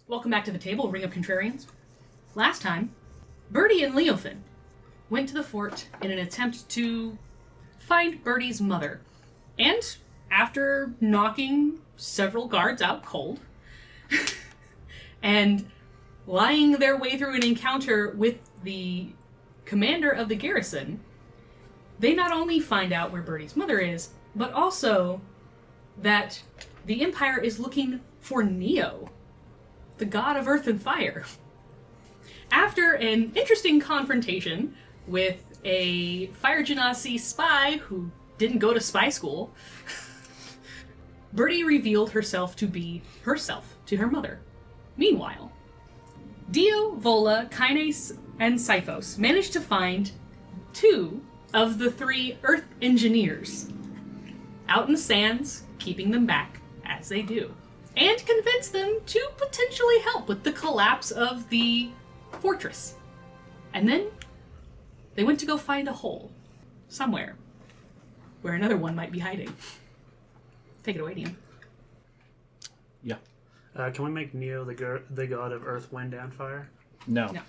Welcome back to the table, Ring of Contrarians. Last time, Byrdi and Leofin went to the fort in an attempt to find Byrdi's mother. And after knocking several guards out cold, and lying their way through an encounter with the commander of the garrison, they not only find out where Byrdi's mother is, but also that the Empire is looking for Neo, the god of earth and fire. After an interesting confrontation with a Fire Genasi spy who didn't go to spy school, Byrdi revealed herself to be herself to her mother. Meanwhile, Dio, Vola, Kines, and Sifos managed to find 2 of the 3 Earth engineers out in the sands, keeping them back, as they do, and convince them to potentially help with the collapse of the fortress. And then they went to go find a hole somewhere where another one might be hiding. Take it away, Liam. Yeah. Can we make Neo the god of earth, wind, and fire? No. No.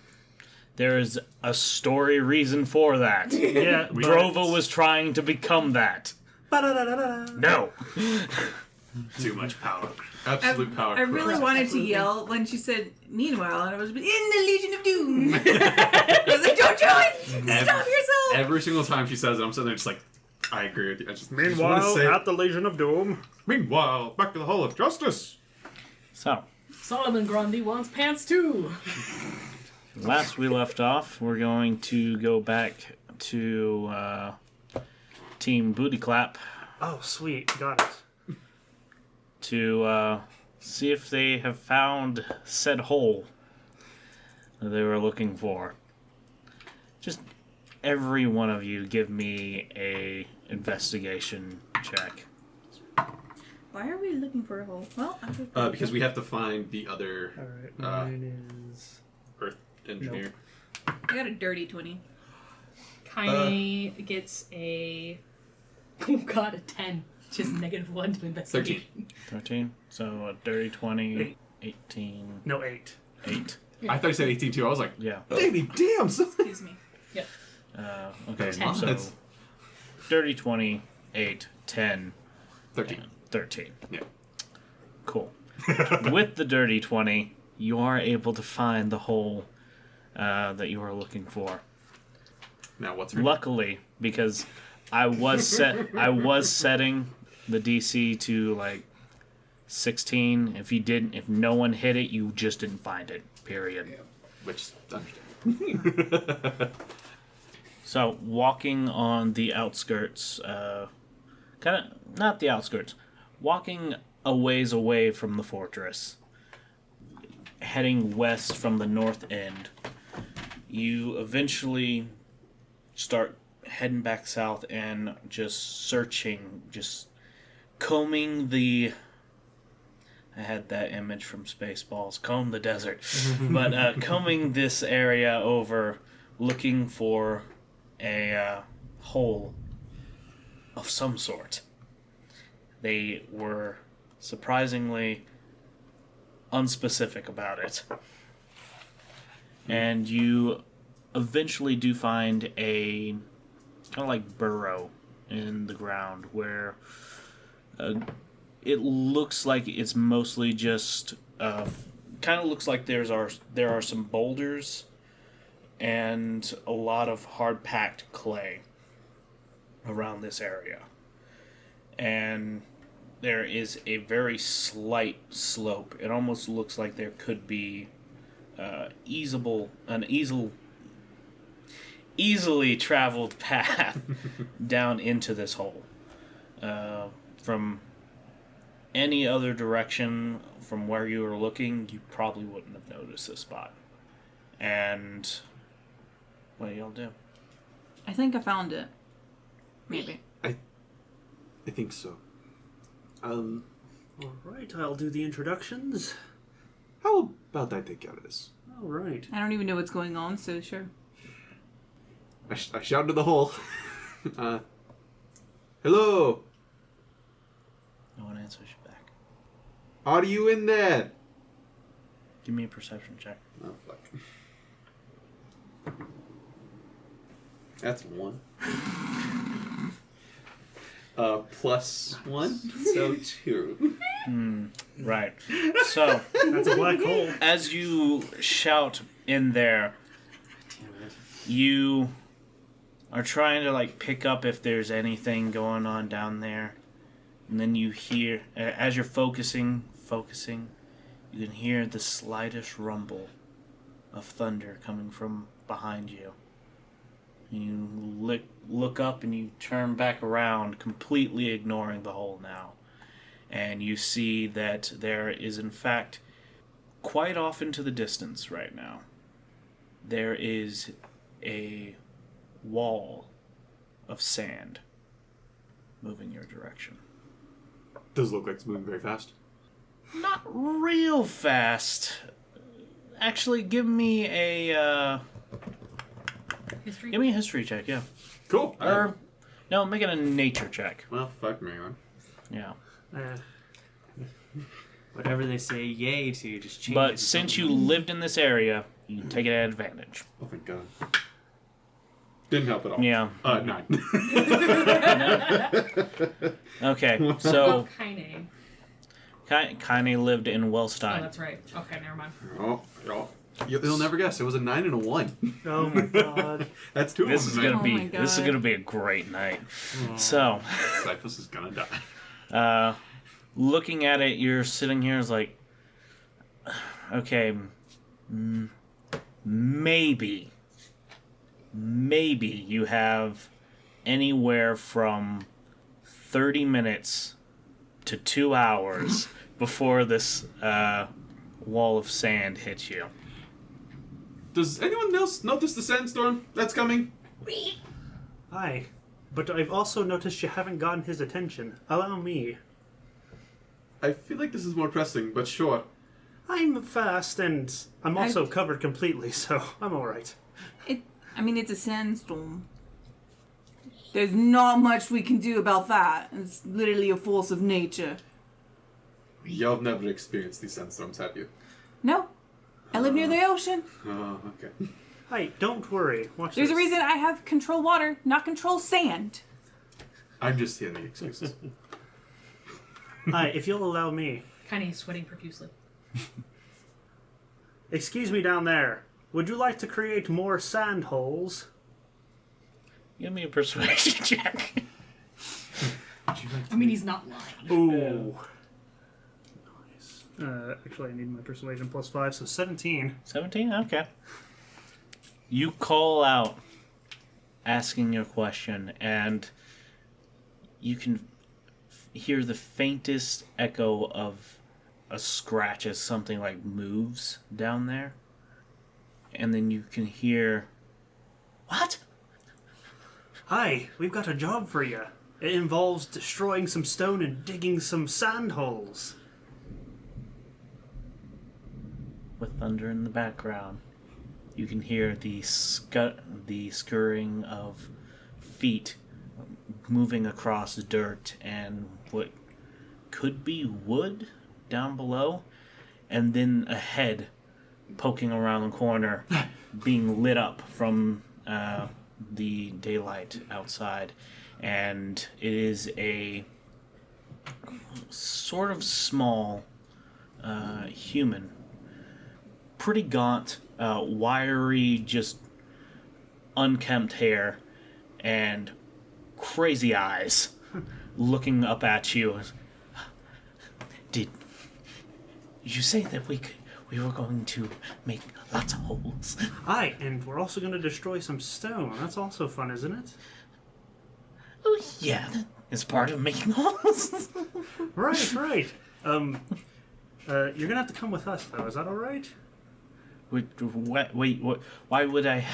There is a story reason for that. Yeah. Drova was trying to become that. No. Too much power. Absolute power. I really wanted to yell when she said, meanwhile, and I was in the Legion of Doom. I was like, don't do it! Stop yourself! Every single time she says it, I'm sitting there just like, I agree with you. I just want to Meanwhile, say, at the Legion of Doom. meanwhile, back to the Hall of Justice. So, Solomon Grundy wants pants too. last we left off, we're going to go back to Team Booty Clap Oh, sweet. Got it. to see if they have found said hole that they were looking for. Just every one of you give me a investigation check. Why are we looking for a hole? Well, Because we have to find the other Alright, mine is... Earth engineer. I got a dirty 20. Kaine gets a... Oh god, a 10. Which is -1 to investigation. 13. So a dirty 20, 18, No, 8. 8. I thought you said 18 too. I was like, Yeah. baby, damn, son. Excuse me. Yep. Okay, 10. so That's- dirty 20, 8, 10, 13. and 13. Yeah. Cool. With the dirty 20, you are able to find the hole that you are looking for. Now, what's her Luckily, because I was setting the DC to like 16. If no one hit it, you just didn't find it. Period. Yeah. Which is understandable. So walking on the outskirts, kind of not the outskirts, walking a ways away from the fortress, heading west from the north end, you eventually start heading back south and just searching, just combing the... I had that image from Spaceballs, comb the desert. But combing this area over, looking for a hole of some sort. They were surprisingly unspecific about it. And you eventually do find a kind of like burrow in the ground where it looks like it's mostly just kind of looks like there are some boulders and a lot of hard packed clay around this area, and there is a very slight slope. It almost looks like there could be easily traveled path down into this hole. From any other direction from where you were looking, you probably wouldn't have noticed this spot. And what do y'all do? I think I found it. Maybe. I think so. Alright, I'll do the introductions. How about I take care of this? Alright. I don't even know what's going on, so sure. I shout into the hole. Hello? No one answers you back. Are you in there? Give me a perception check. Oh, fuck. That's 1. +1, so 2. Right. So, That's a black hole. as you shout in there, you are trying to like pick up if there's anything going on down there, and then you hear, as you're focusing, you can hear the slightest rumble of thunder coming from behind you. You look up and you turn back around, completely ignoring the hole now. And you see that there is, in fact, quite off into the distance right now, there is a wall of sand moving your direction. Does look like it's moving very fast. Not real fast. Actually, give me a History. history check, yeah. Cool. Or no, make it a nature check. Well, fuck me, man. Yeah. Whatever they say yay to, just change it. But to since something you else. lived in this area, you can take it at advantage. Oh, thank God. Didn't help at all. Yeah. 9. Okay, so Oh, Kaine. lived in Oh, Wellstein. that's right. Okay, never mind. Oh. You'll never guess. It was a 9 and a 1. Oh my god. That's 2 This of is them. gonna Oh be my God. a great night. So, Cyphus is gonna die. looking at it, you're sitting here is like, okay, maybe you have anywhere from 30 minutes to 2 hours before this wall of sand hits you. Does anyone else notice the sandstorm that's coming? Hi. But I've also noticed you haven't gotten his attention. Allow me. I feel like this is more pressing, but sure. I'm fast and I'm also covered completely, so I'm alright. It's a sandstorm. There's not much we can do about that. It's literally a force of nature. Y'all have never experienced these sandstorms, have you? No. I live near the ocean. Oh, okay. Hi, don't worry. Watch There's this. a reason I have control water, not control sand. I'm just hearing excuses. Hi, if you'll allow me. Kaine is sweating profusely. Excuse me down there. Would you like to create more sand holes? Give me a persuasion check. I mean, he's not lying. Ooh. Nice. Actually, I need my persuasion +5, so 17. 17? Okay. You call out, asking your question, and you can hear the faintest echo of a scratch as something like moves down there. And then you can hear, "What?" Hi, we've got a job for you. It involves destroying some stone and digging some sand holes. With thunder in the background, you can hear the scurrying of feet moving across dirt and what could be wood down below, and then a head poking around the corner, being lit up from the daylight outside, and it is a sort of small human, pretty gaunt, wiry, just unkempt hair, and crazy eyes, looking up at you. Did you say that we were going to make lots of holes? Hi, and we're also going to destroy some stone. That's also fun, isn't it? Oh yeah, it's part of making holes. Right. You're gonna have to come with us, though. Is that all right? Wait, what? Why would I?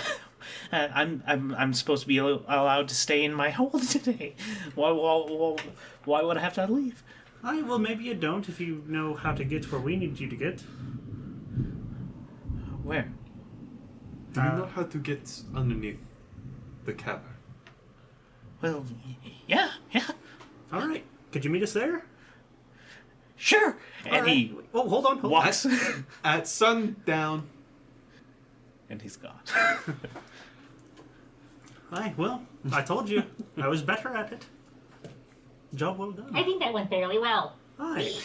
I'm supposed to be allowed to stay in my hole today. Why would I have to leave? Well, maybe you don't if you know how to get where we need you to get. Where? Do you know how to get underneath the cavern? Well, yeah. All right. Could you meet us there? Sure. And he Oh, hold on. walks, At sundown. and he's gone. Aye, well, I told you. I was better at it. Job well done. I think that went fairly well. Aye.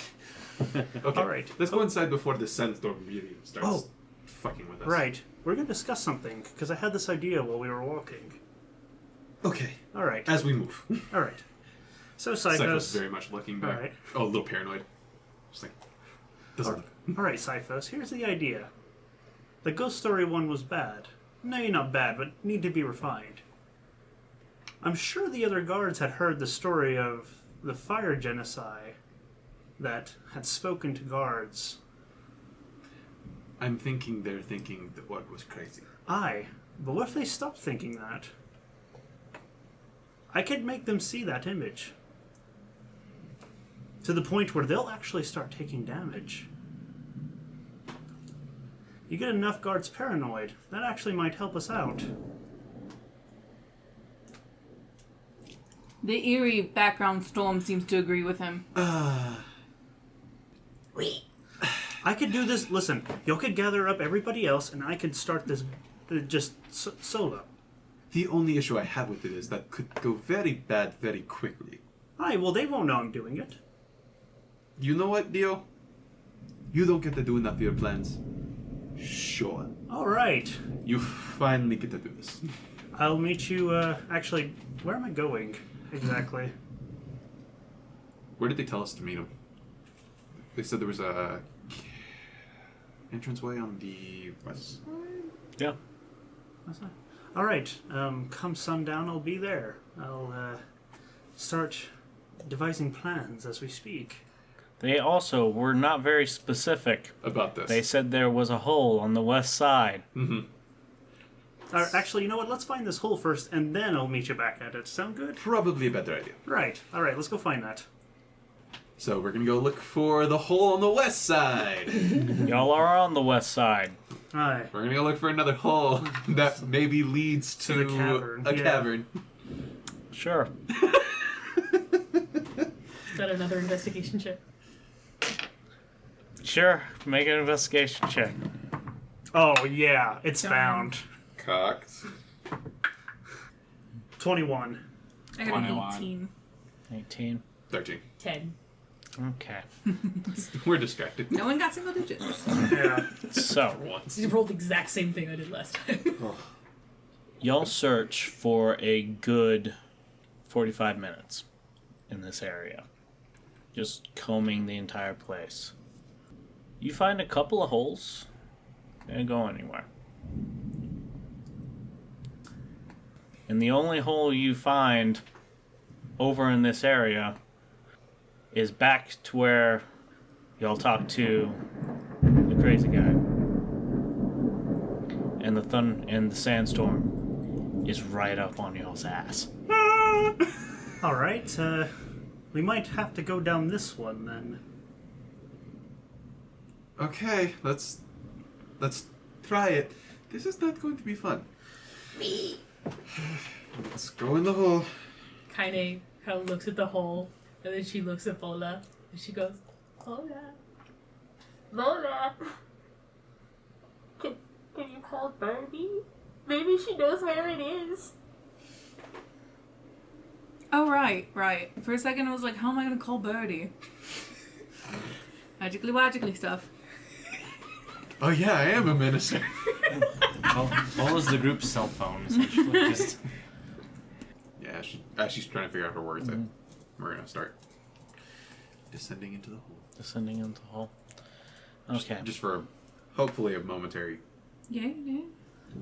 Okay, All right. let's go inside before the sandstorm really starts Oh. fucking with us. Right. We're going to discuss something, because I had this idea while we were walking. Okay, All right. as we move. All right. So, Cypher's Cyphos. very much looking back. Alright. Oh, a little paranoid. Just like, doesn't. All right, Cyphos, here's the idea. The ghost story one was bad. No, you're not bad, but need to be refined. I'm sure the other guards had heard the story of the fire genocide that had spoken to guards. I'm thinking they're thinking that what was crazy. Aye, but what if they stopped thinking that? I could make them see that image. To the point where they'll actually start taking damage. You get enough guards paranoid, that actually might help us out. The eerie background storm seems to agree with him. I could do this. Listen, y'all could gather up everybody else, and I could start this solo. The only issue I have with it is that could go very bad very quickly. Aye, well, they won't know I'm doing it. You know what, Dio? You don't get to do enough of your plans. Sure. All right. You finally get to do this. I'll meet you, actually, where am I going exactly? Where did they tell us to meet him? They said there was a entranceway on the west side? Yeah. What's that? All right. Come sundown, I'll be there. I'll, start devising plans as we speak. They also were not very specific. About this. They said there was a hole on the west side. Mm-hmm. Actually, you know what? Let's find this hole first, and then I'll meet you back at it. Sound good? Probably a better idea. Right. All right, let's go find that. So we're gonna go look for the hole on the west side. Y'all are on the west side. Aye. We're gonna go look for another hole that maybe leads to the cavern, a yeah. cavern. Sure. Is that another investigation check? Sure. Make an investigation check. Oh, yeah. It's Darn. found. Cocked. 21. I got 21. an 18. 18. 13. 10. Okay. We're distracted. No one got single digits. Yeah. So, Once. You rolled the exact same thing I did last time. y'all search for a good 45 minutes in this area. Just combing the entire place. You find a couple of holes. They don't go anywhere. And the only hole you find over in this area is back to where y'all talk to the crazy guy. And the sandstorm is right up on y'all's ass. All right. We might have to go down this one then. Okay, let's try it. This is not going to be fun. Let's go in the hole. Kaine kind of looks at the hole, and then she looks at Vola, and she goes, Vola. Vola. Can you call Byrdi? Maybe she knows where it is. Oh, right. For a second, I was like, how am I going to call Byrdi? Magically stuff. Oh yeah, I am a minister. All is the group's cell phone, essentially. Just Yeah, as she's trying to figure out her words, we're gonna start descending into the hole. Descending into the hole. Okay. Just for hopefully a momentary Yeah.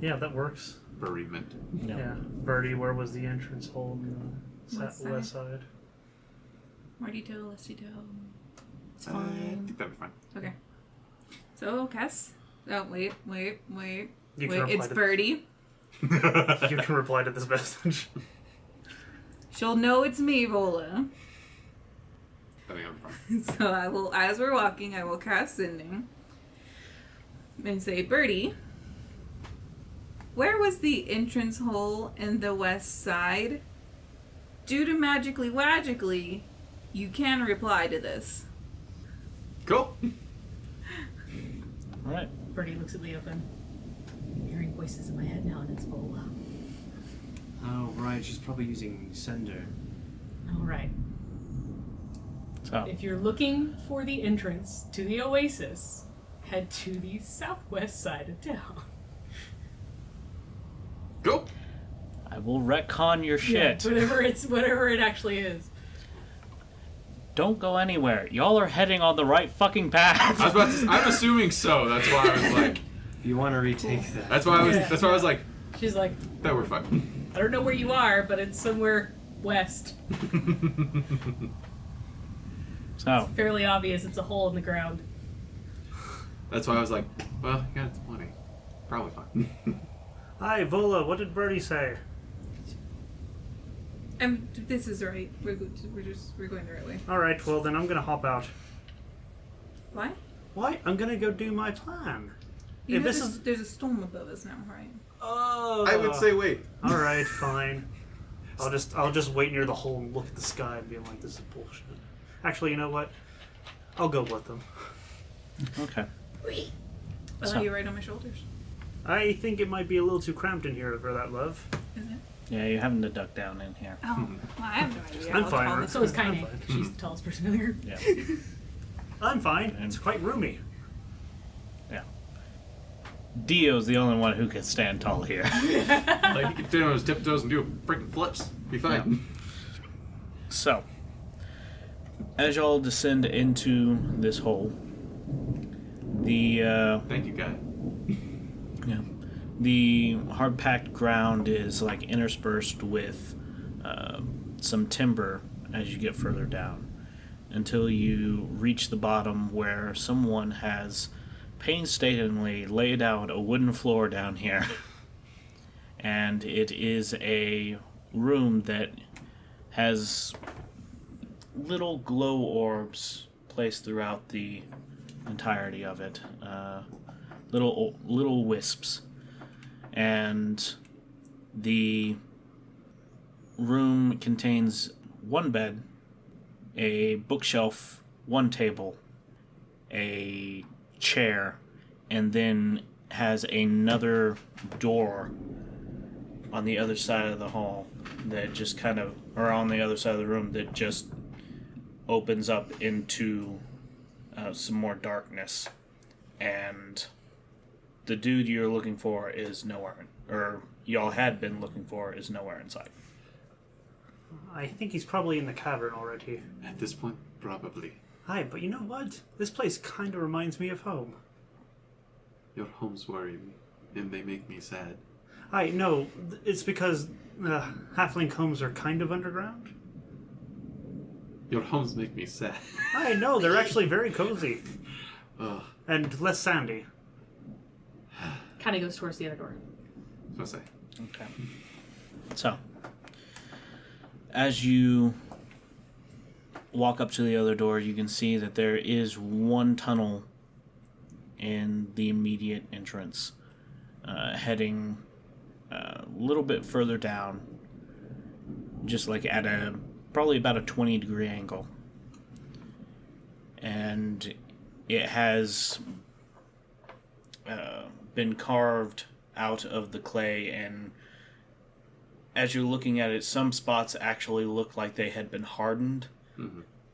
Yeah, that works. bereavement. No. Yeah. Byrdi, where was the entrance hole in the west side? More detail, less detail. It's I fine. think that'd be fine. Okay. So, Cass. Oh, wait. You can Wait, reply it's to- Byrdi. You can reply to this message. She'll know it's me, Vola. I think that'd be fine. So I will, as we're walking, I will cast Sending and say, Byrdi, where was the entrance hole in the west side? Due to magically, you can reply to this. Cool. All right. Byrdi looks at Leofin. I'm hearing voices in my head now, and it's Vola. Oh, right. She's probably using Sender. All right. So, If you're looking for the entrance to the oasis, head to the southwest side of town. Go. I will retcon your shit. Yeah, whatever it actually is. Don't go anywhere. Y'all are heading on the right fucking path. I was about to, I'm assuming so. That's why I was like. If you want to retake that. That's why I was. That's why I was like. She's like, That we're fine. I don't know where you are, but it's somewhere west. So, Fairly obvious. It's a hole in the ground. That's why I was like, well, yeah, it's money. Probably fine. Hi, Vola. What did Byrdi say? This is right. We're going the right way. All right. Well, then I'm gonna hop out. Why? Why? I'm gonna go do my plan. You If know this there's a storm above us now, right? Oh. I would say wait. All right, fine. I'll just wait near the hole and look at the sky and be like, this is bullshit. Actually, you know what? I'll go with them. okay. Well, So- you're right on my shoulders. I think it might be a little too cramped in here for that, love. Is it? Yeah, you're having to duck down in here. Oh, well, I have no idea. I'm how fine, tall right? this So is is. I'm Kaine. fine. She's the tallest person in here. Yeah. I'm fine. It's quite roomy. Yeah. Dio's the only one who can stand tall here. Like he could stand on his tiptoes and do freaking flips. Be fine. So, as y'all descend into this hole, the Thank you, guy. yeah, the hard-packed ground is like interspersed with some timber as you get further down, until you reach the bottom where someone has painstakingly laid out a wooden floor down here, and it is a room that has little glow orbs placed throughout the entirety of it, little wisps, and the room contains one bed, a bookshelf, one table, a chair, and then has another door on the other side of the hall that just kind of, or on the other side of the room that just opens up into some more darkness. And the dude you're looking for is nowhere, or y'all had been looking for is nowhere in sight. I think he's probably in the cavern already. At this point, probably. Hi, but you know what? This place kind of reminds me of home. Your homes worry me, and they make me sad. I know. It's because halfling homes are kind of underground. Your homes make me sad. I know. They're actually very cozy Ugh. and less sandy. Kind of goes towards the other door. That's what I say. Okay. So, as you walk up to the other door, you can see that there is one tunnel in the immediate entrance, heading a little bit further down, just like at probably about a 20-degree angle. And it has been carved out of the clay, and as you're looking at it, some spots actually look like they had been hardened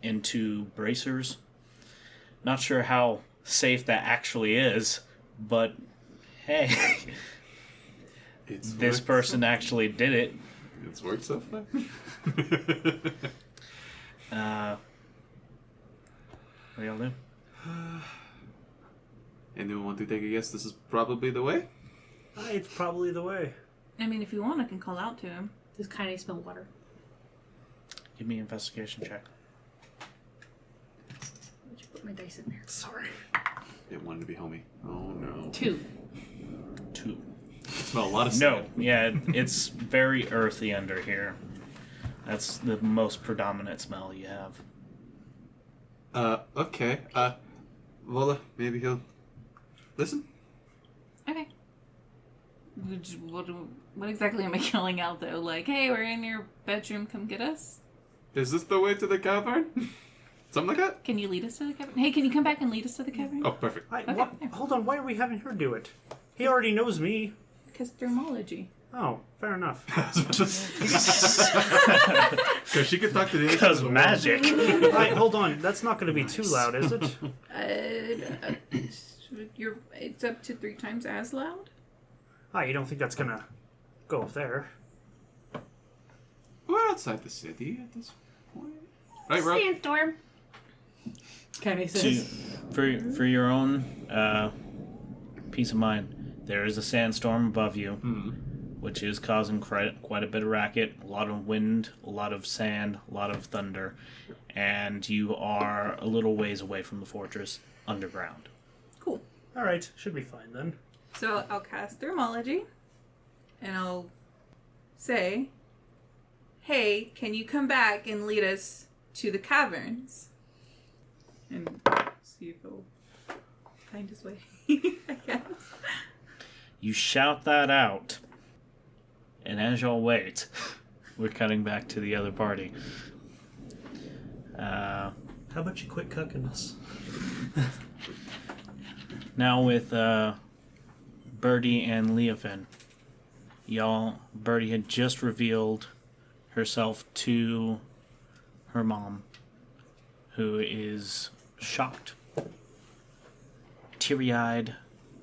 into bracers. Not sure how safe that actually is, but hey, It's this worked person actually did it. It's worked so far. What do y'all do? Anyone want to take a guess? This is probably the way? It's probably the way. I mean, if you want, I can call out to him. Does Kaine smell water? Give me an investigation check. Where'd you put my dice in there? Sorry. It wanted to be homie. Oh no. 2. 2. Smell a lot of No, sand. yeah, it's very earthy under here. That's the most predominant smell you have. Okay. Vola, maybe he'll listen? Okay. What exactly am I yelling out, though? Like, hey, we're in your bedroom, come get us? Is this the way to the cavern? Something like that? Can you lead us to the cavern? Hey, can you come back and lead us to the cavern? Oh, perfect. Hold on, why are we having her do it? He already knows me. Because thermology. Oh, fair enough. Because she could talk to the Because magic. Alright, hold on. That's not going to be too loud, is it? It's up to 3 times as loud? Ah, you don't think that's going to go up there? We're outside the city at this point. Right, RoC? Sandstorm. Kaine To, says, for your own peace of mind, there is a sandstorm above you, which is causing quite a bit of racket, a lot of wind, a lot of sand, a lot of thunder, and you are a little ways away from the fortress underground. Cool. Alright, should be fine then. So I'll cast thermology, and I'll say, hey, can you come back and lead us to the caverns? And see if he'll find his way, I guess. You shout that out, and as y'all wait, we're cutting back to the other party. How about you quit cucking us? Now with Byrdi and Leofin, Byrdi had just revealed herself to her mom, who is shocked, teary-eyed,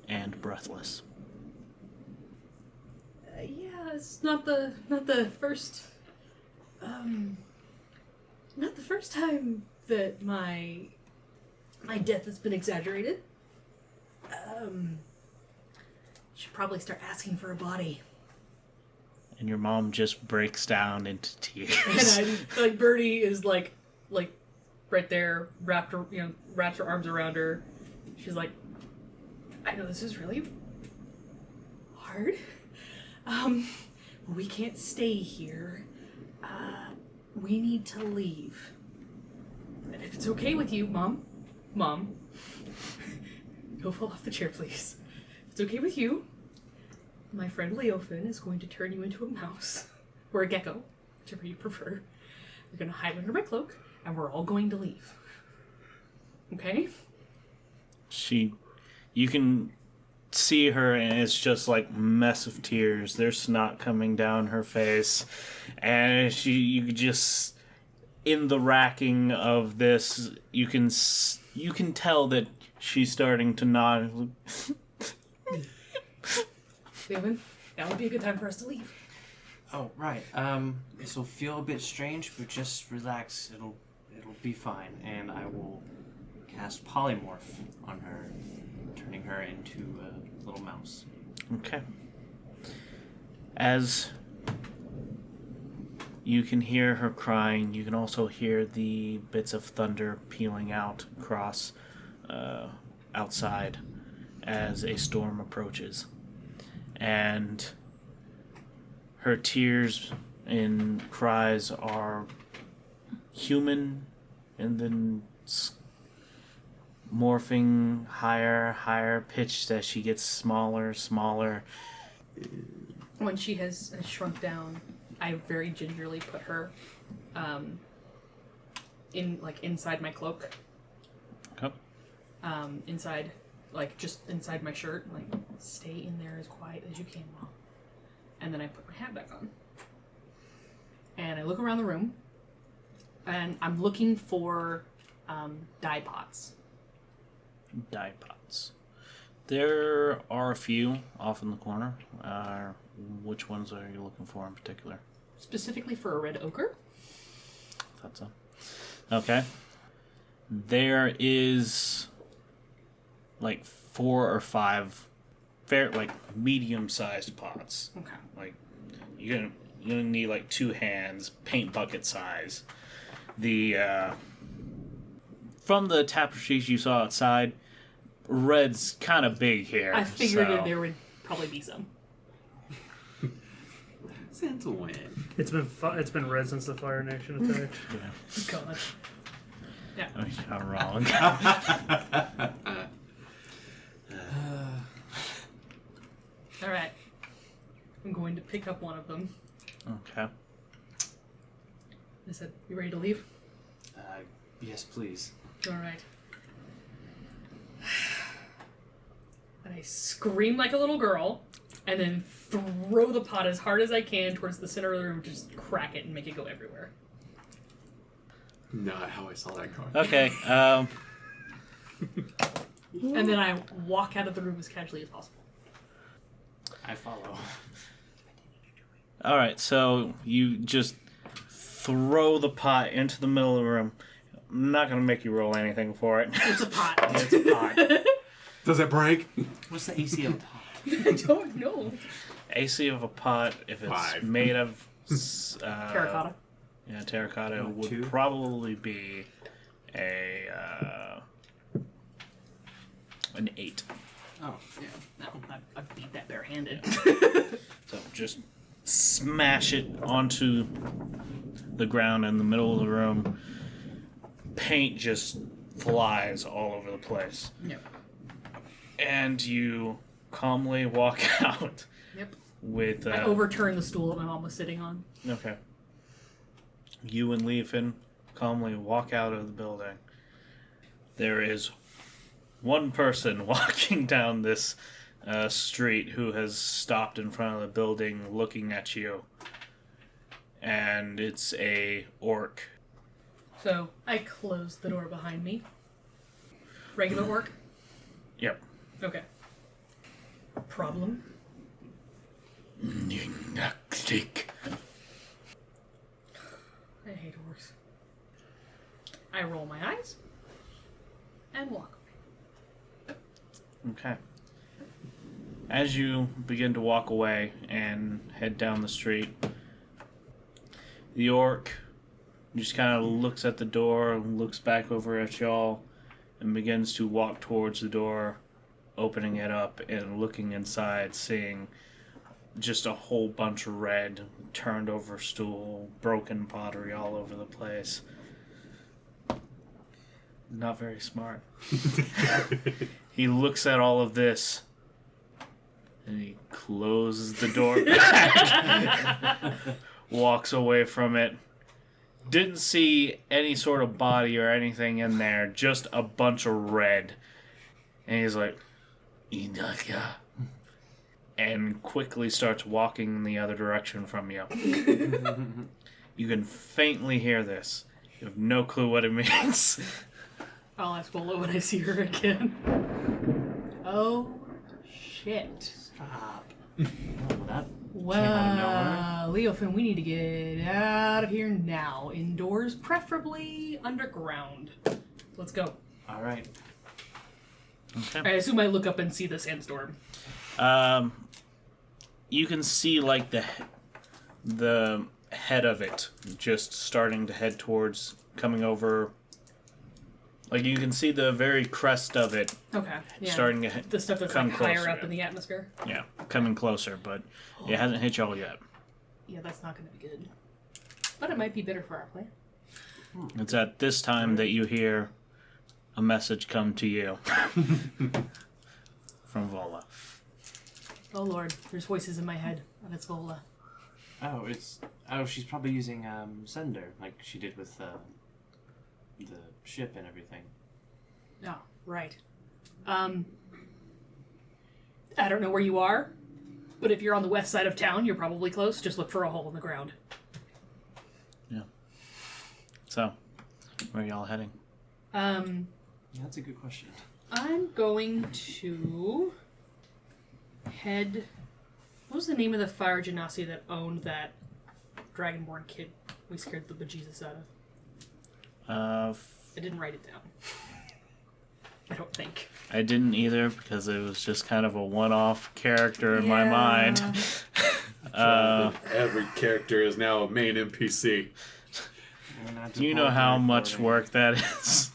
and breathless. yeah, it's not the first not the first time that my death has been exaggerated. Should probably start asking for a body. And your mom just breaks down into tears. And like Byrdi is like right there, wraps her arms around her. She's like, I know this is really hard. We can't stay here. We need to leave. And if it's okay with you, Mom, go fall off the chair, please. If it's okay with you, my friend Leofin is going to turn you into a mouse or a gecko, whichever you prefer. You're going to hide under my cloak, and we're all going to leave. Okay? You can see her, and it's just like mess of tears. There's snot coming down her face, and you just, in the racking of this, you can tell that she's starting to nod. Leofin, now would be a good time for us to leave. Oh, right. This will feel a bit strange, but just relax. It'll be fine, and I will cast polymorph on her, turning her into a little mouse. Okay. As you can hear her crying, you can also hear the bits of thunder pealing out across outside as a storm approaches. And her tears and cries are human, and then morphing higher pitched as she gets smaller. When she has shrunk down, I very gingerly put her inside my cloak. Okay. Just inside my shirt. Like, stay in there as quiet as you can, Mom. And then I put my hat back on. And I look around the room, and I'm looking for dye pots. Dye pots. There are a few off in the corner. Which ones are you looking for in particular? Specifically for a red ochre. Thought so. Okay. There is like 4 or 5 medium-sized pots. Okay. Like you're gonna need like 2 hands, paint bucket size. From the tapestries you saw outside, red's kind of big here. I figured that there would probably be some. Santa win. It's been red since the Fire Nation attacked. Gosh. Yeah. I'm wrong. All right. I'm going to pick up one of them. Okay. I said, "You ready to leave?" Yes, please. All right. And I scream like a little girl, and then throw the pot as hard as I can towards the center of the room, just crack it and make it go everywhere. Not how I saw that going. Okay. And then I walk out of the room as casually as possible. I follow. All right. So you just throw the pot into the middle of the room. I'm not gonna make you roll anything for it. It's a pot. It's a pot. Does it break? What's the AC of a pot? I don't know. AC of a pot, if it's 5. made of Terracotta. Yeah, terracotta Oh, would 2? probably be an 8. Oh. Yeah. No, I beat that barehanded. So just smash it onto the ground in the middle of the room. Paint just flies all over the place. Yep. And you calmly walk out Yep. with... I overturn the stool that my mom was sitting on. Okay. You and Leofin calmly walk out of the building. There is one person walking down this street who has stopped in front of the building looking at you. And it's a orc. So I close the door behind me. Regular orc? Yep. Okay. Problem? I hate orcs. I roll my eyes and walk away. Okay. As you begin to walk away and head down the street, the orc just kind of looks at the door, looks back over at y'all, and begins to walk towards the door, opening it up and looking inside, seeing just a whole bunch of red, turned over stool, broken pottery all over the place. Not very smart. He looks at all of this, and he closes the door back, walks away from it. Didn't see any sort of body or anything in there, just a bunch of red. And he's like, Inaka. And quickly starts walking in the other direction from you. You can faintly hear this. You have no clue what it means. I'll ask Bola when I see her again. Oh, shit. Stop. Oh, that Well, Leofin, we need to get out of here now. Indoors, preferably underground. Let's go. all right. Okay. I assume I look up and see the sandstorm. You can see like the head of it just starting to head towards coming over. Like you can see the very crest of it Okay. Yeah. starting to the stuff that's come like higher closer. up in the atmosphere. Yeah, coming closer, but it hasn't hit y'all yet. Yeah, that's not going to be good. But it might be better for our plan. It's at this time that you hear a message come to you from Vola. Oh lord, there's voices in my head, and it's Vola. She's probably using sender like she did with the ship and everything. Oh, right. I don't know where you are, but if you're on the west side of town, you're probably close. Just look for a hole in the ground. Yeah. So, where are y'all heading? Yeah, that's a good question. I'm going to head... What was the name of the fire genasi that owned that Dragonborn kid we scared the bejesus out of? I didn't write it down. I don't think. I didn't either because it was just kind of a one-off character in my mind. Every character is now a main NPC. Do you know how much work that is?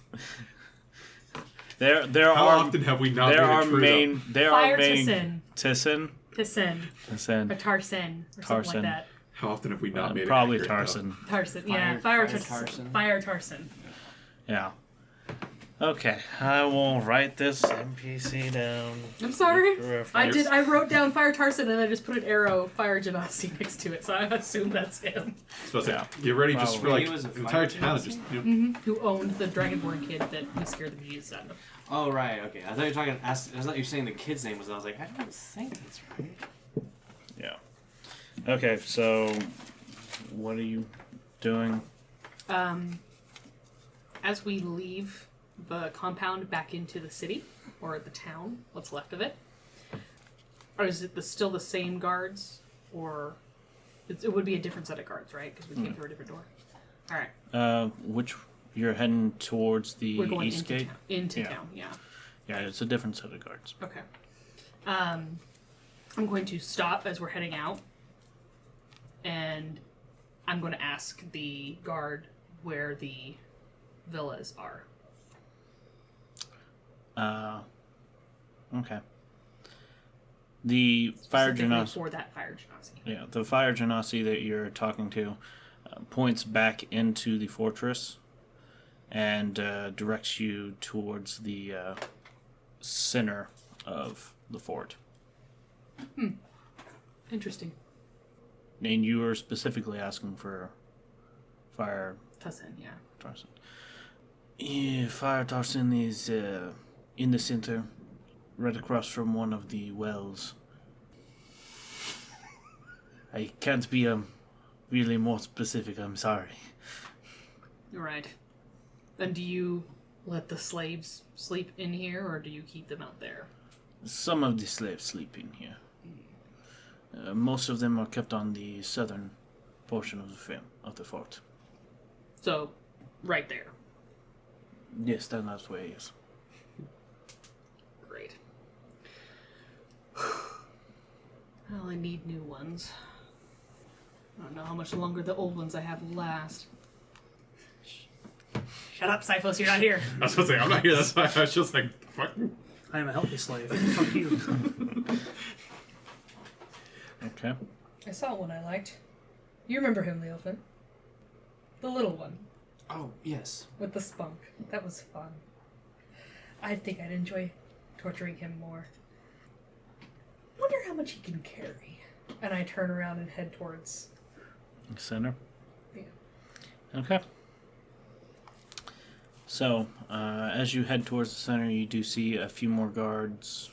There How are often have we not there made are a trio? main there Fire are main Tissin. Tissin Tissin. Or Tarsen. Or something Tarsen. like that. How often have we not made probably it accurate, Tarsen. Tarsen. Yeah. Fire Fire Tarsen. Tarsen. Fire Tarsen. Yeah. Okay, I will write this NPC down. I'm sorry. Reference. I wrote down Fire Tarson and I just put an arrow Fire Genasi next to it, so I assume that's him. Supposed to Yeah. get ready just for Probably. like He was a the entire fighter, town. wasn't Just he? Who owned the Dragonborn kid that we scared the bejesus out of. Oh, right, okay. I thought you were talking. I thought you were saying the kid's name was. I was like, I don't think that's right. Yeah. Okay, so what are you doing? As we leave the compound back into the city, or the town, what's left of it, or is it still the same guards, or it would be a different set of guards, right? Because we came through a different door. All right. Which you're heading towards the We're going east into gate? town. Into Yeah. town, yeah. Yeah, it's a different set of guards. Okay. I'm going to stop as we're heading out, and I'm going to ask the guard where the villas are. Okay. The fire Specifically genasi. for that Fire Genasi. Yeah, the fire genasi that you're talking to points back into the fortress and directs you towards the center of the fort. Interesting. And you were specifically asking for Fire Tussin, yeah. Tarson. Yeah, Fire Tarson is in the center, right across from one of the wells. I can't be really more specific, I'm sorry. Right. And do you let the slaves sleep in here, or do you keep them out there? Some of the slaves sleep in here. Most of them are kept on the southern portion of the fort. So, right there. Yes, that's where it is. Great. Well, I need new ones. I don't know how much longer the old ones I have will last. Shut up, Cyphos, you're not here. I was supposed to say I'm not here. That's why I was just like, fuck. I am a healthy slave. Fuck you. Okay. I saw one I liked. You remember him, Leofin? The little one, Oh, yes. with the spunk. That was fun. I think I'd enjoy torturing him more. Wonder how much he can carry. And I turn around and head towards... Center? Yeah. Okay. So, as you head towards the center, you do see a few more guards,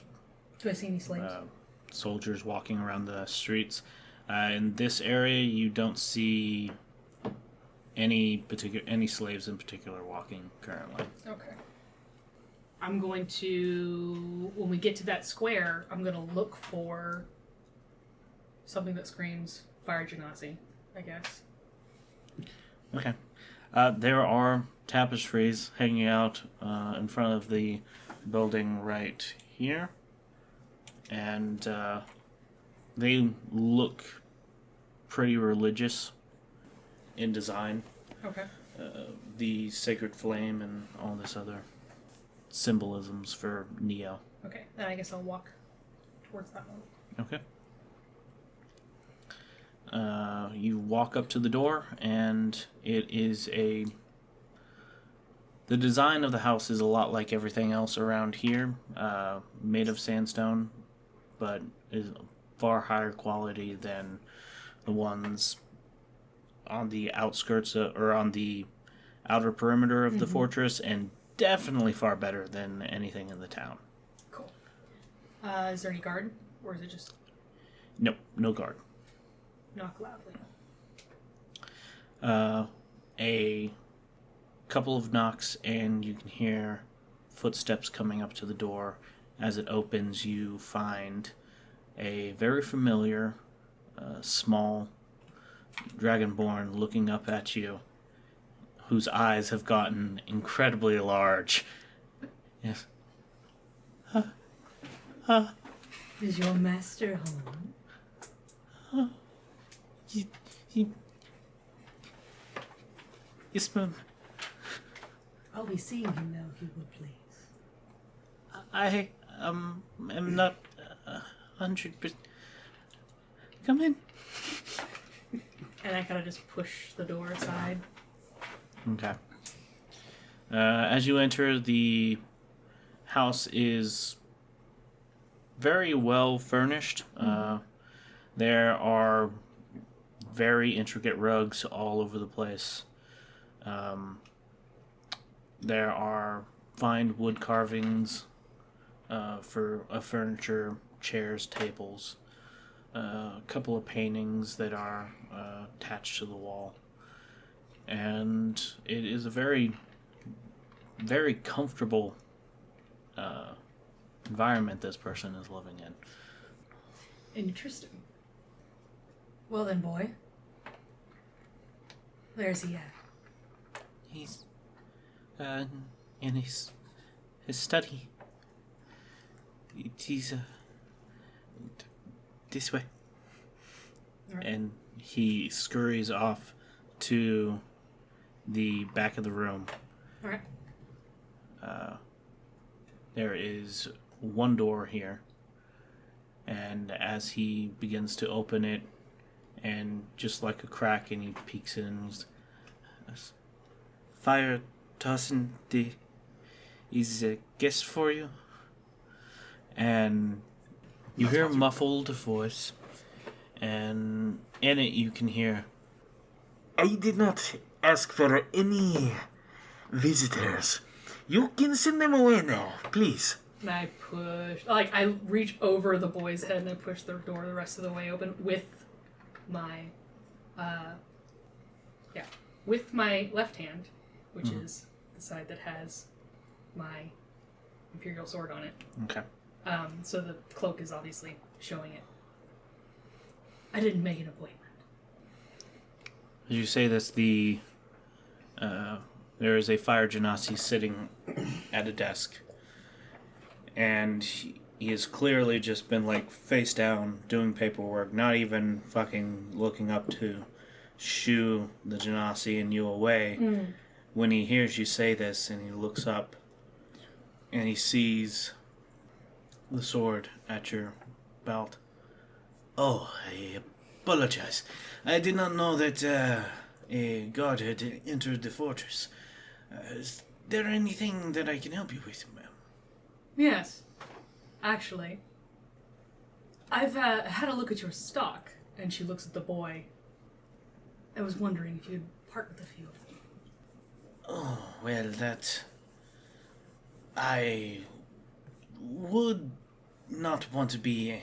Do I see any slaves? soldiers walking around the streets. In this area, you don't see any slaves in particular walking currently. Okay. I'm going to, when we get to that square, I'm going to look for something that screams Fire Genasi, I guess. Okay. There are tapestries hanging out in front of the building right here. And they look pretty religious in design. Okay. The sacred flame and all this other symbolisms for Neo. Okay, then I guess I'll walk towards that one. Okay. You walk up to the door, and it is the design of the house is a lot like everything else around here, made of sandstone, but is far higher quality than the ones on the outskirts or on the outer perimeter of the fortress, and definitely far better than anything in the town. Cool. Is there any guard? Or is it just Nope, no guard. knock loudly? A couple of knocks, and you can hear footsteps coming up to the door. As it opens, you find a very familiar, small dragonborn looking up at you, whose eyes have gotten incredibly large. Yes. Is your master home? Yes, ma'am. I'll be seeing him now, if you would please. I am not 100%. Come in. And I kind of just push the door aside. Okay. As you enter, the house is very well furnished. There are very intricate rugs all over the place. There are fine wood carvings for furniture, chairs, tables. A couple of paintings that are attached to the wall. And it is a very, very comfortable environment this person is living in. Interesting. Well then, boy. Where's he at? He's in his study. He's this way. Right. And he scurries off to the back of the room. All right. There is one door here, and as he begins to open it, and just like a crack, and he peeks in, he's, "Fire tossing is a guest for you," and you hear a muffled voice, and in it you can hear, I did not ask for any visitors. You can send them away now, please. And I push, I reach over the boy's head and I push the door the rest of the way open with my, with my left hand, which is the side that has my Imperial sword on it. okay. So the cloak is obviously showing it. I didn't make an appointment. As you say this, there is a fire genasi sitting at a desk, and he has clearly just been like face down doing paperwork, not even fucking looking up to shoo the genasi and you away. When he hears you say this, and he looks up, and he sees the sword at your belt. Oh, I apologize. I did not know that a guard had entered the fortress. Is there anything that I can help you with, ma'am? Yes. Actually, I've had a look at your stock, and she looks at the boy. I was wondering if you'd part with a few of them. Oh, well, that... I would not want to be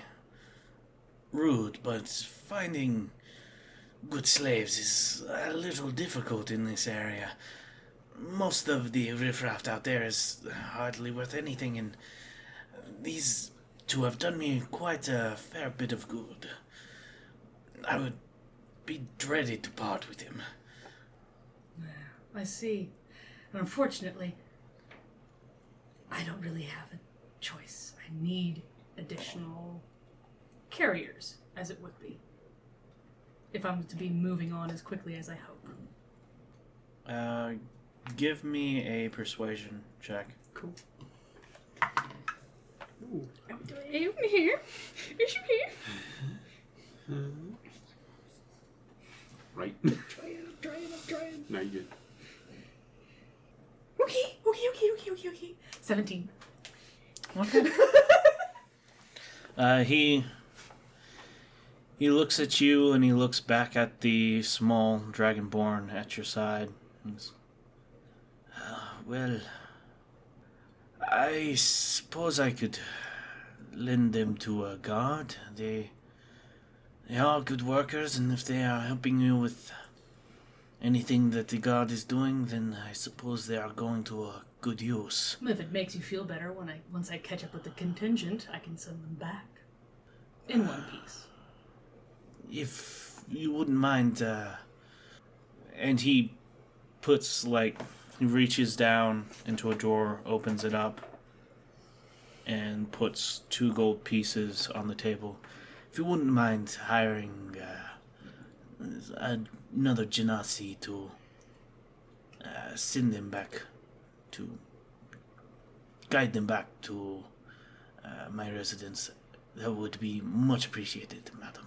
rude, but finding good slaves is a little difficult in this area. Most of the riffraff out there is hardly worth anything, and these two have done me quite a fair bit of good. I would be dreaded to part with him. I see. And unfortunately, I don't really have a choice. I need additional carriers, as it would be, if I'm to be moving on as quickly as I hope. Give me a persuasion check. Cool. Ooh. I'm here. Is you here? Right. I'm trying. No, you good. Okay. 17. Okay. He looks at you, and he looks back at the small dragonborn at your side. Well, I suppose I could lend them to a guard. They are good workers, and if they are helping you with anything that the guard is doing, then I suppose they are going to a good use. If it makes you feel better, once I catch up with the contingent, I can send them back in one piece. If you wouldn't mind, And he puts, he reaches down into a drawer, opens it up, and puts 2 gold pieces on the table. if you wouldn't mind hiring another genasi to send them back to guide them back to my residence, that would be much appreciated, madam.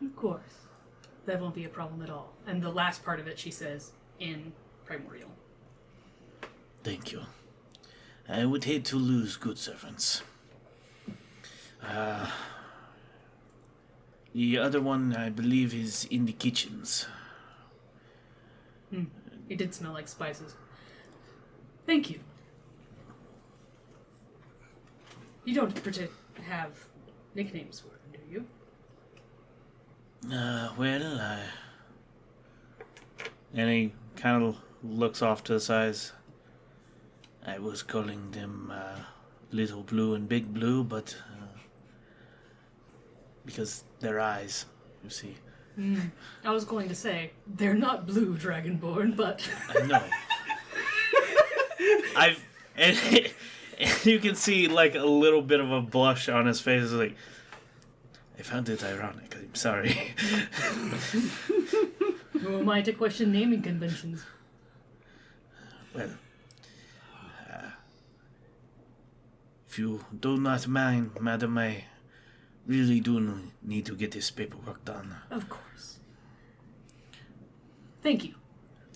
Of course. That won't be a problem at all. And the last part of it, she says, in Primordial. Thank you. I would hate to lose good servants. The other one, I believe, is in the kitchens. It did smell like spices. Thank you. You don't have nicknames for them, do you? Well, And he kind of looks off to the sides. I was calling them Little Blue and Big Blue, but because their eyes, you see. I was going to say, they're not blue, Dragonborn, but... I know. and you can see like a little bit of a blush on his face. It's like, I found it ironic. I'm sorry. Who am I to question naming conventions? Well, if you do not mind, madam, I really do need to get this paperwork done. Of course. Thank you.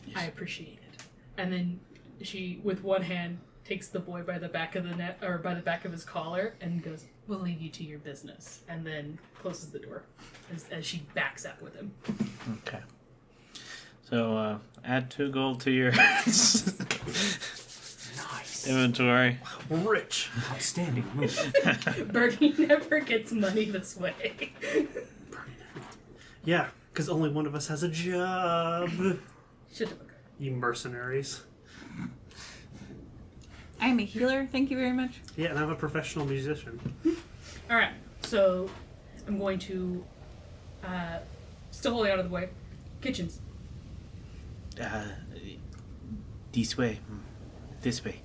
Yes. I appreciate it. And then she, with one hand, takes the boy by the back of the neck, or by the back of his collar, and goes, "We'll leave you to your business," and then closes the door as she backs out with him. okay. So add 2 gold to your Nice. inventory. Rich. Outstanding move. Byrdi never gets money this way. Yeah, because only one of us has a job. Should have. You mercenaries. I'm a healer. Thank you very much. Yeah, and I'm a professional musician. All right, so I'm going to still holding out of the way. Kitchens. This way. This way.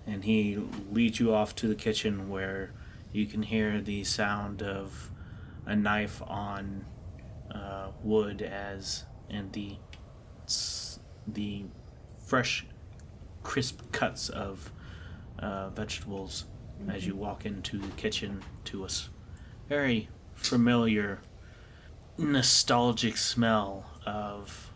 And he leads you off to the kitchen where you can hear the sound of a knife on wood and the fresh, crisp cuts of vegetables as you walk into the kitchen to a very familiar, nostalgic smell of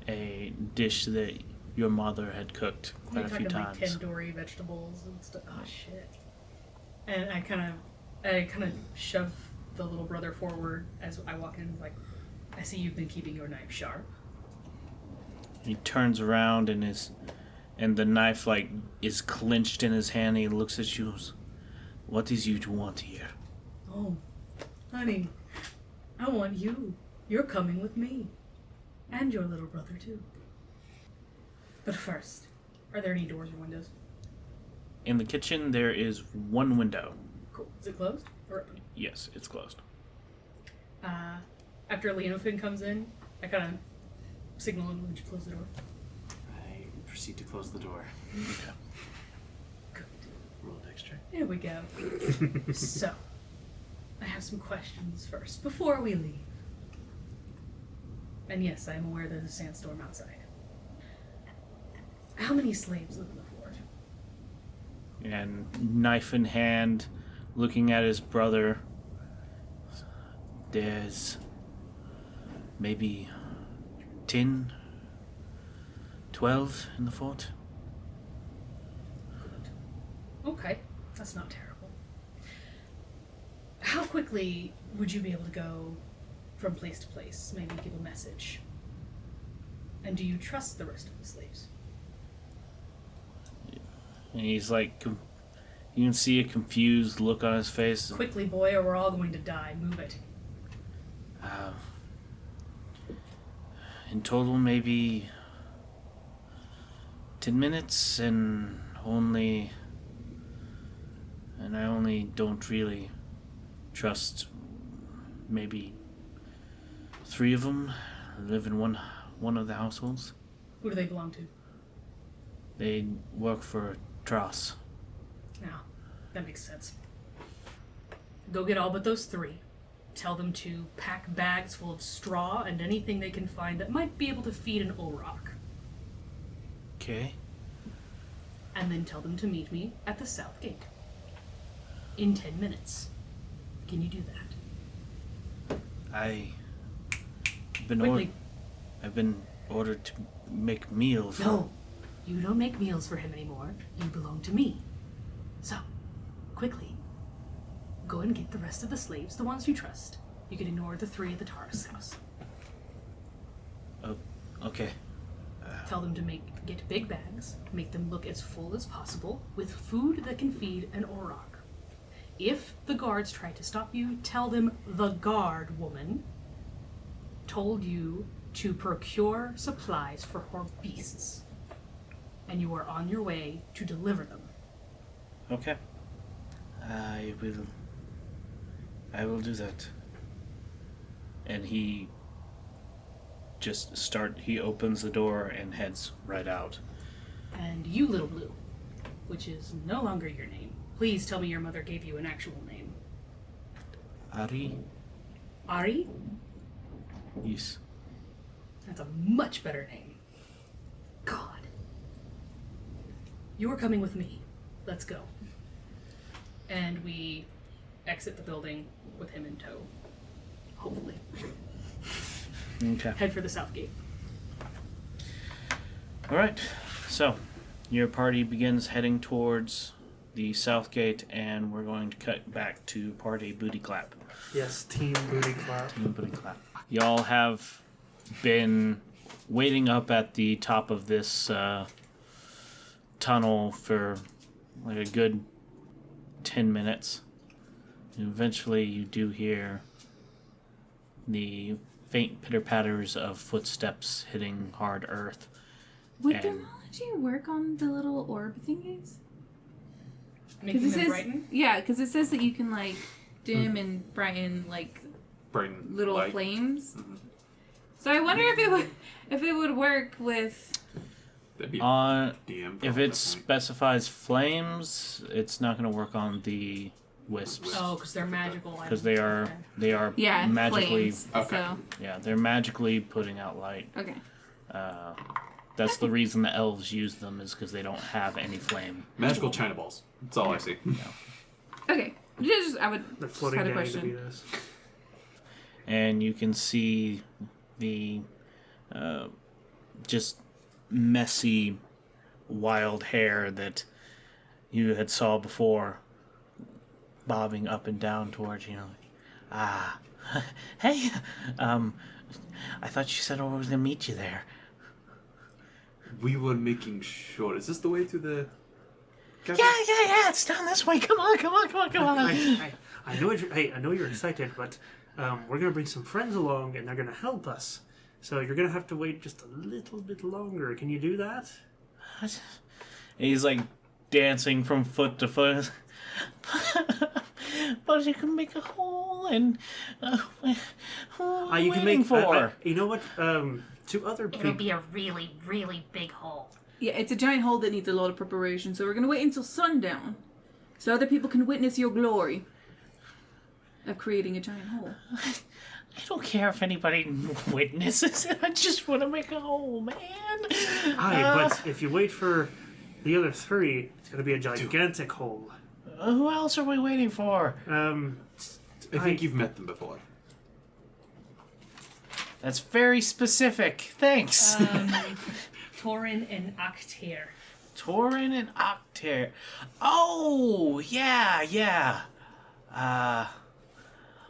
a dish that your mother had cooked quite a few times. Like tandoori vegetables and stuff. Oh shit! And I kind of shove the little brother forward as I walk in. Like, I see you've been keeping your knife sharp. He turns around and the knife like is clenched in his hand. He looks at you. What is you to want here? Oh, honey, I want you. You're coming with me, and your little brother too. But first, are there any doors or windows? In the kitchen, there is one window. Cool. Is it closed or open? Yes, it's closed. After Leofin comes in, I kind of signal him when you close the door. I proceed to close the door. Good. Roll a dex check. There we go. So, I have some questions first before we leave. And yes, I am aware there's a sandstorm outside. How many slaves live in the fort? And knife in hand, looking at his brother, There's maybe 10, 12 in the fort. Okay, that's not terrible. How quickly would you be able to go from place to place? Maybe give a message. And do you trust the rest of the slaves? and he's like, you can see a confused look on his face. Quickly, boy, or we're all going to die. Move it. In total, maybe 10 minutes, and I only don't really trust maybe 3 of them live in one of the households. Who do they belong to? They work for Tross. Now, that makes sense. Go get all but those 3. Tell them to pack bags full of straw and anything they can find that might be able to feed an RoC. Okay. And then tell them to meet me at the south gate. In 10 minutes. Can you do that? I've been Quickly. ordered to make meals. No, you don't make meals for him anymore. You belong to me. So, quickly, go and get the rest of the slaves, the ones you trust. You can ignore the 3 at the Taurus house. Oh, okay. Tell them to get big bags, make them look as full as possible, with food that can feed an Auroch. If the guards try to stop you, tell them the guard woman told you to procure supplies for her beasts, and you are on your way to deliver them. Okay. I will do that. And he opens the door and heads right out. And you, Little Blue, which is no longer your name. Please tell me your mother gave you an actual name. Ari? Ari? Yes. That's a much better name. God. You are coming with me. Let's go. And we exit the building with him in tow. Hopefully. Okay. Head for the south gate. Alright. So, your party begins heading towards the south gate, and we're going to cut back to party booty clap. Yes, team booty clap. Team booty clap. Y'all have been waiting up at the top of this tunnel for like a good 10 minutes. And eventually you do hear the faint pitter-patters of footsteps hitting hard earth. Would And- thermology work on the little orb thingies? Making it them says, brighten? yeah, because it says that you can like dim and brighten like Brighten little light. flames. So I wonder if it would work with. That'd be On DM. if it specifies flames, it's not going to work on the wisps Oh, because they're magical. because they are Yeah, magically flames. Okay. So they're magically putting out light. okay. That's the reason the elves use them, is because they don't have any flame. Magical China balls. That's all I see. Okay. I would They're just floating had a down to question. beat us. And you can see the just messy, wild hair that you had saw before, bobbing up and down towards you. Hey, I thought you said I was gonna meet you there. We were making sure. Is this the way to the? Yeah, it's down this way. Come on. I know you're excited, but we're gonna bring some friends along, and they're gonna help us. So you're gonna have to wait just a little bit longer. Can you do that? And he's like dancing from foot to foot. But you can make a hole, and what are you You can waiting make. for? You know what? Two other It'll people. be a really, really big hole. Yeah, it's a giant hole that needs a lot of preparation, so we're gonna wait until sundown, so other people can witness your glory of creating a giant hole. I don't care if anybody witnesses it. I just want to make a hole, man. But if you wait for the other 3, it's gonna be a gigantic hole. Who else are we waiting for? I think you've met them before. That's very specific. Thanks. Torin and Octair. Torin and Octair. Oh, yeah.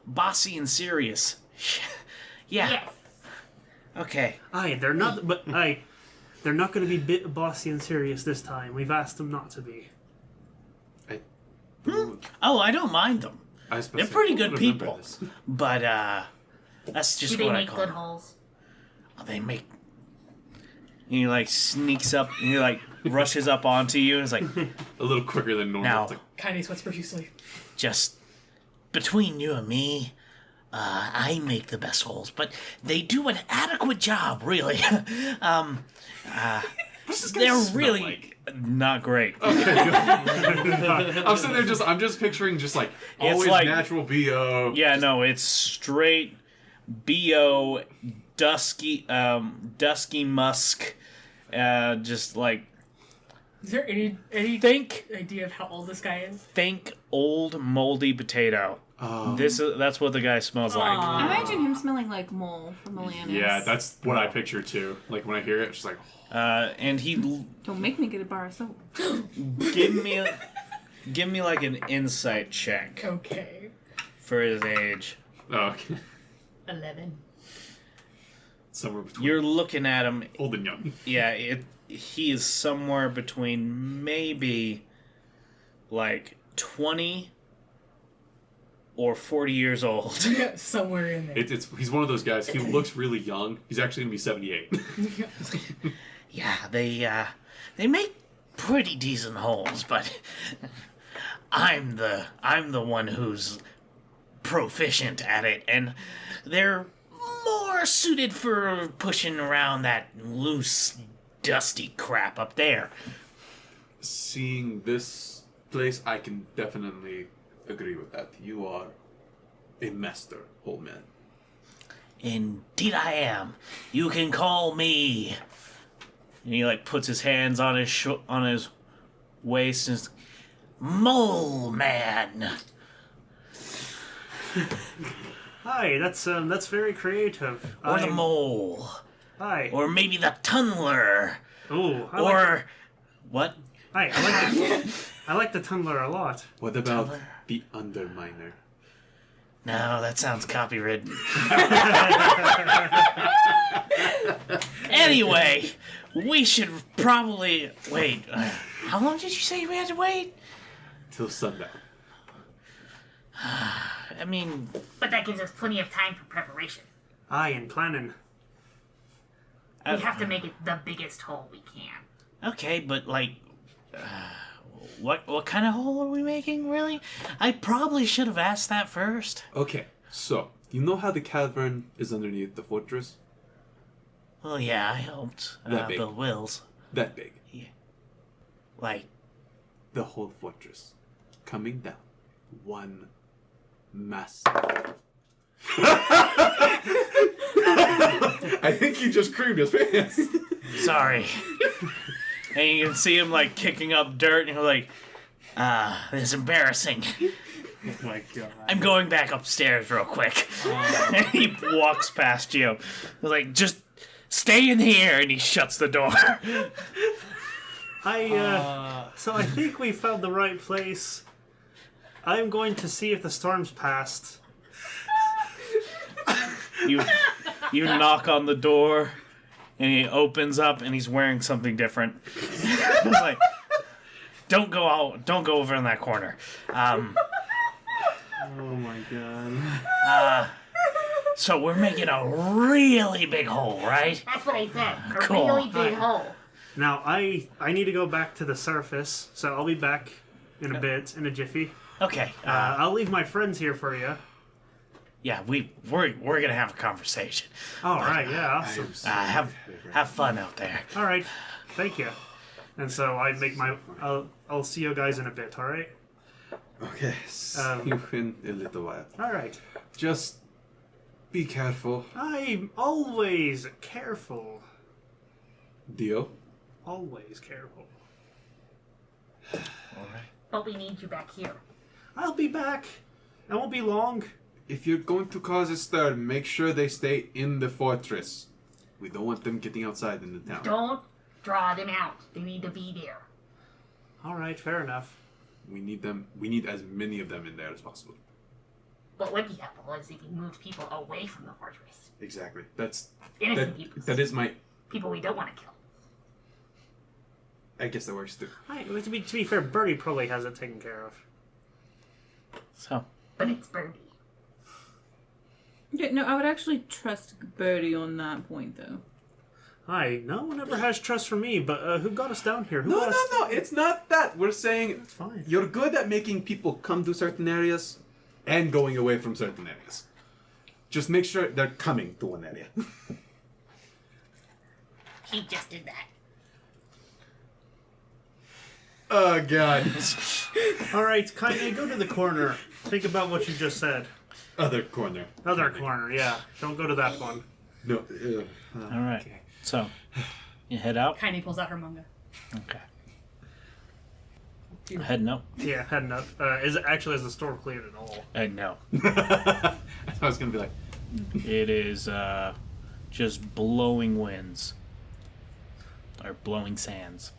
Bossy and Sirius. Yeah. Yes. Okay. They're not. But they're not gonna be bossy and serious this time. We've asked them not to be. Oh, I don't mind them. I They're pretty good remember people. this. But that's just Do they what I make call good them. holes? Oh, they make. And he like sneaks up, and he like rushes up onto you, and is like, A little quicker than normal. Now, It's like, Kinase what's profusely. just between you and me, I make the best holes, but they do an adequate job, really. what's this guy They're smell really like? not great. I'm sitting there I'm just picturing just like always like- natural BO. Yeah, no, it's straight BO, dusky musk, just like Is there any think idea of how old this guy is? old moldy potato. That's what the guy smells like. I imagine him smelling like Mole from Alanis. Yeah, that's what I picture too. Like when I hear it, it's just like, And he Don't make me get a bar of soap. give me like an insight check Okay. for his age. oh, okay. 11. Somewhere between You're looking at him. old and young. Yeah, he is somewhere between maybe like 20 or 40 years old. Somewhere in there. He's one of those guys. He looks really young. He's actually gonna be 78. Yeah, they make pretty decent holes, but I'm the one who's proficient at it, and they're more suited for pushing around that loose, dusty crap up there. Seeing this place, I can definitely agree with that. You are a master, old man. Indeed I am. You can call me. And he like puts his hands on his waist and Mole Man. Hi, that's very creative. Or the Mole. Hi. Or maybe the Tunneler. Ooh, Or... What? Hi, I like the Tunneler a lot. What about the Underminer? No, that sounds copywritten. Anyway, we should probably... Wait, how long did you say we had to wait? Till sundown. I mean... But that gives us plenty of time for preparation. Aye, and planning. We have to make it the biggest hole we can. Okay, but like... What kind of hole are we making, really? I probably should have asked that first. Okay, so you know how the cavern is underneath the fortress? Well, yeah, I helped That big. build Wills. That big. Like, The whole fortress. Coming down. One massive. I think he just creamed his pants. sorry. and you can see him like kicking up dirt, and you're like, This is embarrassing. oh my god. I'm going back upstairs real quick. And he walks past you. He's like, just stay in here, and he shuts the door. So I think we found the right place. I'm going to see if the storm's passed. You knock on the door, and he opens up, and he's wearing something different. He's like, don't go over in that corner. Oh my god. So we're making a really big hole, right? That's what I said. A Cool. really big hole. Now I need to go back to the surface, so I'll be back in a bit, in a jiffy. Okay. I'll leave my friends here for you. Yeah, we're gonna have a conversation. All right, yeah, awesome. Have fun out there. All right, thank you. And so I make I'll see you guys in a bit. All right. Okay, see you in a little while. All right. Just be careful. I'm always careful. Deal? Always careful. But we need you back here. I'll be back. I won't be long. If you're going to cause a stir, make sure they stay in the fortress. We don't want them getting outside in the town. Don't draw them out. They need to be there. All right, fair enough. We need them. We need as many of them in there as possible. What would be helpful is if you moved people away from the fortress. Exactly. That's Innocent people. that is my. People we don't want to kill. I guess that works too. To be fair, Byrdi probably has it taken care of. So, But it's Byrdi. Yeah, no, I would actually trust Byrdi on that point, though. Hi, no one ever has trust for me, but who got us down here? Who No, got us... no, no. It's not that. We're saying It's fine. you're good at making people come to certain areas and going away from certain areas. Just make sure they're coming to one area. He just did that. Oh, God. All right, Kaine, go to the corner. Think about what you just said. Other corner. Other corner, yeah. Don't go to that one. No. all right. Okay. So, you head out. Kaine pulls out her manga. Okay. Heading up. Yeah, heading up. Is the store cleared at all? No. I was gonna be like, It is just blowing winds. Or blowing sands.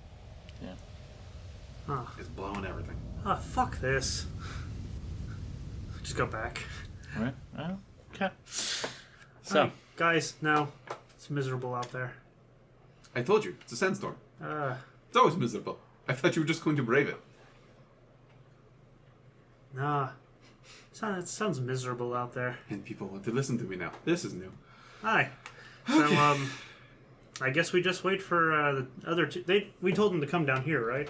Yeah. it's blowing everything. Ah, fuck this. Just go back. Alright. Okay. So, Alright, guys, no. It's miserable out there. I told you, it's a sandstorm. It's always miserable. I thought you were just going to brave it. Nah. It sounds miserable out there. And people want to listen to me now. This is new. Hi. So, I guess we just wait for the other two. We told them to come down here, right?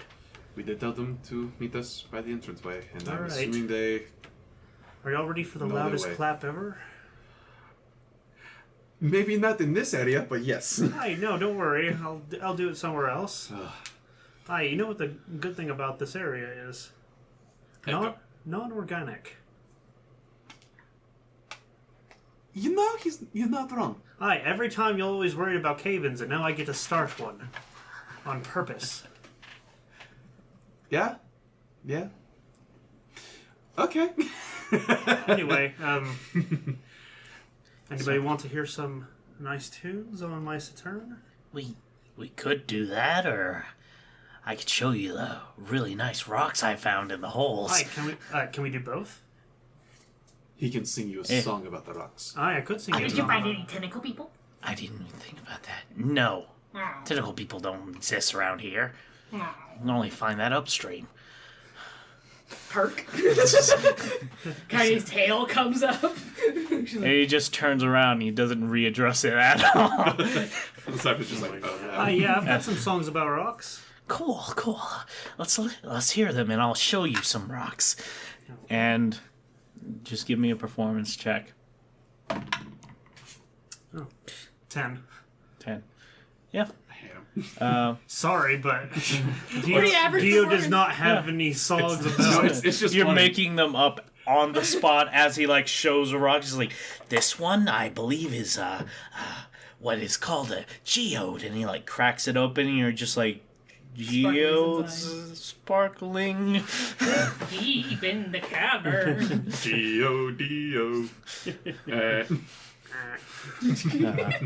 We did tell them to meet us by the entranceway, and I'm Alright. assuming they... Are y'all ready for the No, they're loudest way. clap ever? Maybe not in this area, but yes. Hi, no, don't worry. I'll do it somewhere else. Hi, you know what the good thing about this area is? Non-organic. You know, you're not wrong. Hi, every time you're always worried about cave-ins, and now I get to start one. On purpose. Yeah? Yeah? Okay. Anyway, anybody want to hear some nice tunes on my Saturn? We could do that, or I could show you the really nice rocks I found in the holes. Hi, can we do both? He can sing you a song about the rocks. Hi, I could sing you a Did you song. find any tentacle people? I didn't even think about that. No. Oh. Tentacle people don't exist around here. No. You can only find that upstream. Perk. Kai's tail comes up. and he just turns around and he doesn't readdress it at all. The Cypher's just like, oh, Hi, yeah, I've got some songs about rocks. Cool. Let's hear them, and I'll show you some rocks. And just give me a performance check. 10. 10. Yeah. I hate him. Sorry, but Pretty average Dio does performance. not have any songs No, about it's just You're funny. making them up on the spot as he like shows a rock. He's like, This one, I believe, is what is called a geode, and he like cracks it open, and you're just like, geodes sparkling. Deep in the cavern. D-O-D-O.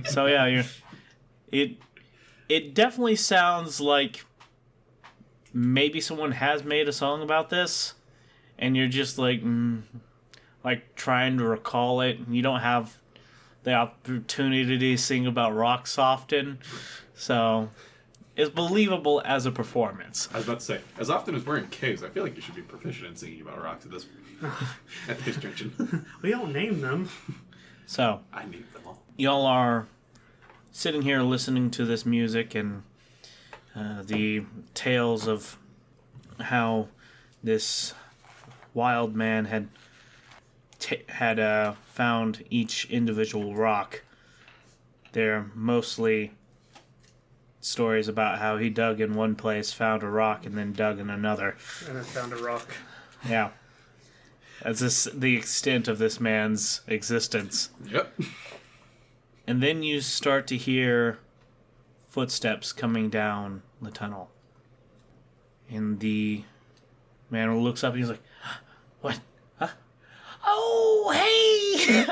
So yeah, it definitely sounds like maybe someone has made a song about this, and you're just like trying to recall it. You don't have the opportunity to sing about rocks often, so it's believable as a performance. I was about to say, as often as we're in caves, I feel like you should be proficient in singing about rocks at this junction. We don't name them. So I need them all. y'all are sitting here listening to this music and the tales of how this wild man had found each individual rock. They're mostly stories about how he dug in one place, found a rock, and then dug in another. And I found a rock. Yeah. That's the extent of this man's existence. Yep. And then you start to hear footsteps coming down the tunnel. And the man looks up and he's like, what? Huh? Oh, hey!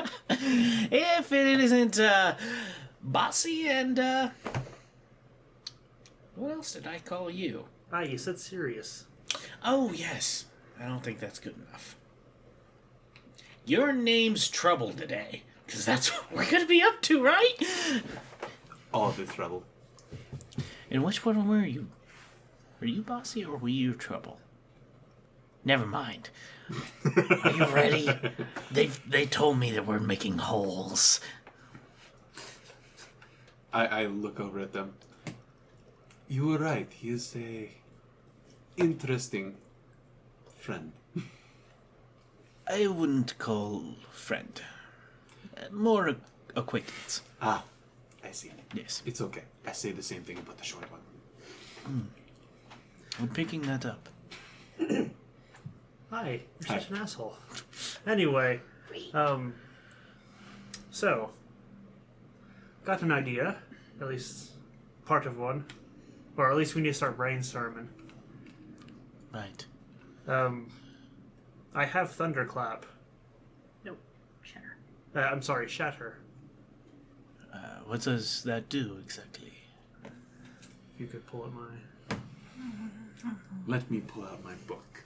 If it isn't Bossy and what else did I call you? Ah, you said serious. Oh, yes. I don't think that's good enough. Your name's Trouble today, because that's what we're going to be up to, right? All of this trouble. And which one were you? Were you Bossy or were you Trouble? Never mind. Are you ready? They told me that we're making holes. I look over at them. You were right. He is a interesting friend. I wouldn't call friend. More acquaintance. Ah, I see. Yes. It's okay. I say the same thing about the short one. I'm picking that up. Hi, you're Hi. such an asshole. Anyway, so, got an idea, at least part of one, or at least we need to start brainstorming. Right. I have Thunderclap. Nope. Shatter. I'm sorry, Shatter. What does that do exactly? If you could pull up my... Let me pull out my book.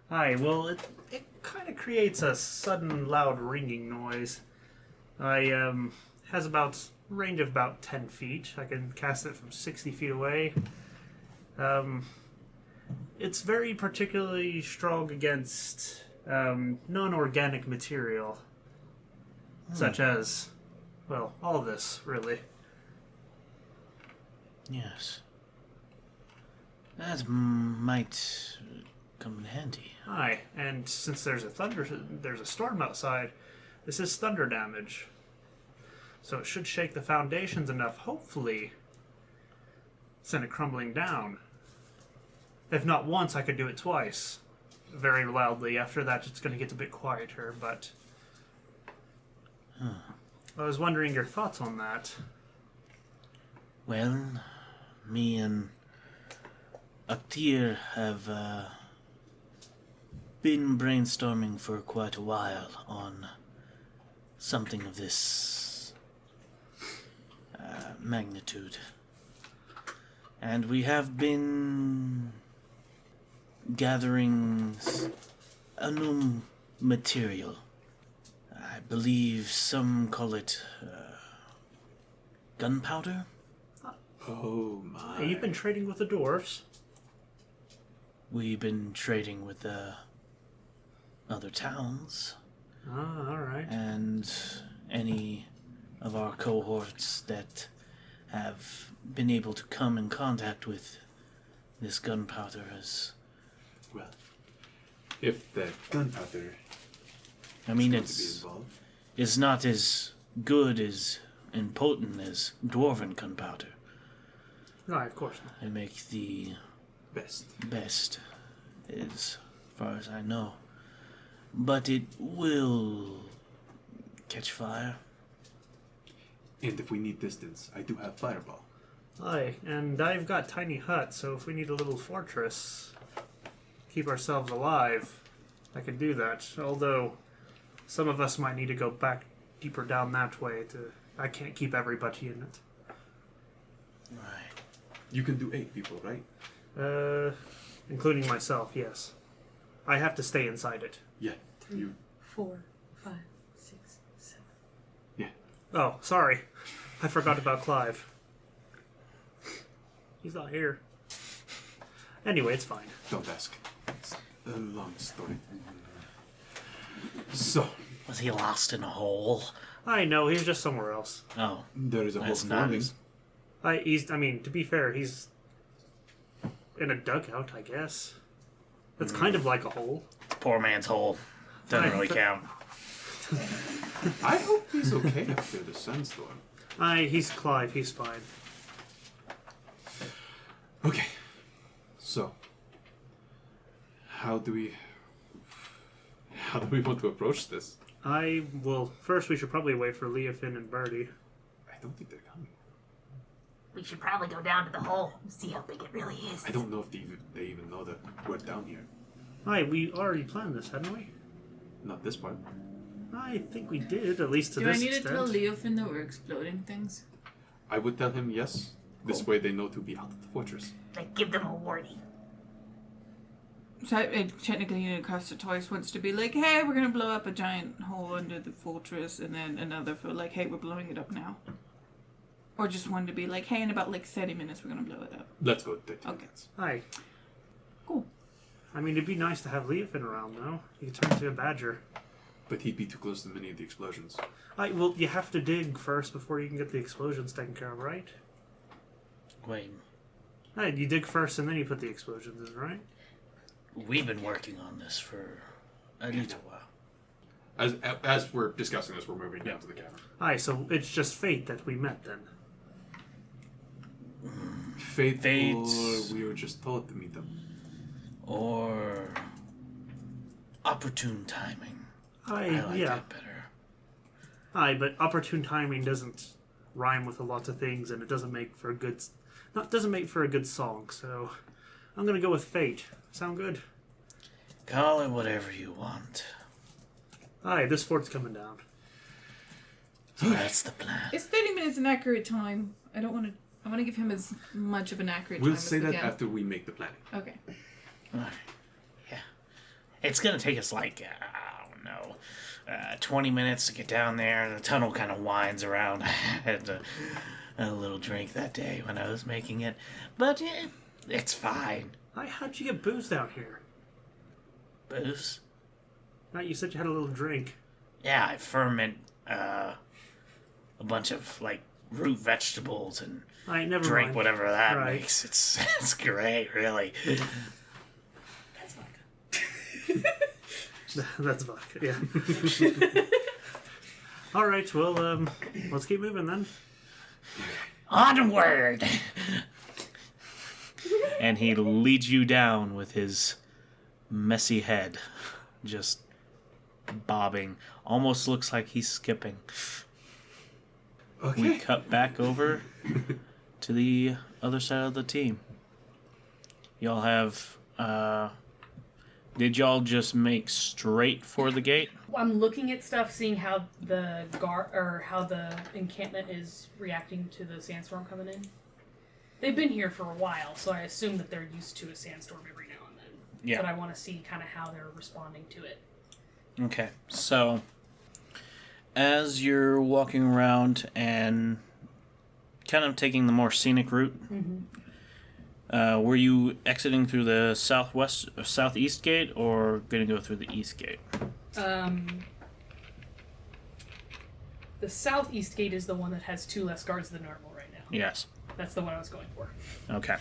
Hi, well, it kind of creates a sudden loud ringing noise. Has about range of about 10 feet. I can cast it from 60 feet away. It's very particularly strong against non-organic material, such as, well, all this, really. Yes. That might come in handy. Aye, and since there's a storm outside, this is thunder damage. So it should shake the foundations enough, hopefully, send it crumbling down. If not once, I could do it twice. Very loudly. After that, it's going to get a bit quieter, but... I was wondering your thoughts on that. Well, me and Aktir have been brainstorming for quite a while on something of this magnitude. And we have been gathering a new material. I believe some call it gunpowder? Oh my. Hey, you've been trading with the dwarves. We've been trading with other towns Ah, alright. and any of our cohorts that have been able to come in contact with this gunpowder has... Well, if the gunpowder I mean, is going to be involved, it's not as good as and potent as dwarven gunpowder. Right, of course not. They make the best, as far as I know. But it will catch fire. and if we need distance, I do have fireball. Aye, and I've got tiny hut, so if we need a little fortress, keep ourselves alive, I can do that. Although, some of us might need to go back deeper down that way to... I can't keep everybody in it. Right. You can do 8 people, right? Including myself, yes. I have to stay inside it. Yeah. You. 4, 5, 6, 7. Yeah. Oh, sorry. I forgot about Clive. He's not here. Anyway, it's fine. Don't ask. It's a long story. So, Was he lost in a hole? I know, he's just somewhere else. Oh, there is a whole that's forming. nice. I mean, to be fair, he's in a dugout, I guess. That's kind of like a hole. Poor man's hole. Doesn't really count. I hope he's okay after the sandstorm. He's Clive, he's fine. Okay. So, how do we want to approach this? First we should probably wait for Leofin and Byrdi. I don't think they're coming. We should probably go down to the hole and see how big it really is. I don't know if they even know that we're down here. We already planned this, hadn't we? Not this part. I think we did, at least to Do I this need to extent. tell Leofin that we're exploding things? I would tell him yes. This way they know to be out of the fortress. Like, give them a warning. So technically, Caster Toys wants to be like, hey, we're gonna blow up a giant hole under the fortress, and then another for like, hey, we're blowing it up now. Or just one to be like, hey, in about like 30 minutes, we're gonna blow it up. Let's go 30 Okay. minutes. Hi. Cool. I mean, it'd be nice to have Leofin around, though. He could turn into a badger. But he'd be too close to many of the explosions. Well, you have to dig first before you can get the explosions taken care of, right? Wait, You dig first and then you put the explosions in, right? we've been working on this for a little while. As we're discussing this, we're moving down to the cavern. So it's just fate that we met then. Fate, Fate. or we were just told to meet them. Or opportune timing. I like Yeah. that better. But opportune timing doesn't rhyme with a lot of things, and it doesn't make for a good song. So I'm gonna go with fate. Sound good? Call it whatever you want. Aye, this fort's coming down. That's the plan. Is 30 minutes an accurate time? I don't want to. I want to give him as much of an accurate We'll time say as we that can. after we make the planning. Okay. Yeah. It's gonna take us like, I don't know, 20 minutes to get down there. The tunnel kind of winds around. I had a little drink that day when I was making it. But it's fine. Aye, how'd you get booze down here? Booze? Right, you said you had a little drink. Yeah, I ferment a bunch of, like, root vegetables and Aye, never drink mind. whatever that Right. makes. It's great, really. That's vodka. That's vodka, yeah. All right, well, let's keep moving then. Onward! And he leads you down with his messy head, just bobbing. Almost looks like he's skipping. Okay. We cut back over to the other side of the team. Y'all have, did y'all just make straight for the gate? I'm looking at stuff, seeing how the how the encampment is reacting to the sandstorm coming in. They've been here for a while, so I assume that they're used to a sandstorm every now and then. Yeah. But I want to see kind of how they're responding to it. Okay, so as you're walking around and kind of taking the more scenic route, were you exiting through the southeast gate, or going to go through the east gate? The southeast gate is the one that has 2 less guards than normal right now. Yes. That's the one I was going for. Okay.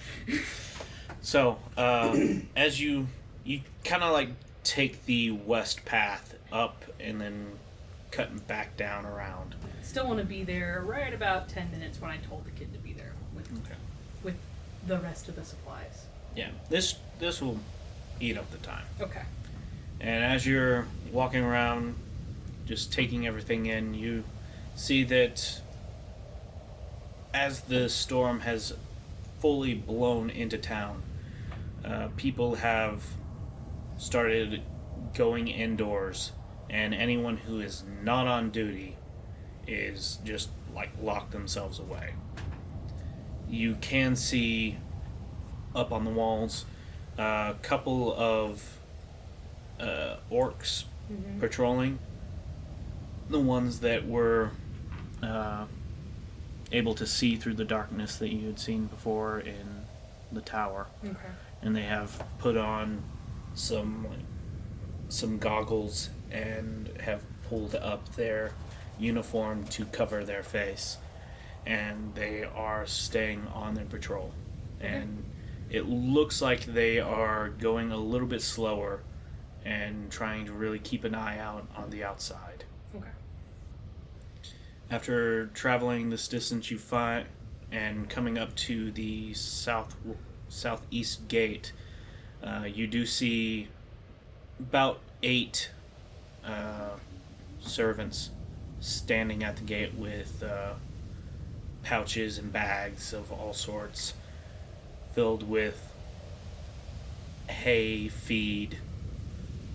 So, as you kind of like take the west path up and then cutting back down around. Still want to be there right about 10 minutes when I told the kid to be there with the rest of the supplies. Yeah, this will eat up the time. Okay. And as you're walking around, just taking everything in, you see that as the storm has fully blown into town, people have started going indoors, and anyone who is not on duty is just like locked themselves away. You can see up on the walls a couple of orcs patrolling, the ones that were able to see through the darkness that you had seen before in the tower. Okay. And they have put on some goggles and have pulled up their uniform to cover their face, and they are staying on their patrol. And it looks like they are going a little bit slower and trying to really keep an eye out on the outside. Okay. After traveling this distance, you find, and coming up to the southeast gate, you do see about 8 servants standing at the gate with pouches and bags of all sorts filled with hay, feed,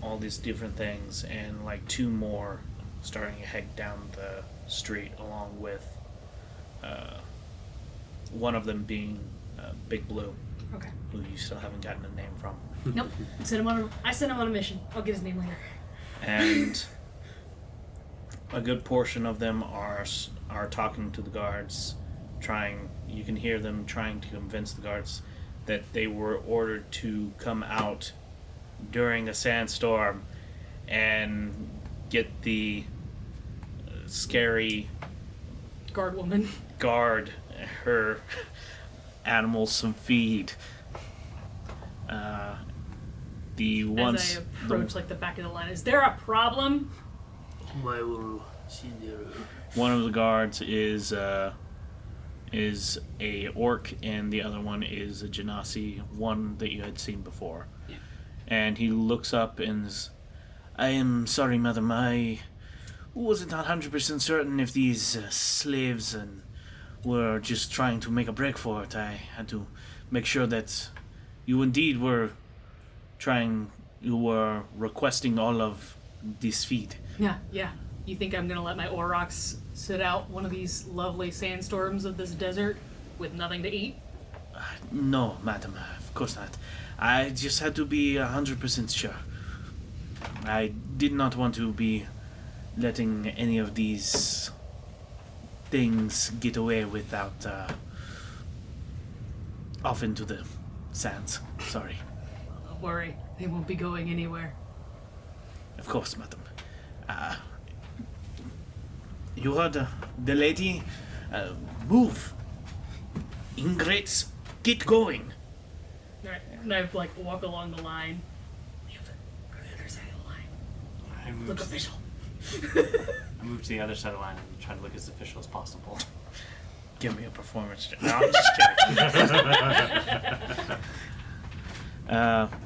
all these different things, and like 2 more starting to head down the street, along with one of them being Big Blue, Okay. who you still haven't gotten a name from. Nope. I sent him on a mission. I'll get his name later. And a good portion of them are talking to the guards, you can hear them trying to convince the guards that they were ordered to come out during a sandstorm and get the scary Guard woman. guard her animals some feed. The ones As I approach like the back of the line, is there a problem? one of the guards is a orc, and the other one is a genasi, one that you had seen before. Yeah. And he looks up and I am sorry, madam, I wasn't 100% certain if these slaves were just trying to make a break for it. I had to make sure that you indeed were trying you were requesting all of this feed. Yeah, yeah. You think I'm gonna let my Aurochs sit out one of these lovely sandstorms of this desert with nothing to eat? No, madam, of course not. I just had to be 100% sure. I did not want to be letting any of these things get away without off into the sands. Sorry. Don't worry, they won't be going anywhere. Of course, madam. You heard the lady? Move. Ingrates, get going. Alright, and I like walk along the line. Go to the other side of the line. I move Look to official. I move to the other side of the line and try to look as official as possible. Give me a performance check. No, I'm just kidding.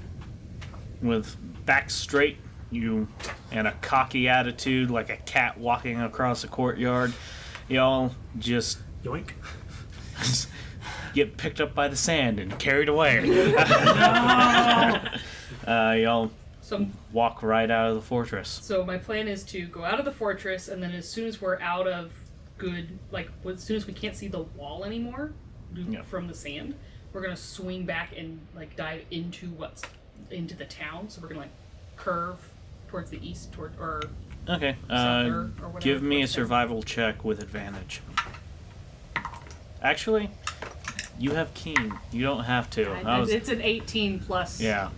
With back straight, you and a cocky attitude like a cat walking across a courtyard, y'all just Yoink. get picked up by the sand and carried away. Y'all So, walk right out of the fortress. so my plan is to go out of the fortress, and then as soon as we're out of as soon as we can't see the wall anymore Yeah. from the sand, we're gonna swing back and like dive into the town. So we're gonna like curve towards the east, or Okay. South or whatever, Give me a towards town. survival check with advantage. Actually, you have keen. You don't have to. it's an 18 plus. Yeah.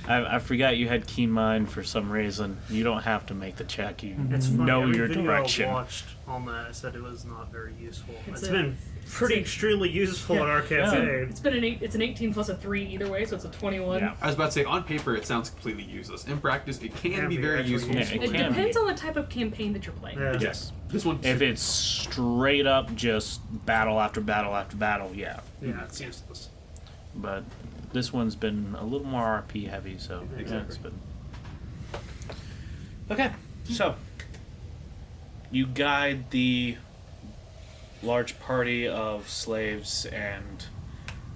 I forgot you had keen mind for some reason. You don't have to make the check. You It's funny. know Every your video direction. I watched on that said it was not very useful. It's It's a- been pretty extremely useful in our campaign. It's been it's an 18 plus a 3 either way, so it's a 21. Yeah. I was about to say, on paper, it sounds completely useless. In practice, it can be very actually useful. Yeah, It it can depends be. on the type of campaign that you're playing. Yeah. Yes. This one, If it's straight up just battle after battle after battle, yeah. Yeah, it's useless. But this one's been a little more RP heavy, so yeah, Exactly. it's been. Okay, so you guide the large party of slaves and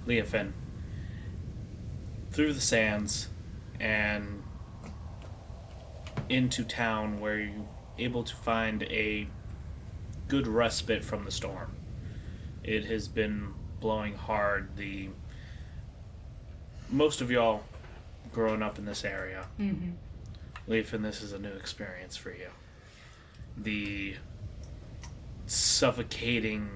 Leofin through the sands and into town, where you're able to find a good respite from the storm. It has been blowing hard. Most of y'all growing up in this area, Mm-hmm. Leofin, this is a new experience for you. The suffocating,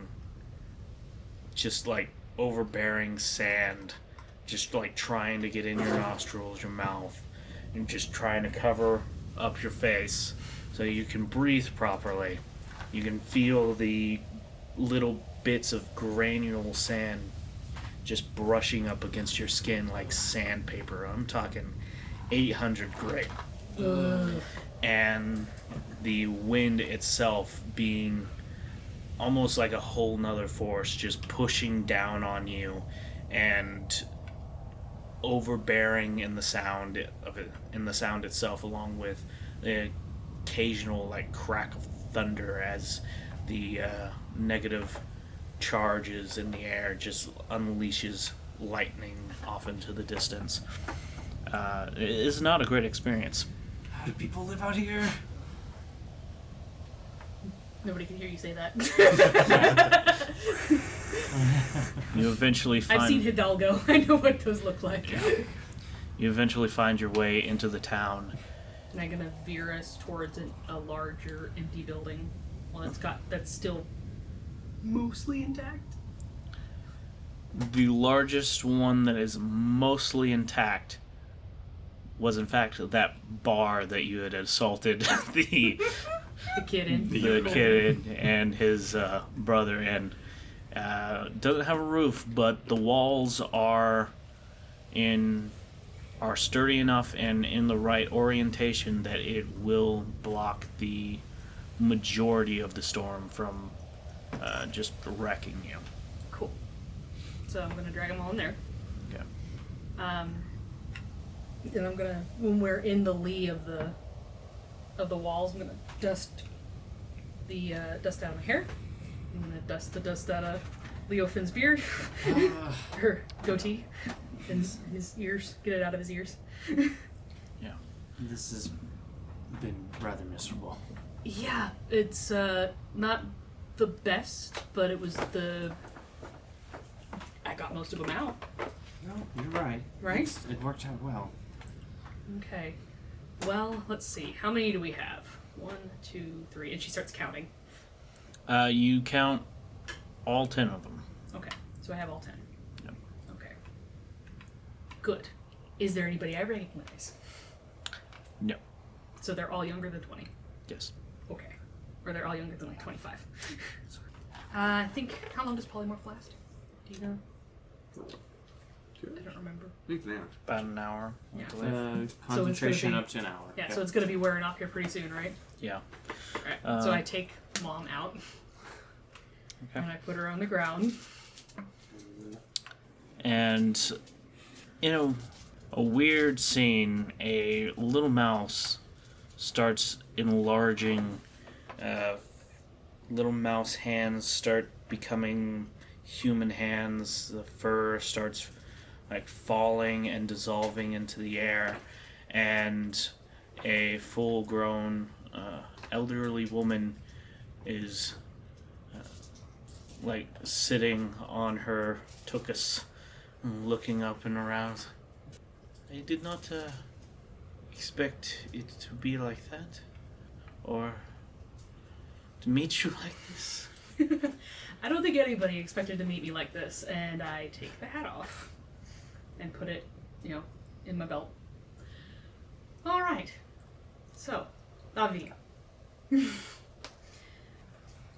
just like overbearing sand, just like trying to get in your nostrils, your mouth, and just trying to cover up your face so you can breathe properly. You can feel the little bits of granule sand just brushing up against your skin like sandpaper. I'm talking 800 grit. And the wind itself being almost like a whole nother force, just pushing down on you and overbearing in the sound of it, in the sound itself, along with the occasional like crack of thunder as the negative charges in the air just unleashes lightning off into the distance. It is not a great experience. How do people live out here? Nobody can hear you say that. You eventually find I've seen Hidalgo. I know what those look like. you eventually find your way into the town. And I'm gonna veer us towards a larger empty building, one that's still mostly intact. The largest one that is mostly intact was in fact that bar that you had assaulted the The kid in. the kid and his brother in. Doesn't have a roof, but the walls are sturdy enough and in the right orientation that it will block the majority of the storm from just wrecking you. Cool. So I'm gonna drag them all in there. Okay. Then I'm gonna, when we're in the lee of the walls, I'm gonna dust out of my hair. I'm gonna dust the dust out of Leofin's beard, her goatee, in his ears. Get it out of his ears. This has been rather miserable. Yeah, it's not the best, but it was I got most of them out. No, you're right. Right? It worked out well. Okay. Well, let's see. How many do we have? 1, 2, 3. And she starts counting. You count all 10 of them. Okay. So I have all 10. Yep. Okay. Good. Is there anybody I recognize? No. So they're all younger than 20. Yes. Okay. Or they're all younger than like 25. I think, how long does polymorph last? Do you know? I don't remember. About an hour. I Yeah. believe. Concentration be- up to an hour. Yeah, so it's going to be wearing off here pretty soon, right? Yeah. Alright. So I take Mom out. Okay. And I put her on the ground. And in a weird scene, a little mouse starts enlarging. Little mouse hands start becoming human hands. The fur starts like falling and dissolving into the air, and a full-grown elderly woman is like sitting on her tuchus, looking up and around. I did not expect it to be like that, or to meet you like this. I don't think anybody expected to meet me like this, and I take the hat off and put it, in my belt. All right. So, Avi,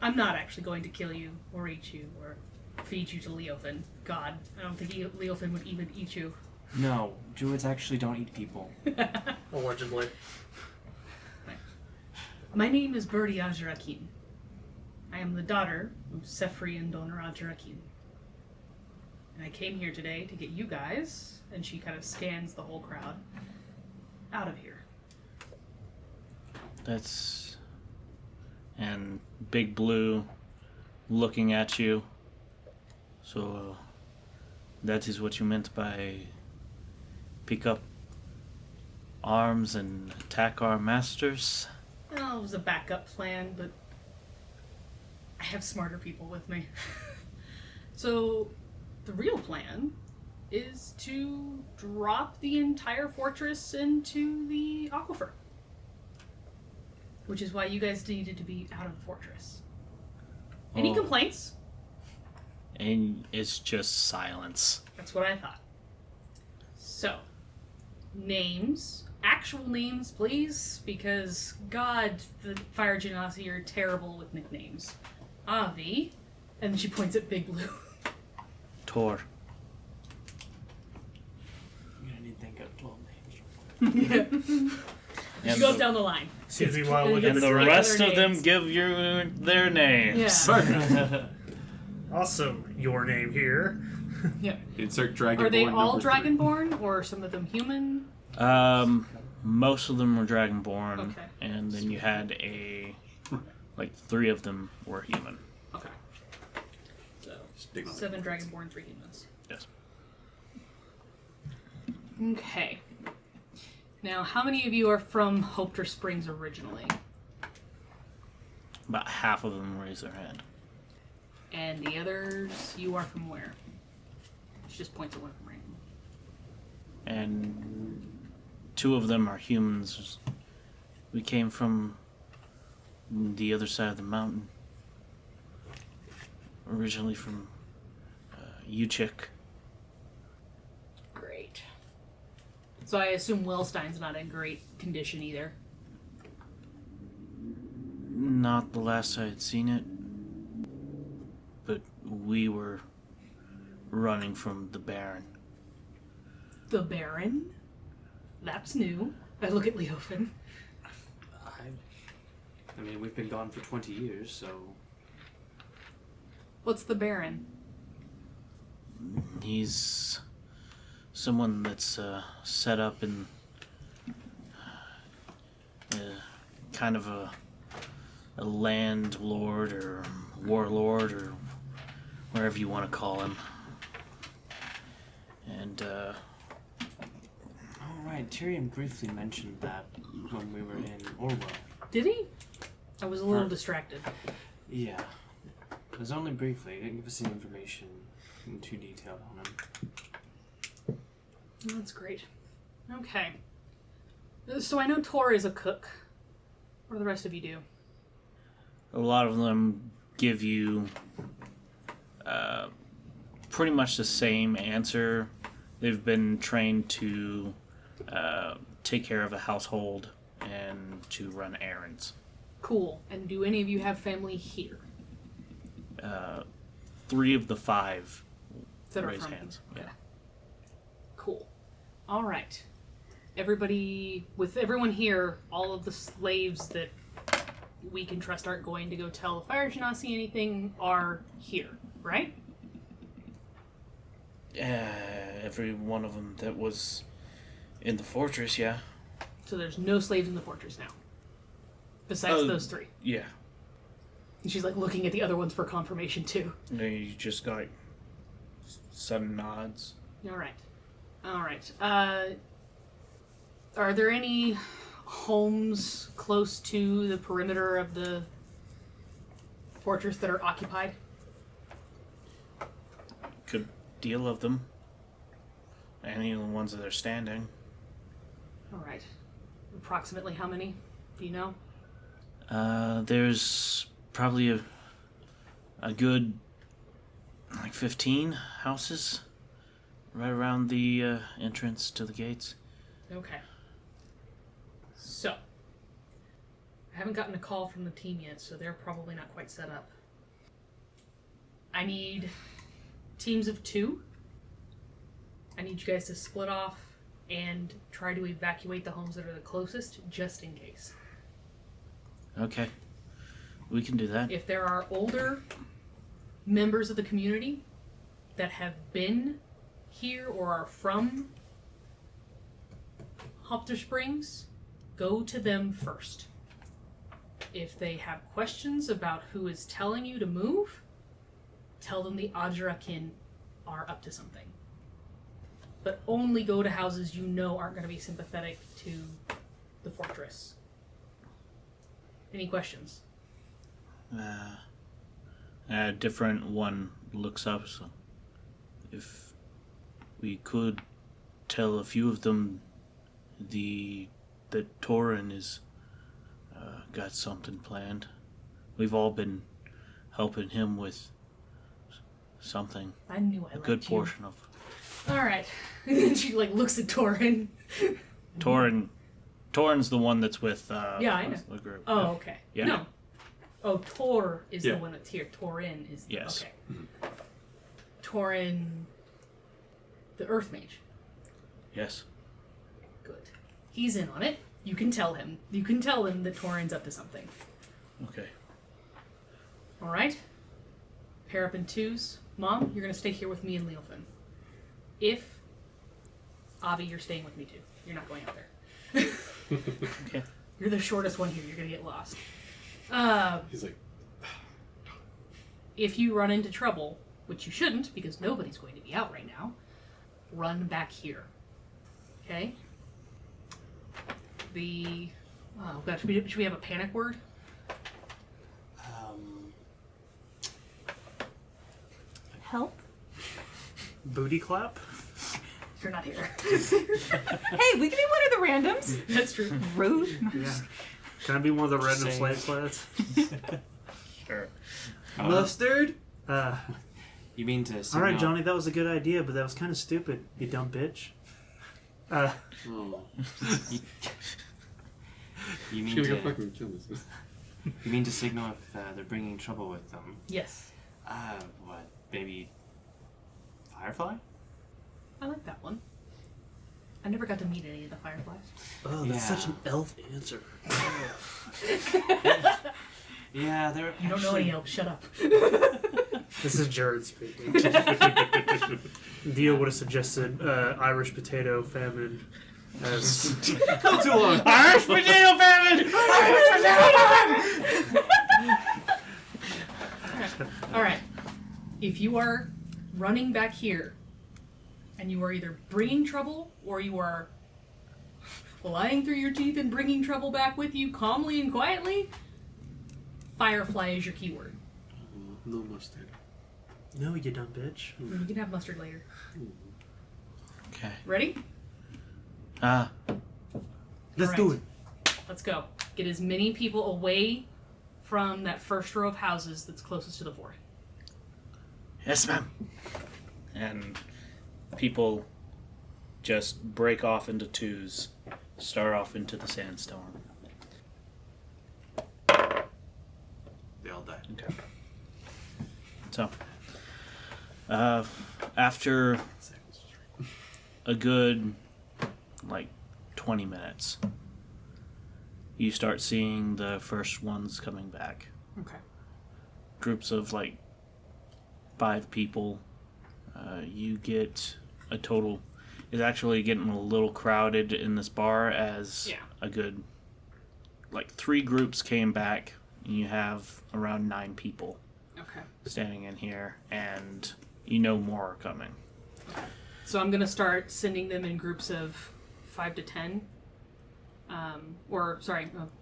I'm not actually going to kill you or eat you or feed you to Leofin. God, I don't think Leofin would even eat you. No, druids actually don't eat people. Allegedly. My name is Byrdi and I am the daughter of Cefrey and Leofin. And I came here today to get you guys, and she kind of scans the whole crowd, out of here. That's... And Big Blue looking at you. So, that is what you meant by pick up arms and attack our masters? Well, it was a backup plan, but I have smarter people with me. So, the real plan is to drop the entire fortress into the aquifer. Which is why you guys needed to be out of the fortress. Any complaints? And it's just silence. That's what I thought. So, names. Actual names, please, because, God, the Fire Genasi are terrible with nicknames. Avi, and then she points at Big Blue. Tor. You're gonna need to think of 12 names. She goes down the line. Seems to be while looking And at the Like rest other of them names. give you their names. Yeah. Awesome. Your name here. Yeah. Insert Dragonborn. Are they all number 3. Dragonborn, or some of them human? Most of them were Dragonborn, Okay. and then you had like 3 of them were human. Okay. So, Stigma. 7 Dragonborn, 3 humans. Yes. Okay. Now, how many of you are from Hopeter Springs originally? About half of them raise their hand. And the others, you are from where? She just points at one from random. And 2 of them are humans. We came from the other side of the mountain. Originally from Uchik. Great. So I assume Wellstein's not in great condition either. Not the last I had seen it. But we were running from the Baron. The Baron? That's new. I look at Leofin. I mean, we've been gone for 20 years, so... What's the Baron? He's someone that's set up in kind of a landlord or warlord or whatever you want to call him. And And All right, Tyrion briefly mentioned that when we were in Orwell. Did he? I was a little For- distracted. Yeah. It was only briefly. He didn't give us any information in too detailed on him. That's great. Okay. So I know Tor is a cook. What do the rest of you do? a lot of them give you pretty much the same answer. They've been trained to take care of a household and to run errands. Cool. And do any of you have family here? 3 of the 5 That are raise from hands. here? Yeah. Cool. All right. Everybody, with everyone here, all of the slaves that we can trust aren't going to go tell the Fire Genasi anything are here, right? Every one of them that was in the fortress, yeah. So there's no slaves in the fortress now. Besides those 3. Yeah. And she's like looking at the other ones for confirmation too. You just got sudden nods. Alright. Alright. Are there any homes close to the perimeter of the fortress that are occupied? Good deal of them. Any of the ones that are standing. Alright. Approximately how many? Do you know? There's probably a good 15 houses right around the entrance to the gates. Okay. So, I haven't gotten a call from the team yet, so they're probably not quite set up. I need teams of 2. I need you guys to split off and try to evacuate the homes that are the closest, just in case. Okay. We can do that. If there are older members of the community that have been here or are from Hopter Springs, go to them first. If they have questions about who is telling you to move, tell them the Ajarakin are up to something. But only go to houses you know aren't going to be sympathetic to the fortress. Any questions? A different one looks up, so if we could tell a few of them that Torin is got something planned. We've all been helping him with something. I knew I A liked good you. portion of All right. And then she looks at Torin. Torin's the one that's with Yeah, I know. the group. Oh, okay. Yeah. No. Oh, Tor is Yeah. the one that's here. Torin is. Yes. Okay. Torin, the Earth Mage. Yes. Good. He's in on it. You can tell him. You can tell him that Torin's up to something. Okay. All right. Pair up in 2s. Mom, you're gonna stay here with me and Leofin. If Avi, you're staying with me too. You're not going out there. Okay. You're the shortest one here. You're gonna get lost. He's like, If you run into trouble, which you shouldn't because nobody's going to be out right now, run back here. Okay? Oh gosh, should we have a panic word? Help? Booty clap? You're not here. Hey, we can be one of the randoms. That's true. Rude. Yeah. Can I be one of the random Same. slave sleds? Sure. mustard? You mean to signal? Alright, Johnny, that was a good idea, but that was kind of stupid, you dumb bitch. Oh. You mean She's to, gonna fucking kill this. you mean to signal if they're bringing trouble with them? Yes. What? Maybe Firefly? I like that one. I never got to meet any of the Fireflies. Oh, that's Yeah. such an elf answer. Yeah, they're. You don't know any elves. Shut up. This is Jared speaking. Dio would have suggested Irish potato famine as... Not too long. Irish potato famine! Irish potato famine! All right. If you are running back here, and you are either bringing trouble or you are lying through your teeth and bringing trouble back with you calmly and quietly, Firefly is your keyword. No mustard. No, you dumb bitch. You can have mustard later. Okay. Ready? Let's do it. Let's go. Get as many people away from that first row of houses that's closest to the fort. Yes, ma'am. And people just break off into twos, start off into the sandstorm. They all die. Okay. So, after a good, 20 minutes, you start seeing the first ones coming back. Okay. Groups of, 5 people. You get a total... It's actually getting a little crowded in this bar as a good... 3 groups came back, and you have around 9 people. Okay. Standing in here, and you know more are coming. So I'm going to start sending them in groups of 5 to 10.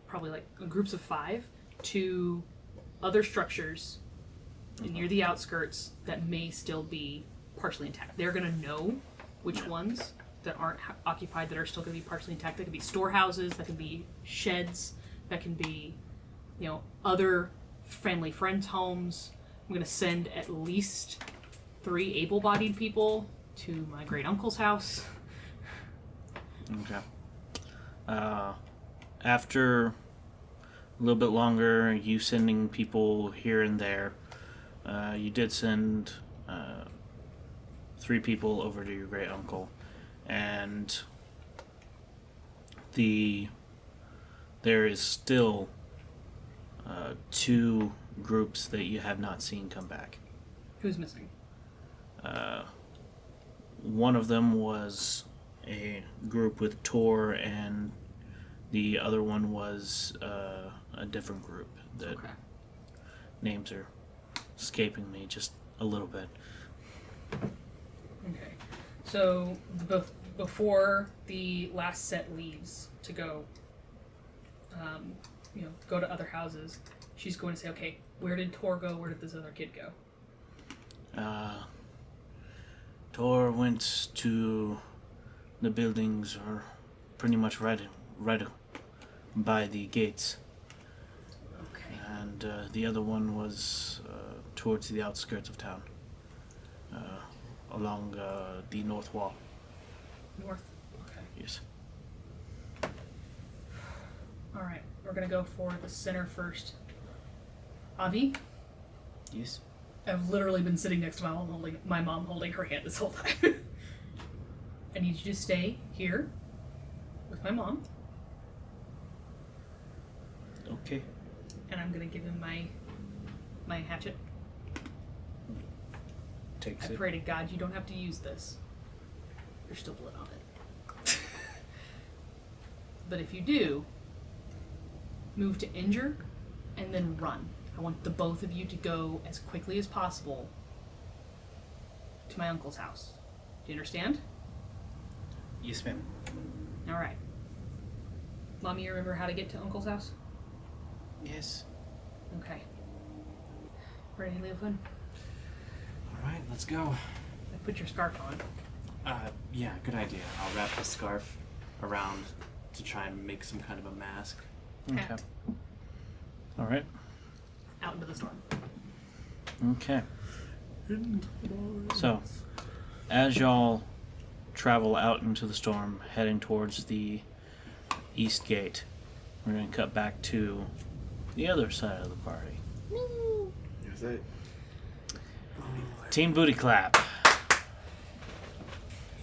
Probably groups of 5 to other structures near the outskirts that may still be partially intact. They're going to know which ones that aren't occupied that are still going to be partially intact. That could be storehouses, that could be sheds, that can be, other family friends' homes. I'm going to send at least 3 able-bodied people to my great uncle's house. Okay. After a little bit longer, you sending people here and there, you did send 3 people over to your great uncle, and there is still 2 groups that you have not seen come back. Who's missing? One of them was a group with Tor, and the other one was a different group that names are escaping me just a little bit. Okay. So before the last set leaves to go, go to other houses, she's going to say, okay, where did Tor go? Where did this other kid go? Tor went to the buildings, or pretty much right by the gates. Okay. And the other one was towards the outskirts of town, along the north wall. North? Okay. Yes. Alright, we're going to go for the center first. Avi? Yes. I've literally been sitting next to my mom holding her hand this whole time. I need you to stay here with my mom. Okay. And I'm going to give him my hatchet. Takes I it. pray to God you don't have to use this. There's still blood on it. But if you do, move to injure and then run. I want the both of you to go as quickly as possible to my uncle's house. Do you understand? Yes, ma'am. All right. Mommy, you remember how to get to uncle's house? Yes. Okay. Ready, Leofin? All right, let's go. Put your scarf on. Yeah, good idea. I'll wrap the scarf around to try and make some kind of a mask. Okay. All right. Out into the storm. Okay. So, as y'all travel out into the storm, heading towards the east gate, we're going to cut back to the other side of the party. Yes, I. Team Booty Clap.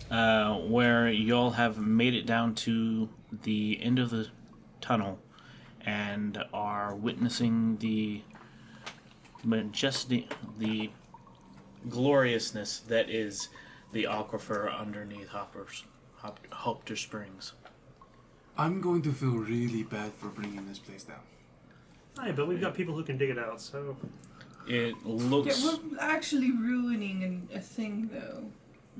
Where y'all have made it down to the end of the tunnel and are witnessing the majesty, the gloriousness that is the aquifer underneath Hopter Springs. I'm going to feel really bad for bringing this place down. Aye, but we've got people who can dig it out, so... It looks... Yeah, we're actually ruining a thing, though.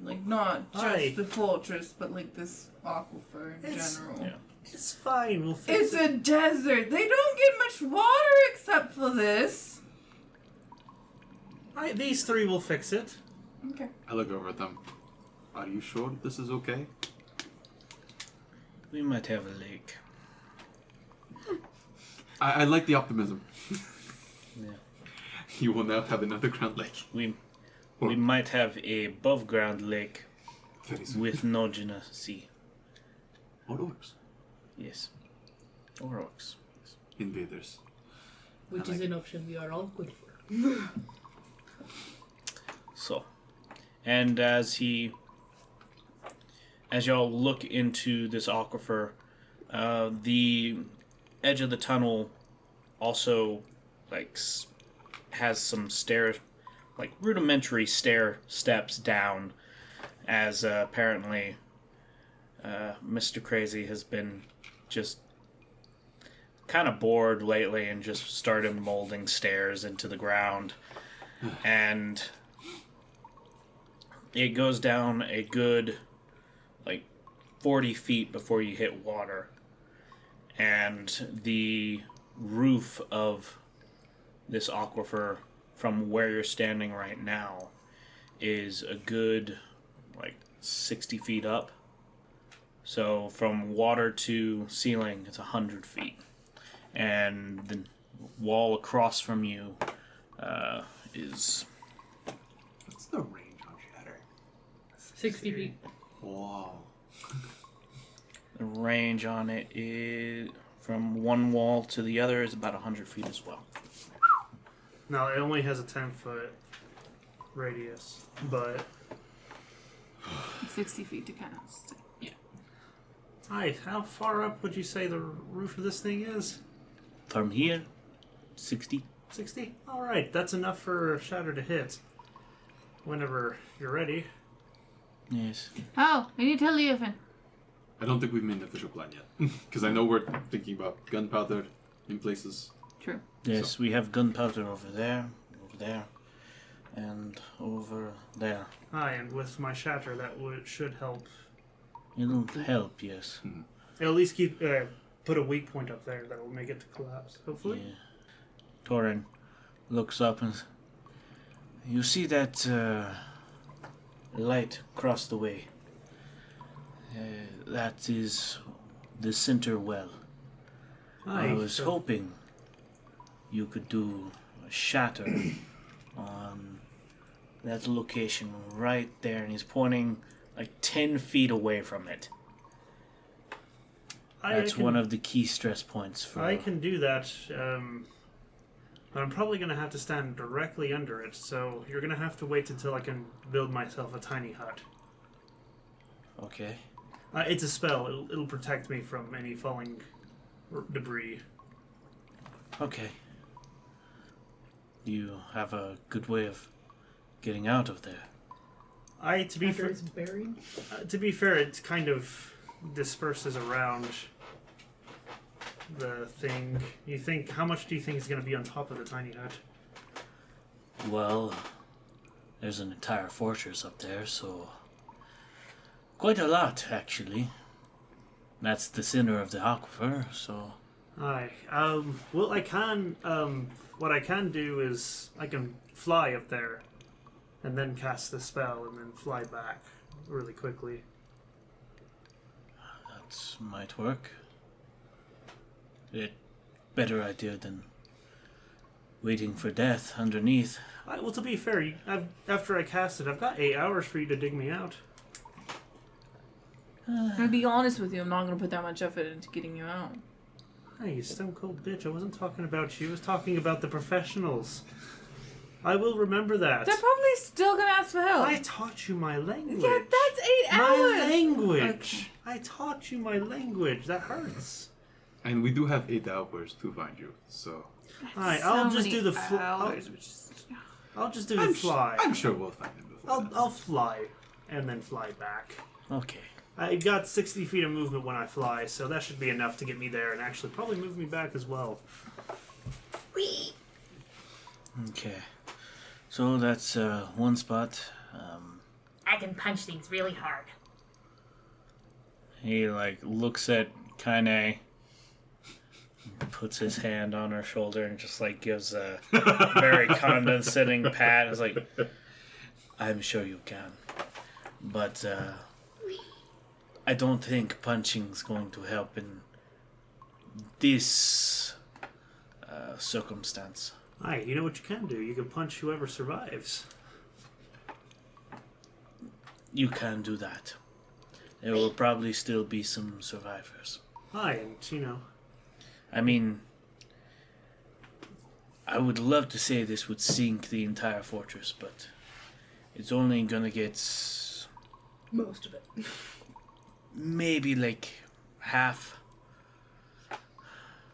Like, not just Aye. the fortress, but like this aquifer in It's- general. Yeah. It's fine. We'll fix It's it. a desert. They don't get much water except for this. These three will fix it. Okay. I look over at them. Are you sure this is okay? We might have a lake. I like the optimism. Yeah. You will now have an underground lake. We might have a above ground lake Very soon. with no sea. Or orcs. Yes. Or orcs. Invaders. Which I is like an option we are all good for. So, and as y'all look into this aquifer, the edge of the tunnel also has some rudimentary stair steps down, as apparently Mr. Crazy has been just kind of bored lately and just started molding stairs into the ground, and it goes down a good 40 feet before you hit water, and the roof of this aquifer from where you're standing right now is a good 60 feet up. So from water to ceiling, it's 100 feet, and the wall across from you is What's the range on Shatter? 60 feet. Wow. the range on it is from one wall to the other is about 100 feet as well. No, it only has a 10-foot radius, but 60 feet to cast. how far up would you say the roof of this thing is? From here, 60. 60? Alright, that's enough for Shatter to hit. Whenever you're ready. Yes. Oh, we need to tell Leofin. I don't think we've made an official plan yet. Because I know we're thinking about gunpowder in places. True. Yes, we have gunpowder over there, and over there. Aye, and with my Shatter, that should help. It'll help, yes. It'll at least put a weak point up there that will make it to collapse, hopefully. Yeah. Torin looks up and you see that light across the way. That is the center well. Aye, I was so- hoping you could do a shatter on that location right there, and he's pointing 10 feet away from it. That's one of the key stress points for. I can do that, but I'm probably going to have to stand directly under it, so you're going to have to wait until I can build myself a tiny hut. Okay. It's a spell. It'll protect me from any falling debris. Okay. You have a good way of getting out of there. To be After fair, it's buried. it's kind of disperses around the thing. How much do you think is going to be on top of the tiny hut? Well, there's an entire fortress up there, so quite a lot, actually. That's the center of the aquifer, so Aye. Well, I can. What I can do is I can fly up there, and then cast the spell, and then fly back really quickly. that might work. Better idea than waiting for death underneath. Well, to be fair, after I cast it, I've got 8 hours for you to dig me out. To be honest with you, I'm not going to put that much effort into getting you out. Hey, you stone cold bitch! I wasn't talking about you. I was talking about the professionals. I will remember that. They're probably still going to ask for help. I taught you my language. Yeah, that's 8 my hours. language. Okay. I taught you my language. That hurts. And we do have 8 hours to find you, so... Alright, So I'll just many do the hours, which is- I'll just do the fly. I'm sure we'll find him before then. I'll fly and then fly back. Okay. I got 60 feet of movement when I fly, so that should be enough to get me there and actually probably move me back as well. Okay. So that's one spot. I can punch things really hard. He looks at Kaine, puts his hand on her shoulder, and just gives a very condescending pat. It's like, I'm sure you can, but I don't think punching's going to help in this circumstance. Aye, you know what you can do? You can punch whoever survives. You can do that. There will probably still be some survivors. Aye, and I mean, I would love to say this would sink the entire fortress, but it's only gonna get Most of it. maybe half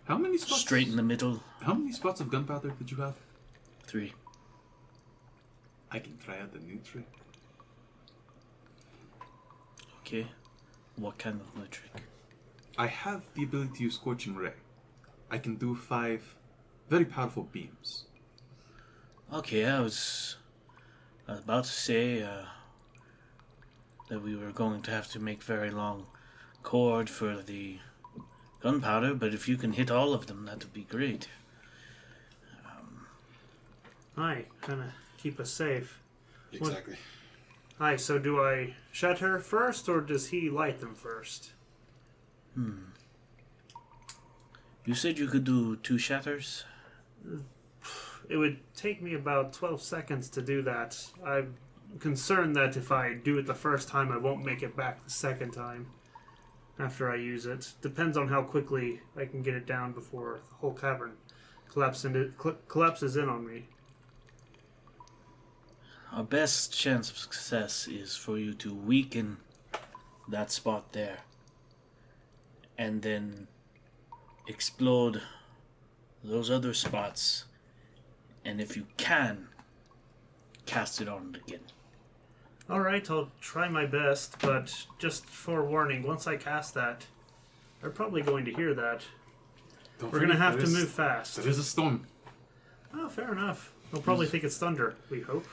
How many spots? straight in the middle. How many spots of gunpowder did you have? 3. I can try out the new trick. Okay. What kind of new trick? I have the ability to use Scorching Ray. I can do 5 very powerful beams. Okay, I was about to say that we were going to have to make very long cord for the gunpowder, but if you can hit all of them, that would be great. aye, kind of keep us safe. Exactly. Aye, so do I shatter first, or does he light them first? You said you could do 2 shatters? It would take me about 12 seconds to do that. I'm concerned that if I do it the first time, I won't make it back the second time after I use it. Depends on how quickly I can get it down before the whole cavern collapses in on me. Our best chance of success is for you to weaken that spot there and then explode those other spots, and if you can, cast it on again. Alright, I'll try my best, but just forewarning, once I cast that, they're probably going to hear that. Don't We're going to forget, have to move fast. There is a storm. Oh, fair enough. They'll probably think it's thunder, we hope.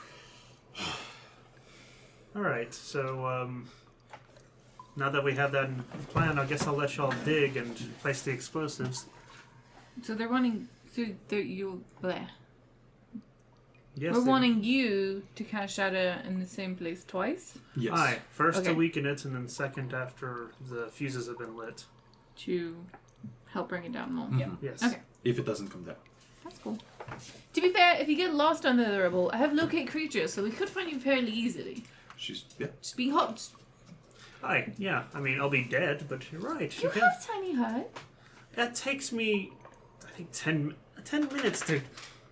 Alright, so now that we have that in plan, I guess I'll let y'all dig and place the explosives. So they're wanting you. Bleh. Yes, We're they- wanting you to cast shatter in the same place twice Yes. Aye, first Okay. to weaken it, and then second after the fuses have been lit. to help bring it down more. Yeah. Yes. Okay. If it doesn't come down. That's cool. To be fair, if you get lost under the rubble, I have locate creatures, so we could find you fairly easily. Yeah. Just being hot. Aye, yeah. I mean, I'll be dead, but you're right. You You can. have a tiny hut. That takes me, I think, 10 minutes to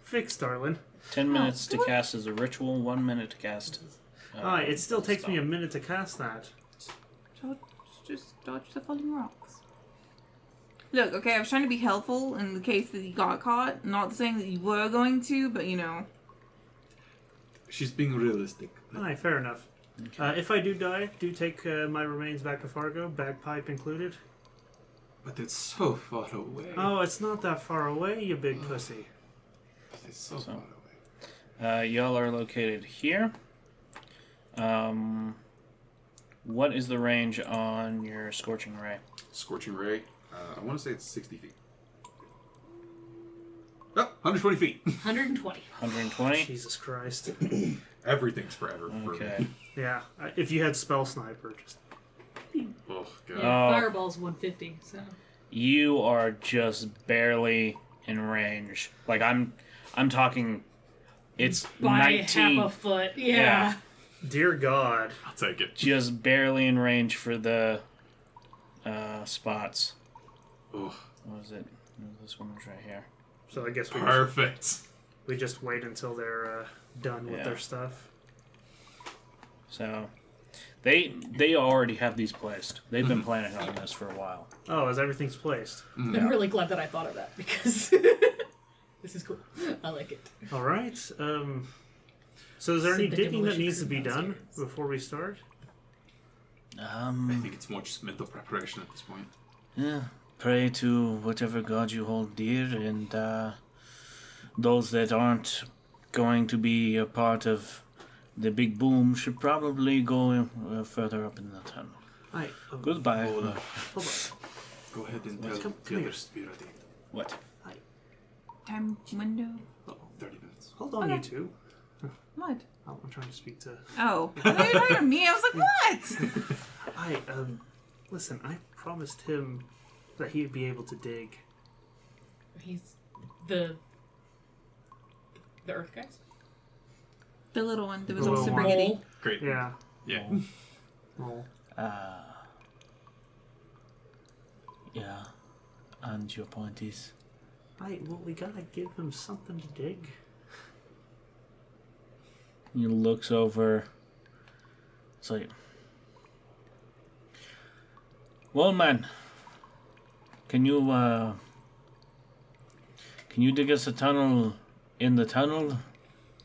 fix, darling. 10 minutes to cast as a ritual, 1 minute to cast. Aye, it still takes me a minute to cast that. Just dodge the falling rocks. Look, okay, I was trying to be helpful in the case that you got caught. Not saying that you were going to, but you know. She's being realistic. Aye, fair enough. If I do die, do take my remains back to Fargo, bagpipe included. But it's so far away. Oh, it's not that far away, you big pussy. It's so far away. Y'all are located here. What is the range on your Scorching Ray? Scorching Ray. I want to say it's 60 feet. Oh, 120 feet. 120. 120? Jesus Christ. Everything's forever. Okay. Yeah, if you had Spell Sniper, just... Oh, God. Fireball's 150, so. You are just barely in range. I'm talking, it's By 19. half a foot, yeah. Yeah. Dear God. I'll take it. Just barely in range for the spots. Oh, What was it? This one was right here. So I guess perfect. we just wait until they're done with Yeah. their stuff. So, they already have these placed. They've been planning on this for a while. Oh, as everything's placed. I'm really glad that I thought of that because this is cool. I like it. All right. So is there any Send the digging that demolition needs to crew be done downstairs. before we start? I think it's more just mental preparation at this point. Yeah. Pray to whatever god you hold dear, and those that aren't going to be a part of the big boom should probably go further up in the tunnel. Aye. Goodbye. Hold on. Go ahead and tell Come the here. others to be ready. What? Time window. 30 minutes. Hold on, Okay. you two. What? Oh, I'm trying to speak to. Oh, I thought you were talking to me. I was like, what? Listen, I promised him that he'd be able to dig. He's the Earth guys. The little one that was The all little super one. giddy. Mole. Great. Yeah. Yeah. Well, Yeah. And your point is? well, we gotta give him something to dig. He looks over. It's like, well, man, can you dig us a tunnel in the tunnel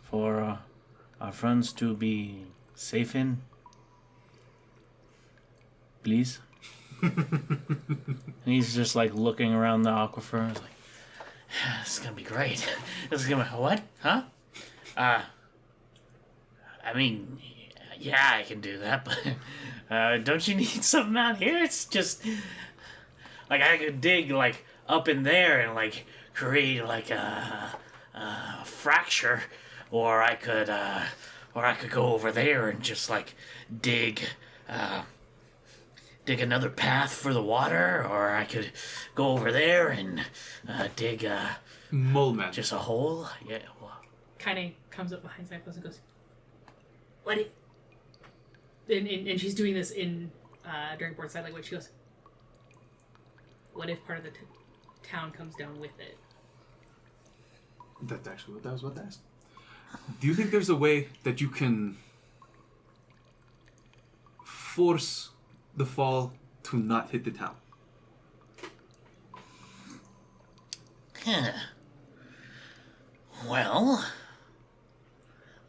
for our friends to be safe in? Please? And he's just like looking around the aquifer. He's like, this is gonna be great. This is gonna be, what? Huh? I mean, yeah, I can do that, but don't you need something out here? It's just like I could dig like up in there and like create like a fracture, or I could go over there and just like dig another path for the water, or I could go over there and dig Mole man. just a hole. Yeah. Well, Kaine comes up behind Cyphos and goes, "What if?" And she's doing this in during board side language. She goes, "What if part of the town comes down with it?" That's actually what I was about to ask. Do you think there's a way that you can force the fall to not hit the town? Huh. Well,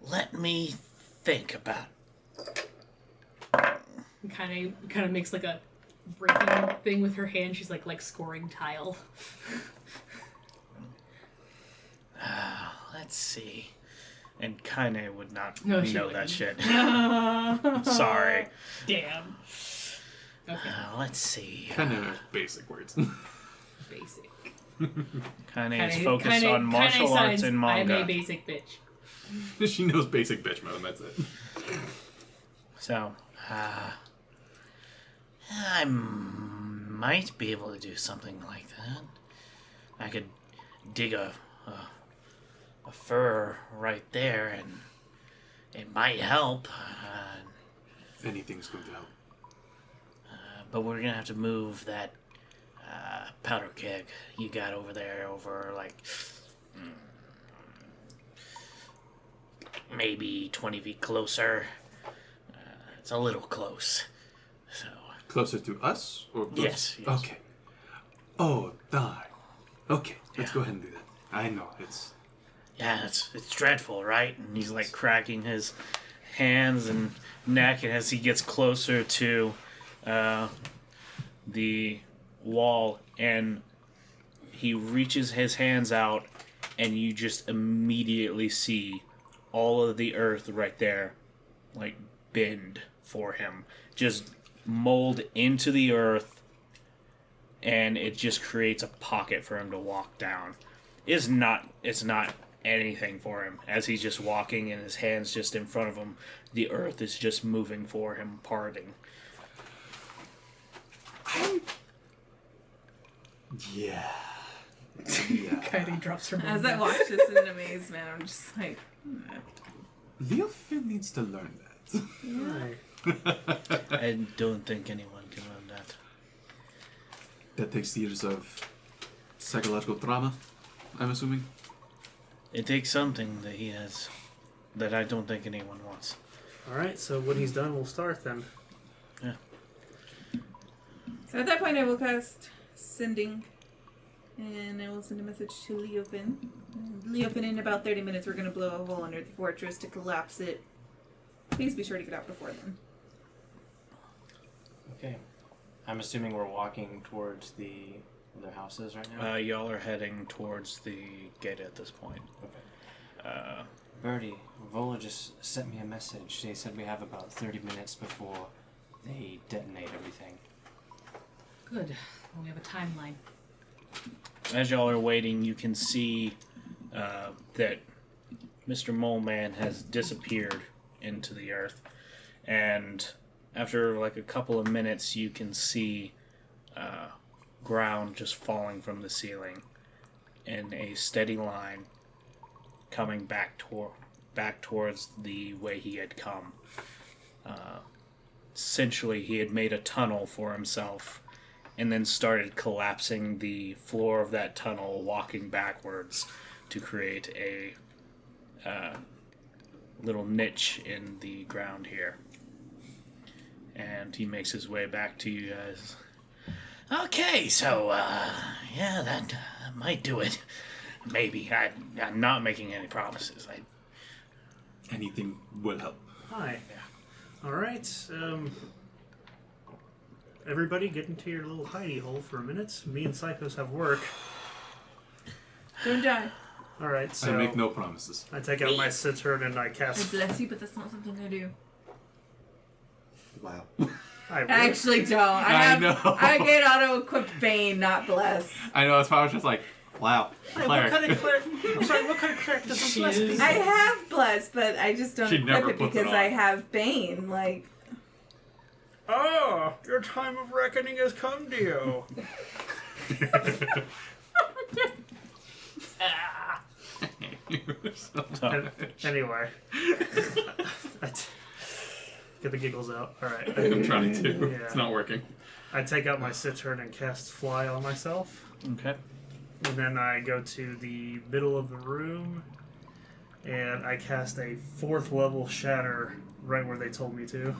let me think about it. Kind of makes like a breaking thing with her hand. She's like scoring tile. Let's see. And Kaine would not No, she know wouldn't. that shit. Sorry. Damn. Okay. Let's see. Kind of basic words. Basic. Kaine is focused on martial arts and manga. I'm a basic bitch. She knows basic bitch mode, that's it. So, I might be able to do something like that. I could dig a fur right there, and it might help. Anything's going to help. But we're gonna have to move that powder keg you got over there over like maybe 20 feet closer. It's a little close. So Closer to us? Or closer? Yes. Okay. Oh, darn. Okay, let's go ahead and do that. I know, it's... Yeah, it's dreadful, right? And he's like cracking his hands and neck, and as he gets closer to the wall, and he reaches his hands out, and you just immediately see all of the earth right there, like bend for him, just mold into the earth, and it just creates a pocket for him to walk down. It's not anything for him as he's just walking and his hands just in front of him. The earth is just moving for him, parting. Yeah. Kaine drops her As manga. I watch this in amazement, I'm just like, Leofin needs to learn that. Aye. I don't think anyone can learn that. That takes years of psychological trauma, I'm assuming. It takes something that he has that I don't think anyone wants. Alright, so when he's done, we'll start then. Yeah. so at that point I will cast Sending, and I will send a message to Leofin. Leofin, in about 30 minutes we're going to blow a hole under the fortress to collapse it. Please be sure to get out before then. Okay. I'm assuming we're walking towards the other houses right now? Y'all are heading towards the gate at this point. Okay. Byrdi, Vola just sent me a message. They said we have about 30 minutes before they detonate everything. Good. Well, we have a timeline. As y'all are waiting, you can see that Mr. Mole Man has disappeared into the earth. And after like a couple of minutes, you can see ground just falling from the ceiling in a steady line coming back towards the way he had come. Essentially, he had made a tunnel for himself and then started collapsing the floor of that tunnel, walking backwards to create a little niche in the ground here. And he makes his way back to you guys. Okay, so, yeah, that might do it. Maybe. I'm not making any promises. Anything will help. Hi. All right. Everybody get into your little hidey hole for a minute. Me and Psychos have work. Don't die. All right, so I make no promises. I take out my cittern and I I cast... bless you, but that's not something I do. Wow. I I actually don't. I know. I get auto-equipped Bane, not bless. I know, that's why I was just like, wow. Hey, what kind of cleric... I'm sorry, what kind of cleric doesn't bless people? I have bless, but I just don't She'd never equip it put that because on. I have Bane. Like, Oh, your time of reckoning has come to you. Anyway. Get the giggles out. All right. I'm trying to. Yeah. It's not working. I take out my cittern and cast Fly on myself. Okay. And then I go to the middle of the room and I cast a 4th level Shatter right where they told me to.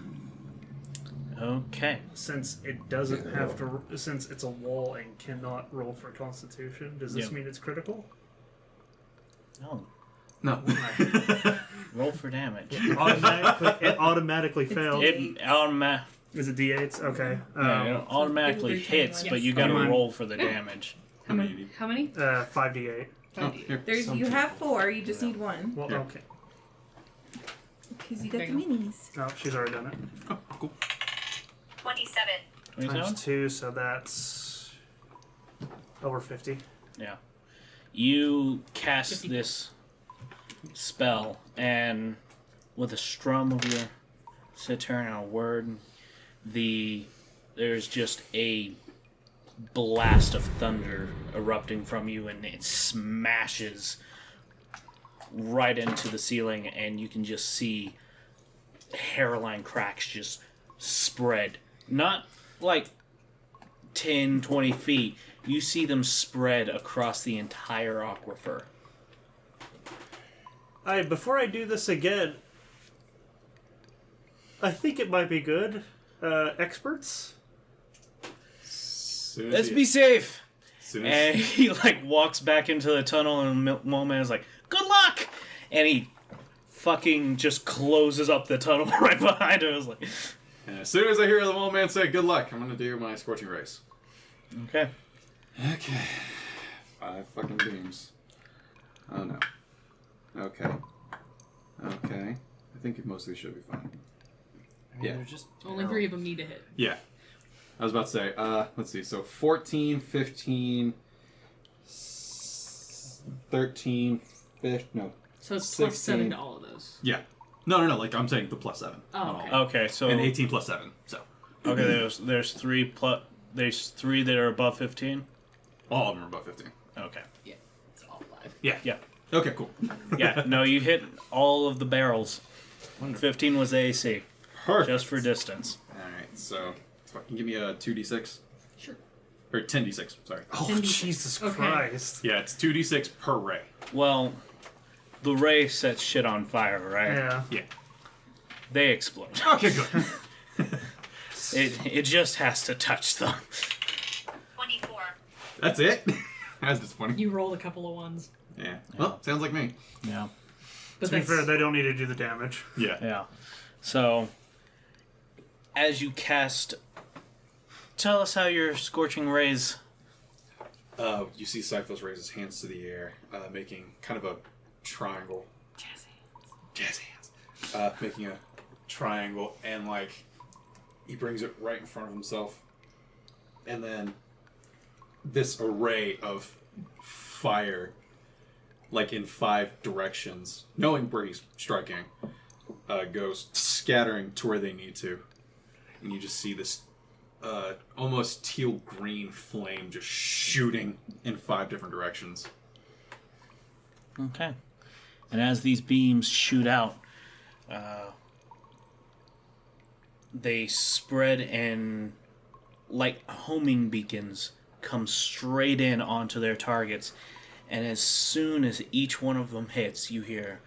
Okay. Since it doesn't have to, since it's a wall and cannot roll for Constitution, does this Yep. mean it's critical? No. No. Roll for damage. It automatically fails. It Is it D8s? Okay. it automatically Yes. hits, but you gotta Come on. roll for the damage. How many you need? How many? 5d8. Oh, here. you have 4, you just need 1. Well, Yeah. okay. Because you got There the you go. minis. Oh, she's already done it. Oh, cool. 27. 27? Times 2, so that's over 50. Yeah. You cast 50. this spell, and with a strum of your cittern and a word, there's just a blast of thunder erupting from you, and it smashes right into the ceiling, and you can just see hairline cracks just spread. Not like 10, 20 feet. You see them spread across the entire aquifer. Before I do this again, I think it might be good. Experts? Let's be safe. Soon And as, he like walks back into the tunnel, and Mole Man is like, "Good luck!" And he fucking just closes up the tunnel right behind him. I was like, as soon as I hear the Mole Man say good luck, I'm gonna do my Scorching Race. "Okay." Okay. 5 fucking beams. Oh no. Okay. Okay. I think most of these should be fine. I mean, Yeah. they're just Only 3 of them need to hit. Yeah. I was about to say, let's see, so 14, 15, 13, 15, no. So it's plus 7 16. to all of those. Yeah. No, like, I'm saying the plus 7. Oh, not okay. all. Okay, so And 18 plus 7, so. okay, there's 3 that are above 15. All of them are above 15. Okay. Yeah, it's all 5. Yeah. Yeah. Okay, cool. Yeah. No, you hit all of the barrels. 15 was the AC, Perfect. just for distance. Alright, so fucking give me a 2d6. Sure. Or 10d6, sorry. Oh, 10d6. Jesus Okay. Christ. Yeah, it's 2d6 per ray. Well, the ray sets shit on fire, right? Yeah. Yeah. They explode. Okay, good. It just has to touch them. 24. That's it? That's disappointing. You rolled a couple of ones. Yeah. Well, sounds like me. Yeah. But To be that's- fair, they don't need to do the damage. Yeah. Yeah. So, as you cast, tell us how your scorching rays. You see Cyphos raise his hands to the air, making kind of a triangle. jazz hands. Making a triangle, and like he brings it right in front of himself, and then this array of fire, like in 5 directions, knowing where he's striking, goes scattering to where they need to, and you just see this almost teal green flame just shooting in 5 different directions. Okay. And as these beams shoot out, they spread and, like homing beacons, come straight in onto their targets. And as soon as each one of them hits, you hear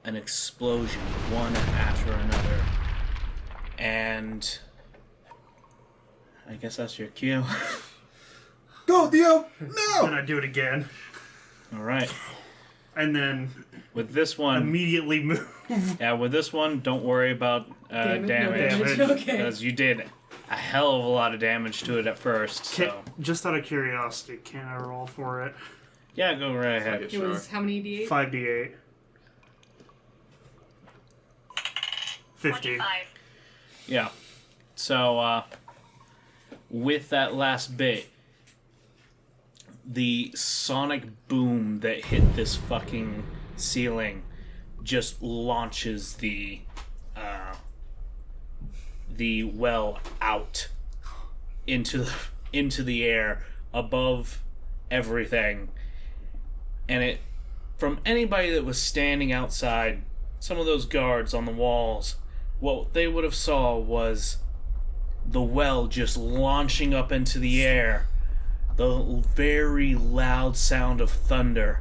an explosion, one after another. And I guess that's your cue. Go, Theo! No! Then I do it again. All right. And then With this one, immediately move. yeah, with this one, don't worry about damage. damage. Okay. Because you did a hell of a lot of damage to it at first. So Just out of curiosity, can I roll for it? yeah, go right ahead. It was how many D8? 5d8. 50. Yeah. So with that last bit, the sonic boom that hit this fucking ceiling just launches the well out into the air above everything. And it, from anybody that was standing outside, some of those guards on the walls, what they would have saw was the well just launching up into the air, the very loud sound of thunder,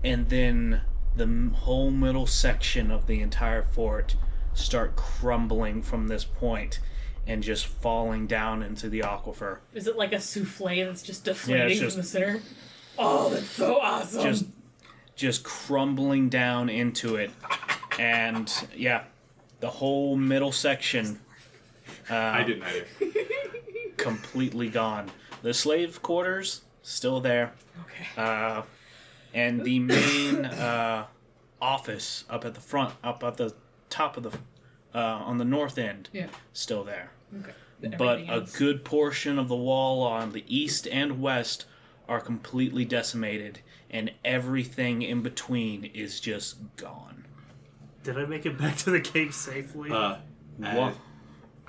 and then the whole middle section of the entire fort start crumbling from this point and just falling down into the aquifer. Is it like a souffle that's just deflating just- from the center? Oh, that's so awesome. Just crumbling down into it. And yeah, the whole middle section I didn't either. completely gone. The slave quarters still there. Okay. And the main office up at the front, up at the top of the on the north end, Yeah. still there. Okay. But Everything a else- good portion of the wall on the east and west are completely decimated, and everything in between is just gone. Did I make it back to the cave safely? What? I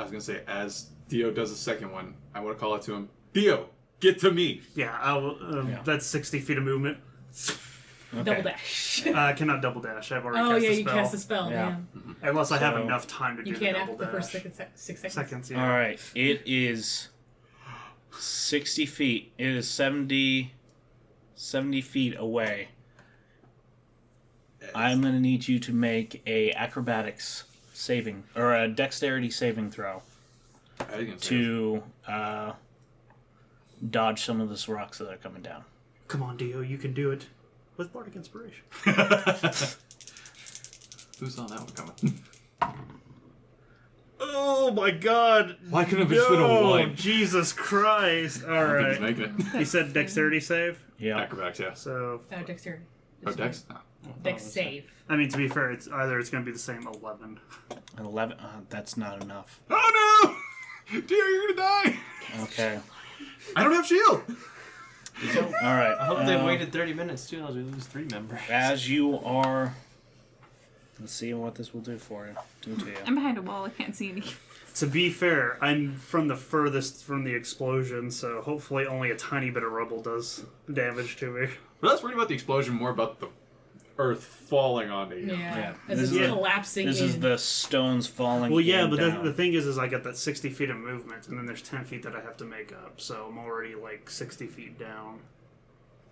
was gonna say, as Theo does the second one, I want to call out to him, Theo, get to me. yeah, I will, Yeah. that's 60 feet of movement. Double dash. I cannot double dash. I've already Oh cast yeah, a you spell. cast a spell. Yeah. Yeah. Unless I have So- enough time to do You the can't double after the dash. first 6 seconds. Seconds, yeah. All right, it is 60 feet. It is 70 feet away. I'm going to need you to make a acrobatics saving, or a dexterity saving throw I was gonna say, to dodge some of the rocks that are coming down. Come on, Dio, you can do it. With Bardic Inspiration. who saw that one coming? Oh my god! Why couldn't it have been a one? Jesus Christ! I don't think he's Alright. making it. You said dexterity save? Yeah. Acrobatics, yeah. So, Dexterity. Oh, Dex? No. Dex save. I mean, to be fair, it's going to be the same 11. 11. That's not enough. Oh no! Dear, you're gonna die! Okay. I don't have shield! All right. I hope they waited 30 minutes too, else we lose 3 members. As you are. Let's see what this will do for you. Do to you. I'm behind a wall. I can't see any. To be fair, I'm from the furthest from the explosion, so hopefully only a tiny bit of rubble does damage to me. But that's worried about the explosion, more about the earth falling onto you. Yeah. Yeah. As This it's is- collapsing This in. is the stones falling. Well, yeah, in but down. the thing is I got that 60 feet of movement, and then there's 10 feet that I have to make up, so I'm already like 60 feet down.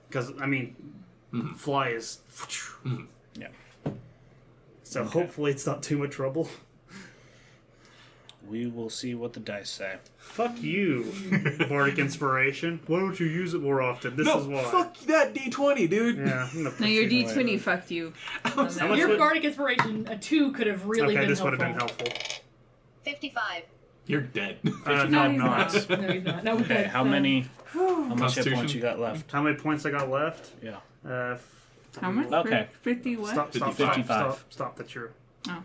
Because, I mean, fly is. Yeah. So Okay. hopefully it's not too much trouble. We will see what the dice say. Fuck you, Bardic Inspiration. Why don't you use it more often? This No, is why. fuck that D20, dude! Yeah, I'm gonna put No, your you- D20 fucked you. How much Your would- Bardic Inspiration, a 2 could have really Okay, been this helpful. would have been helpful. 55. You're dead. No, No, I'm he's not. No, he's not. No, Okay, how many? How much hit Constitution? points you got left? How many points I got left? Yeah. How much? Okay. 50 what? Stop, 55. stop, that's your... Oh.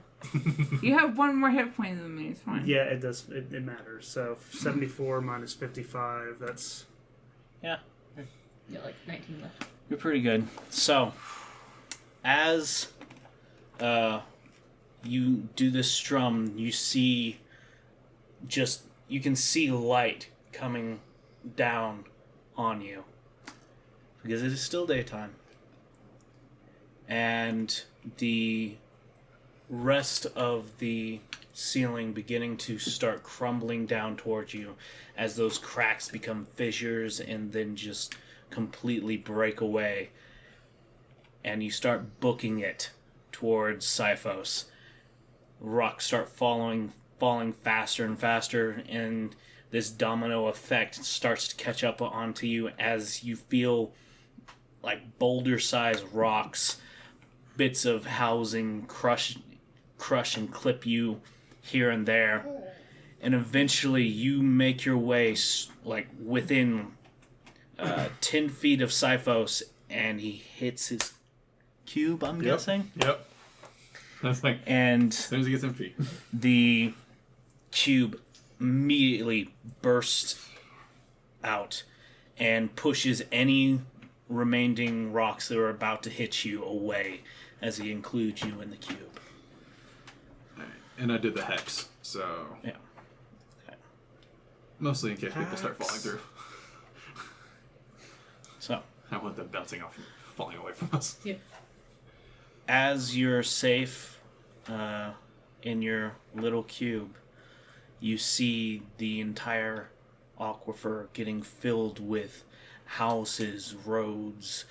You have one more hit point than me, it's fine. Yeah, it does. It matters. So 74 minus 55, that's... Yeah. Yeah, like 19 left. You're pretty good. So, as you do this strum, you see you can see light coming down on you. Because it is still daytime. And the rest of the ceiling beginning to start crumbling down towards you as those cracks become fissures and then just completely break away, and you start booking it towards Sifos. Rocks start falling faster and faster, and this domino effect starts to catch up onto you as you feel like boulder-sized rocks, bits of housing crush and clip you here and there, and eventually you make your way like within 10 feet of Sifos, and he hits his cube, I'm guessing. Yep. That's like, And as soon as he gets in feet. the cube immediately bursts out and pushes any remaining rocks that are about to hit you away as he includes you in the cube. Alright. And I did the hex, so... Yeah. Mostly in case people start falling through. So, I want them bouncing off and falling away from us. Yeah. as you're safe in your little cube, you see the entire aquifer getting filled with houses, roads,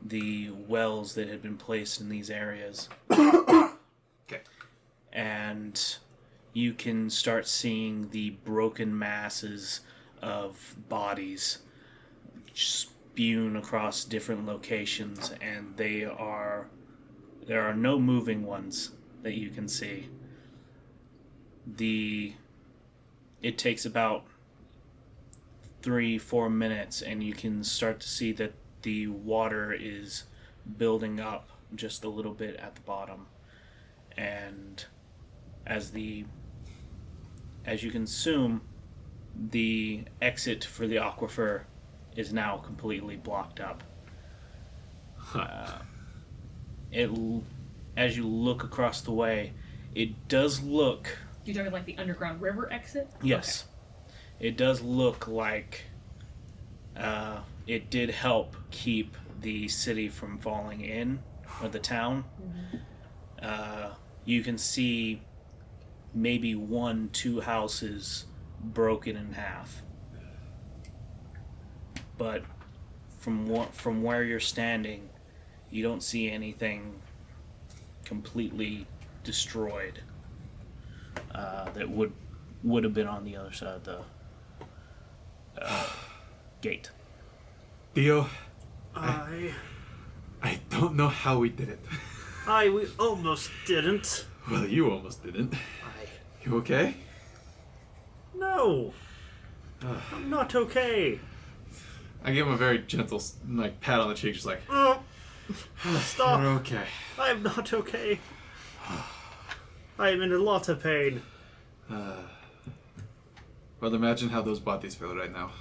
the wells that had been placed in these areas. Okay. And you can start seeing the broken masses of bodies spewed across different locations, and there are no moving ones that you can see. It takes about 3-4 minutes, and you can start to see that the water is building up just a little bit at the bottom, and as you can assume, the exit for the aquifer is now completely blocked up. As you look across the way, it does look... You're talking like the underground river exit? Yes. Okay. It does look like it did help keep the city from falling in, or the town. Mm-hmm. You can see maybe 1-2 houses broken in half. But from where you're standing, you don't see anything completely destroyed that would have been on the other side of the gate. Theo, I don't know how we did it. we almost didn't. Well, you almost didn't. You okay? No. I'm not okay. I give him a very gentle, pat on the cheek, just like, Stop. You're okay. I'm not okay. I am in a lot of pain. Well, imagine how those bodies feel right now.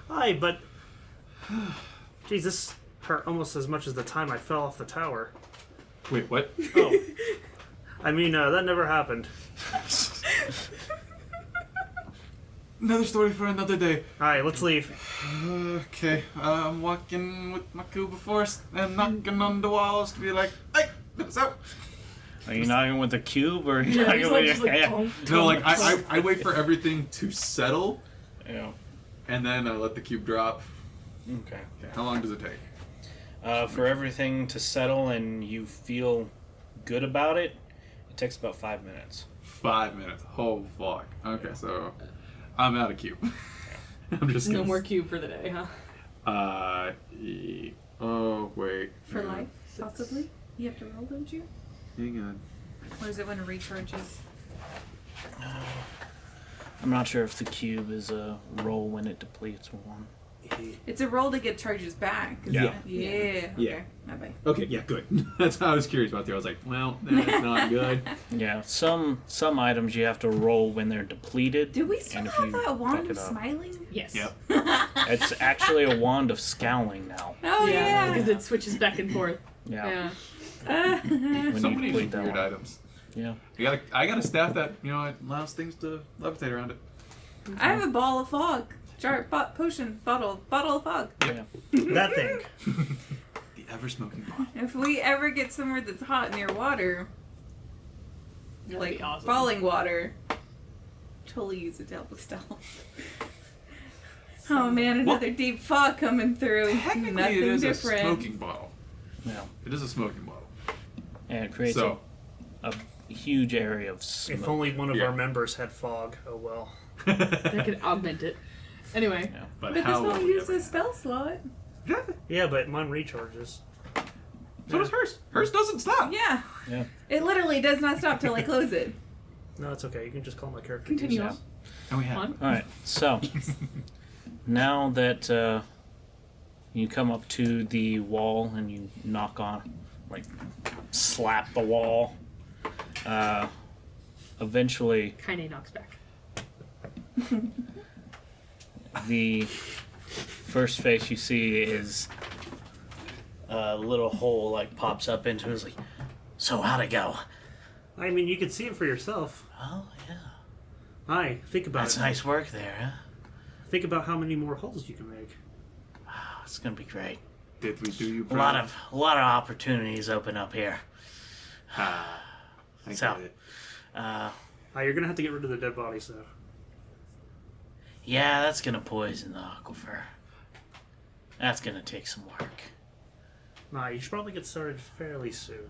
But... Jesus, hurt almost as much as the time I fell off the tower. Wait, what? Oh. I mean, that never happened. Another story for another day. Alright, let's leave. Okay, I'm walking with my cube of force and knocking on the walls to be like, hey, what's up? Are you knocking with a cube, or are you knocking with your hand? No, I wait for everything to settle, Yeah. and then I let the cube drop. Okay. How long does it take? For everything to settle and you feel good about it, it takes about 5 minutes. 5 minutes. Oh, fuck. Okay, so I'm out of cube. I'm just No gonna... more cube for the day, huh? Oh, wait. For hang on. life, possibly? You have to roll, don't you? Hang on. Or is it when it recharges? I'm not sure if the cube is a roll when it depletes or one. It's a roll to get charges back. isn't Yeah. it? Yeah. Yeah. Okay. My bad. Okay, yeah, good. That's how I was curious about there. I was like, well, that's not good. Yeah, some items you have to roll when they're depleted. Do we still and if have you that fuck wand it of up- smiling? Yes. Yep. It's actually a wand of scowling now. Oh yeah. Because it switches back and forth. Yeah. Yeah. When So you many deplete that weird one. items. Yeah. I got a staff that allows things to levitate around it. I have a ball of fog. Potion bottle of fog. Yeah. That thing. The ever smoking bottle. If we ever get somewhere that's hot near water, That'd like be awesome. falling water, totally use it to help with stealth. Oh man, another deep fog coming through. Technically, Nothing it is different. a smoking bottle. Yeah. It is a smoking bottle. And it creates So, a huge area of smoke. If only one of Yeah. our members had fog. Oh well. That could augment it. Anyway. Yeah. but But how this won't will we use ever a know? spell slot. Yeah, but mine recharges. So does hers. Hers doesn't stop. Yeah. Yeah. It literally does not stop till I close it. No, it's okay. You can just call my character. Continue Yeah. on. And we have. On. All right. So now that you come up to the wall and you knock on, like, slap the wall. Eventually, Kaine knocks back. the first face you see is a little hole like pops up into it. It's like, so how'd it go? I mean, you can see it for yourself. Oh yeah, Hi, think about that's it. nice work there. Huh? Think about how many more holes you can make. Oh, it's gonna be great. Did we do you A proud? lot of opportunities open up here. Ah, I So- get it. You're gonna have to get rid of the dead bodies, though. Yeah, that's gonna poison the aquifer. That's gonna take some work. You should probably get started fairly soon.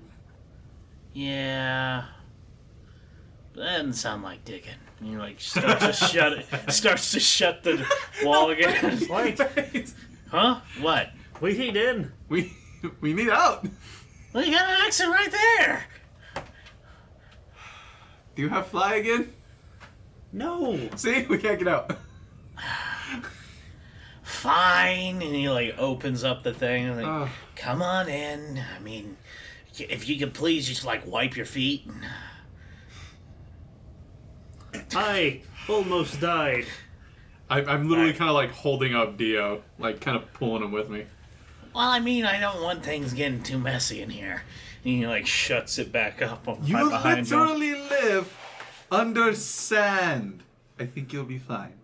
Yeah. But that doesn't sound like digging. And you like starts to shut the wall again. Wait, Huh? What? we need in. We need out. Well, you got an exit right there. Do you have fly again? No. See, we can't get out. Fine. And he like opens up the thing and like, Oh. come on in. I mean, if you could please just like wipe your feet. I almost died. I'm literally kind of like holding up Dio, like kind of pulling him with me. Well, I mean, I don't want things getting too messy in here. And he like shuts it back up right You behind you. literally live under sand. I think you'll be fine.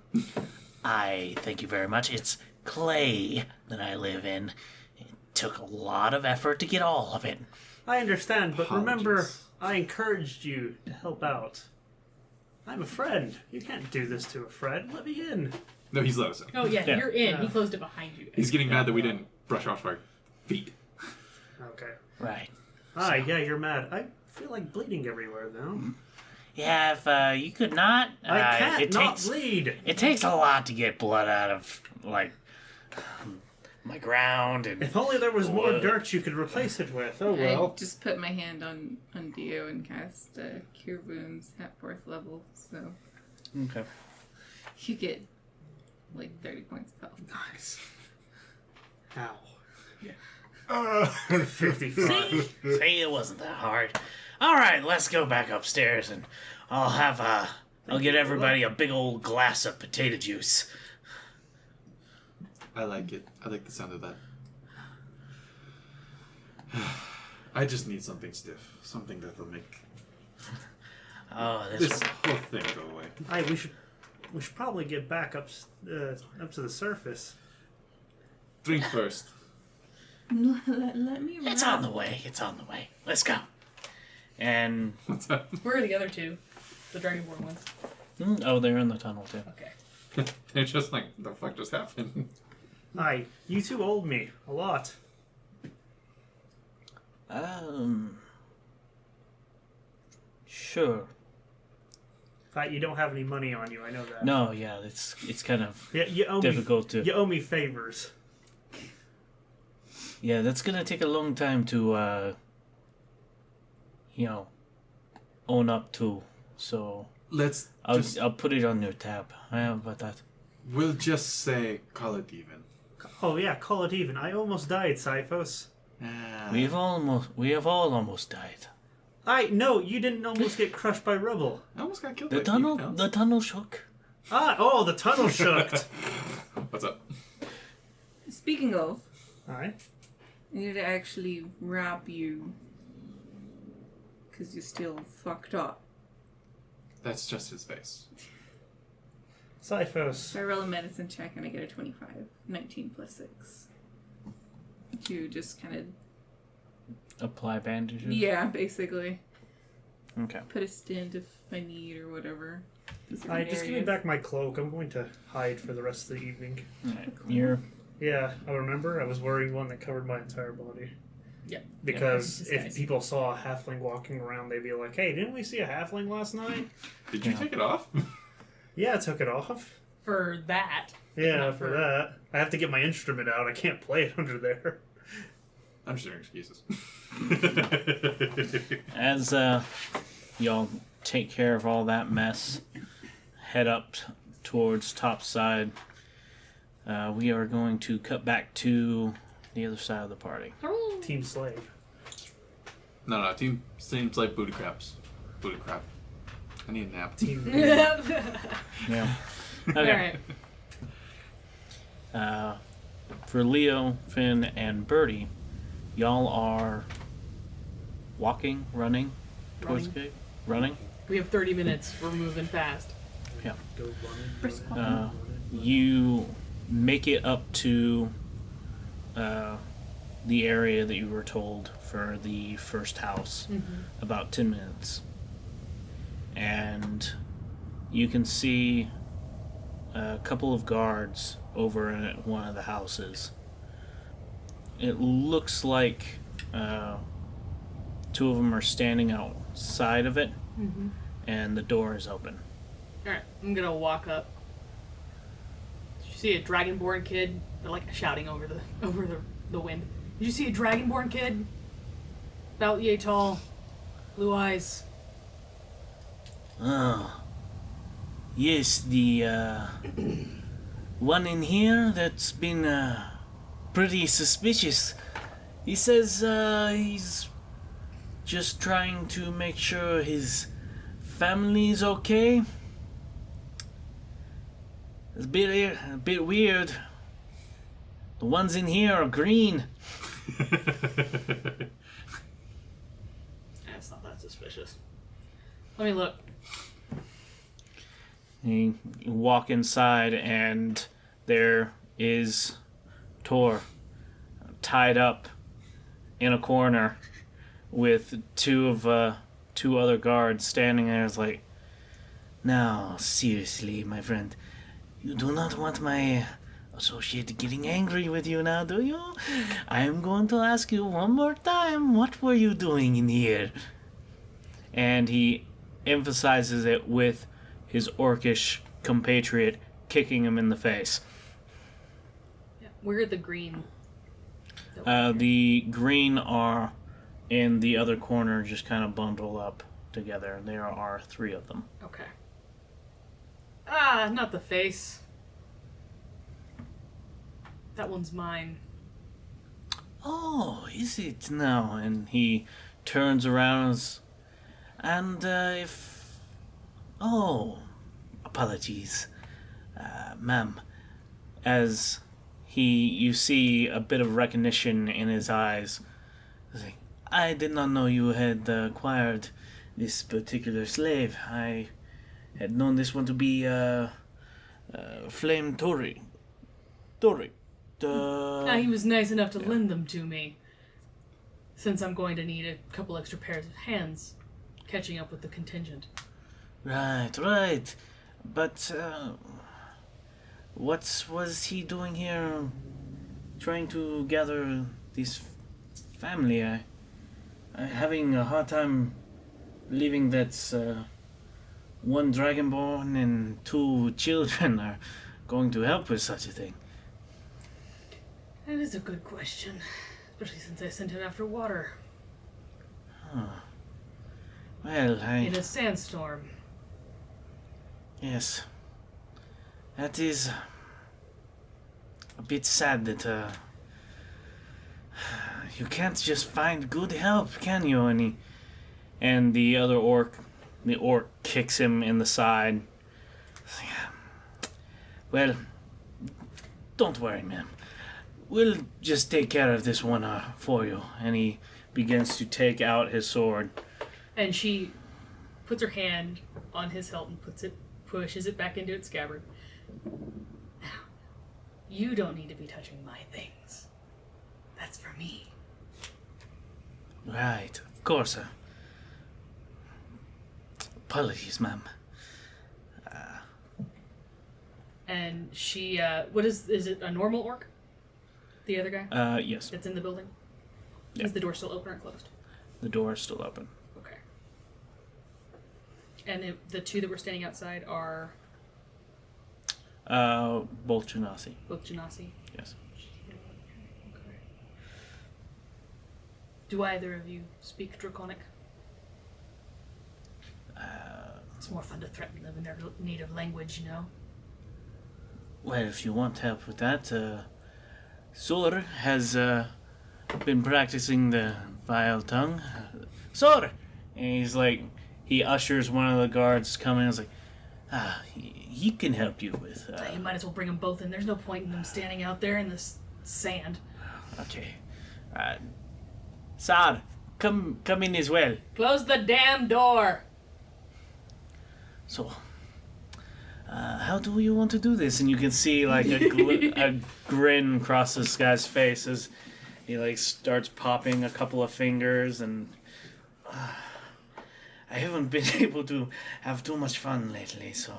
I thank you very much. It's clay that I live in. It took a lot of effort to get all of it. I understand, but remember, Apologies. I encouraged you to help out. I'm a friend. You can't do this to a friend. Let me in. No, he's let us in. Oh yeah, Yeah. you're in. Yeah. He closed it behind you. He's getting mad that we didn't brush off our feet. Okay. Right. Yeah, you're mad. I feel like bleeding everywhere now. Yeah, if you could not, I can't it not takes bleed. it takes a lot to get blood out of like my ground and If only there was more What? dirt you could replace it with. Oh well. I just put my hand on Dio and cast Cure Wounds at 4th level, so okay. you get like 30 points of health. Nice. Ow. 55. See, it wasn't that hard. All right, let's go back upstairs and I'll get everybody a big old glass of potato juice. I like it. I like the sound of that. I just need something stiff. Something that'll make Oh, this whole thing go away. We should probably get back up to the surface. Drink first. Let me It's on the way. It's on the way. Let's go. And What's that? Where are the other two? The Dragonborn ones. oh, they're in the tunnel too. Okay. They're just like, the fuck just happened? You two owed me a lot. Sure. You don't have any money on you. I know that. No, yeah, it's kind of Yeah, you owe difficult to. You owe me favors. Yeah, that's gonna take a long time to, own up to. So Let's I'll put it on your tab. How about that? we'll just say, call it even. Oh yeah, call it even. I almost died, Cyphos. We have all almost died. No, you didn't almost get crushed by rubble. I almost got killed The by tunnel, Keith, the tunnel shook. The tunnel shook. What's up? Speaking of, Alright. I need to actually wrap you. Because you're still fucked up. That's just his face. Cyphos. So I roll a medicine check and I get a 25. 19 plus 6. To just kind of... Apply bandages. Yeah, basically. Okay. Put a stint if I need or whatever. Alright, just give me back my cloak. I'm going to hide for the rest of the evening. Alright. You're Yeah, I remember. I was wearing one that covered my entire body. Yeah. Because Yeah, if people saw a halfling walking around, they'd be like, "Hey, didn't we see a halfling last night?" Did you take it off? Yeah, I took it off. For that. Yeah, Not for that. I have to get my instrument out. I can't play it under there. I'm just doing excuses. As y'all take care of all that mess, head up towards topside. We are going to cut back to the other side of the party. Team Slave. No, team seems like booty craps. Booty crap. I need a nap. Team. Yeah. Okay. Alright. For Leo, Finn, and Byrdi, y'all are walking, running towards the gate. Running. We have 30 minutes. We're moving fast. Yeah. Go running. You make it up to the area that you were told for the first house. About 10 minutes. And you can see a couple of guards over at one of the houses. It looks like two of them are standing outside of it, and the door is open. Alright, I'm gonna walk up. Did you see a dragonborn kid? They're like shouting over the wind. Did you see a dragonborn kid? About yay tall, blue eyes. Oh. Yes, the one in here that's been pretty suspicious. He says he's just trying to make sure his family's okay. It's a bit weird. The ones in here are green. That's not that suspicious. Let me look. You walk inside, and there is Tor tied up in a corner with two other guards standing there. It's like, Now, seriously, my friend, you do not want my associate getting angry with you now, do you? I am going to ask you one more time, what were you doing in here? and he emphasizes it with his orcish compatriot kicking him in the face. Yeah, we're the green. The green are in the other corner, just kind of bundled up together. There are 3 of them. Okay. Not the face. That one's mine. Oh, is it now? And he turns around And if... Oh, apologies, ma'am. as you see a bit of recognition in his eyes. I did not know you had acquired this particular slave. I had known this one to be Flame Tori. He was nice enough to lend them to me. Since I'm going to need a couple extra pairs of hands catching up with the contingent. Right. But what was he doing here trying to gather this family? I'm having a hard time believing that one dragonborn and 2 children are going to help with such a thing. That is a good question. Especially since I sent him after water. Well, In a sandstorm. Yes. That is a bit sad that you can't just find good help, can you? And the orc kicks him in the side. Well, don't worry, ma'am. We'll just take care of this one for you. And he begins to take out his sword. And she puts her hand on his hilt and pushes it back into its scabbard. Now, you don't need to be touching my things. That's for me. Right, of course. Apologies, ma'am. And she, what is it a normal orc? The other guy? Yes. That's in the building? Yeah. Is the door still open or closed? The door is still open. Okay. And the two that were standing outside are Both Genasi. both Genasi? Yes. Okay. Do either of you speak Draconic? It's more fun to threaten them in their native language, you know? Well, if you want help with that, Sor has been practicing the vile tongue. Sor! And he's like, he ushers one of the guards come in and is like, He can help you with... You might as well bring them both in. There's no point in them standing out there in this sand. Okay. Sar, come in as well. Close the damn door! So, how do you want to do this? And you can see like a grin cross this guy's face as he like starts popping a couple of fingers, and I haven't been able to have too much fun lately, so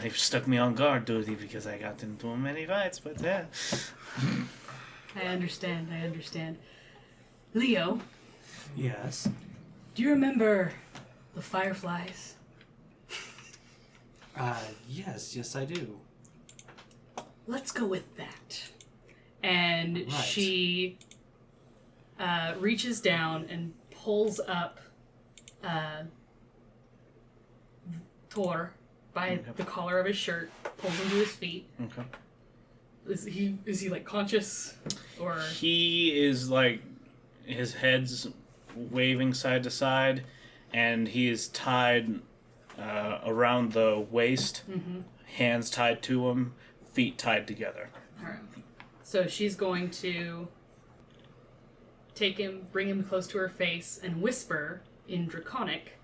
they've stuck me on guard duty because I got into many fights, but yeah. I understand. Leo, Yes. do you remember the fireflies? Yes, I do. Let's go with that. And Right. she reaches down and pulls up Thor by the collar of his shirt, pulls him to his feet. okay. Is he like conscious, or He is like, his head's waving side to side, and he is tied around the waist, hands tied to him, feet tied together. Alright. So she's going to take him, bring him close to her face, and whisper in Draconic,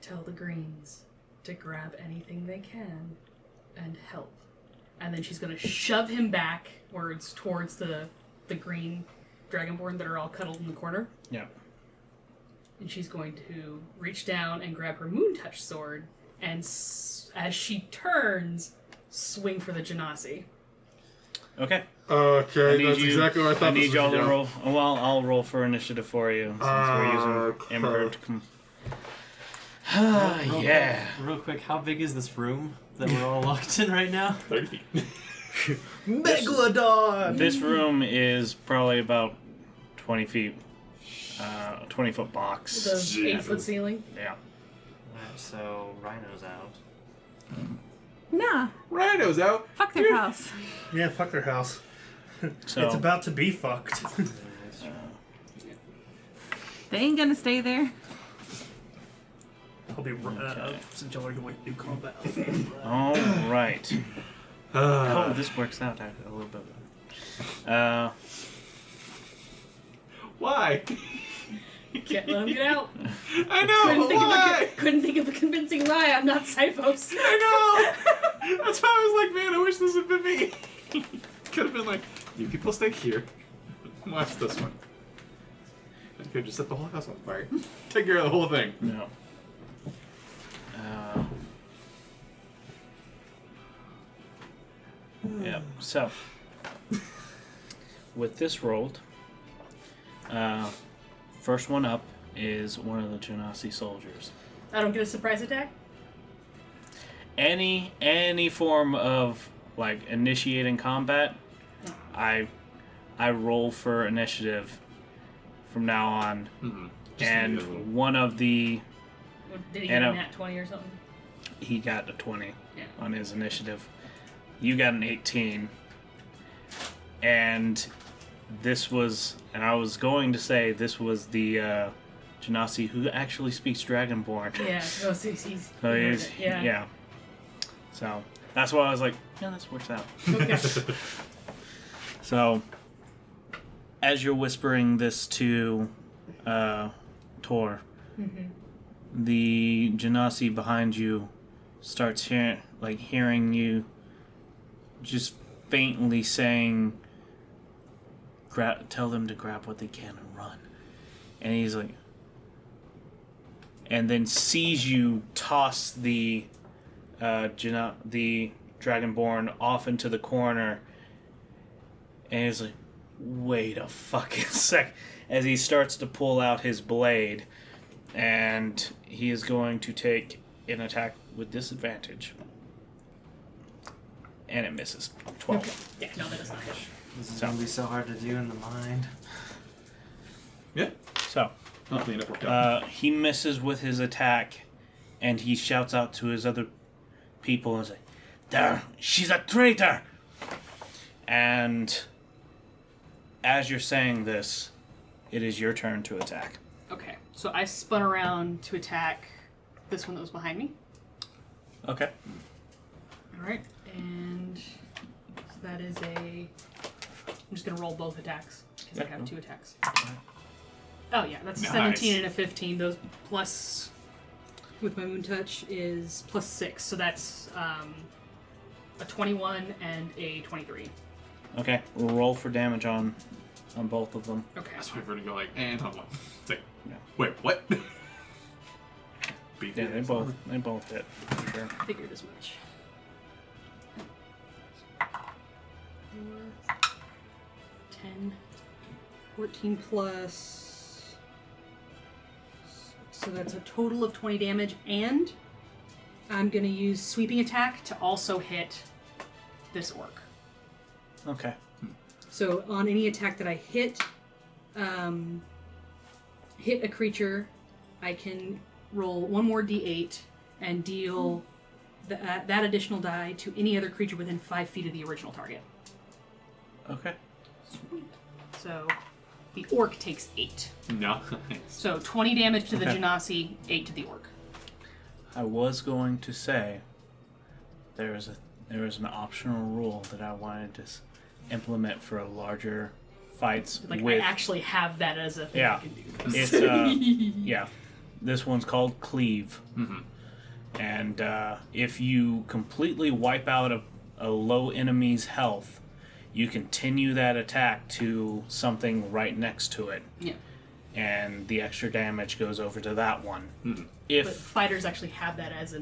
tell the Greens to grab anything they can and help. And then she's going to shove him backwards towards the green dragonborn that are all cuddled in the corner. Yeah. And she's going to reach down and grab her moon touch sword, and as she turns, swing for the Genasi. Okay. Okay, that's exactly what I thought. I need y'all to roll. Well, I'll roll for initiative for you since we're using Emperor. Yeah. Real quick, how big is this room that we're all locked in right now? 30 feet. Megalodon! This room is probably about 20 feet. 20-foot box. The 8-foot ceiling. Yeah. Alright, so Rhino's out. Nah, Rhino's out. fuck their house. Yeah, fuck their house. So It's about to be fucked. They ain't gonna stay there. I'll be since y'all are going to do combat. all right. Oh, this works out a little bit. Why? Can't let him get out. I know, but why? Couldn't think of a convincing lie. I'm not Siphos. I know! That's why I was like, man, I wish this had been me. Could have been like, you people stay here. Watch this one. I could just set the whole house on fire. Take care of the whole thing. No. Yeah. So, with this rolled, first one up is one of the Genasi soldiers. I don't get a surprise attack? Any form of like initiating combat, I roll for initiative from now on. Mm-hmm. And one of the Did he And get a a- nat 20 or something? he got a 20 Yeah. on his initiative. You got an 18. And this was, and I was going to say this was the Genasi who actually speaks Dragonborn. Yeah. Oh, so he's So he's, yeah. So that's why I was like, yeah, this works out. Okay. So as you're whispering this to Tor, the Genasi behind you starts hearing you just faintly saying, tell them to grab what they can and run. And he's like, and then sees you toss the Dragonborn off into the corner, and he's like, wait a fucking sec, as he starts to pull out his blade, and he is going to take an attack with disadvantage. And it misses. 12. Okay. Yeah, no, that does not hit. This is going to be so hard to do in the mind. Yeah. So, Luckily enough worked out. he misses with his attack, and he shouts out to his other people and says, there, she's a traitor! And as you're saying this, it is your turn to attack. Okay, so I spun around to attack this one that was behind me. Okay. Alright, and so that is I'm just going to roll both attacks, because I have 2 attacks. Oh yeah, that's a 17 and a 15. Those plus, with my Moon Touch, is plus 6. So that's a 21 and a 23. Okay, we'll roll for damage on both of them. Okay. That's why we're gonna go like, and on one. It's like, Yeah. wait, what? Yeah, they both hit, for sure. Figured as much. 4, 10, 14 plus. So that's a total of 20 damage, and I'm going to use Sweeping Attack to also hit this orc. Okay. So on any attack that I hit a creature, I can roll 1 more d8 and deal that additional die to any other creature within 5 feet of the original target. Okay. So the orc takes 8. No. So 20 damage to the Okay. Genasi, 8 to the orc. I was going to say there is an optional rule that I wanted to implement for a larger fights Like with. I actually have that as a thing Yeah. I can do. It's yeah. This one's called Cleave. And if you completely wipe out a low enemy's health, you continue that attack to something right next to it. Yeah. And the extra damage goes over to that one. But If fighters actually have that as a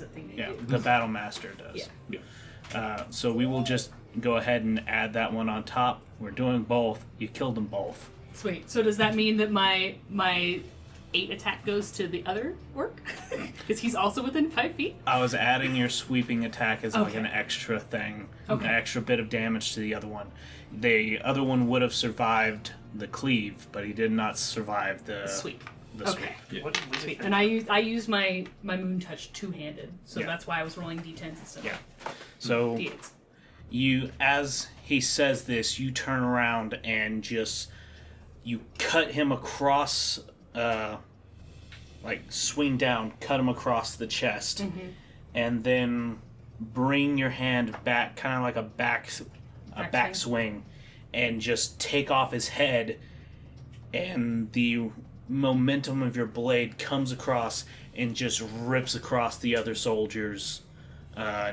thing they do. the Battle Master does. Yeah. So we will just go ahead and add that one on top. We're doing both. You killed them both. Sweet. So does that mean that my 8 attack goes to the other orc? Because he's also within 5 feet? I was adding your sweeping attack as like Okay. an extra thing, Okay. an extra bit of damage to the other one. The other one would have survived the cleave, but he did not survive the Sweep. The Okay. sweep. What did we Sweet. think? And I use my Moon Touch two-handed, so Yeah. that's why I was rolling d10s instead Yeah. of So d8s. you, as he says this, you turn around and you cut him across, like swing down, cut him across the chest, and then bring your hand back, kind of like a back swing, and just take off his head, and the momentum of your blade comes across and just rips across the other soldier's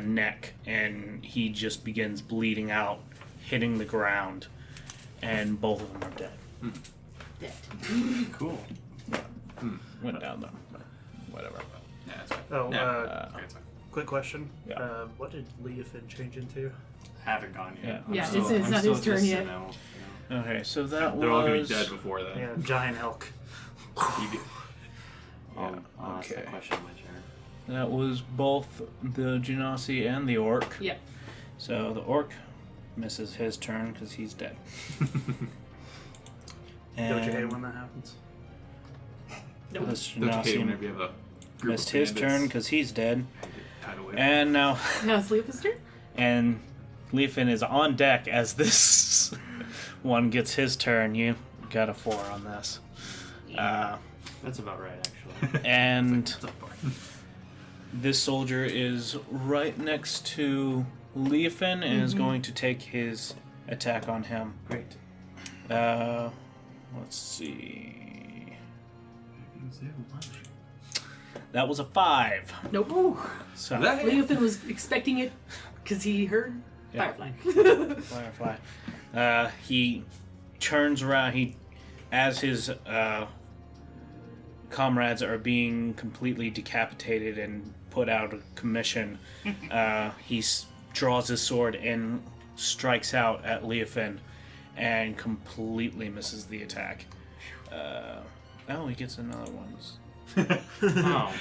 neck, and he just begins bleeding out, hitting the ground, and both of them are dead. Dead. Cool. Went down though, but whatever. Yeah, that's fine. Oh, Okay, it's fine. quick question. Yeah. What did Leofin change into? Haven't gone yet. Yeah. Yeah, I'm still- it's I'm not still his turn just yet. an elf, Okay, so that They're all gonna be was dead before that. Yeah, giant elk. You get- I'll ask that okay. question my turn. that was both the Genasi and the orc. Yep. So the orc misses his turn because he's dead. Don't you hate And when that happens? Nope. this Don't you hate Genasi whenever you have a group missed of his bandits turn because he's dead. tied away? And now Now it's Leopa's turn? And Leofin is on deck as this one gets his turn. You got a 4 on this. That's about right, actually. And this soldier is right next to Leofin and is going to take his attack on him. Great. Let's see. That was a 5. Nope. So Leofin was expecting it because he heard Yeah. Firefly. Firefly. He turns around. As his comrades are being completely decapitated and put out of commission, he draws his sword and strikes out at Leofin and completely misses the attack. He gets another one. Oh.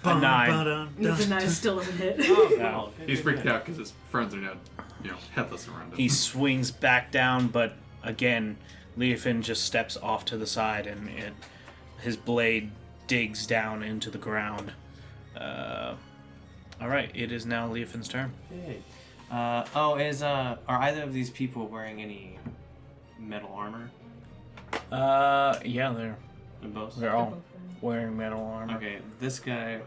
A 9. Leofin is still a hit. No. He's freaked out because his friends are now, headless around him. He swings back down, but again, Leofin just steps off to the side and his blade digs down into the ground. Alright, it is now Leofin's turn. Hey. Are either of these people wearing any metal armor? Yeah, They're both? they're all wearing metal armor. Okay, this guy,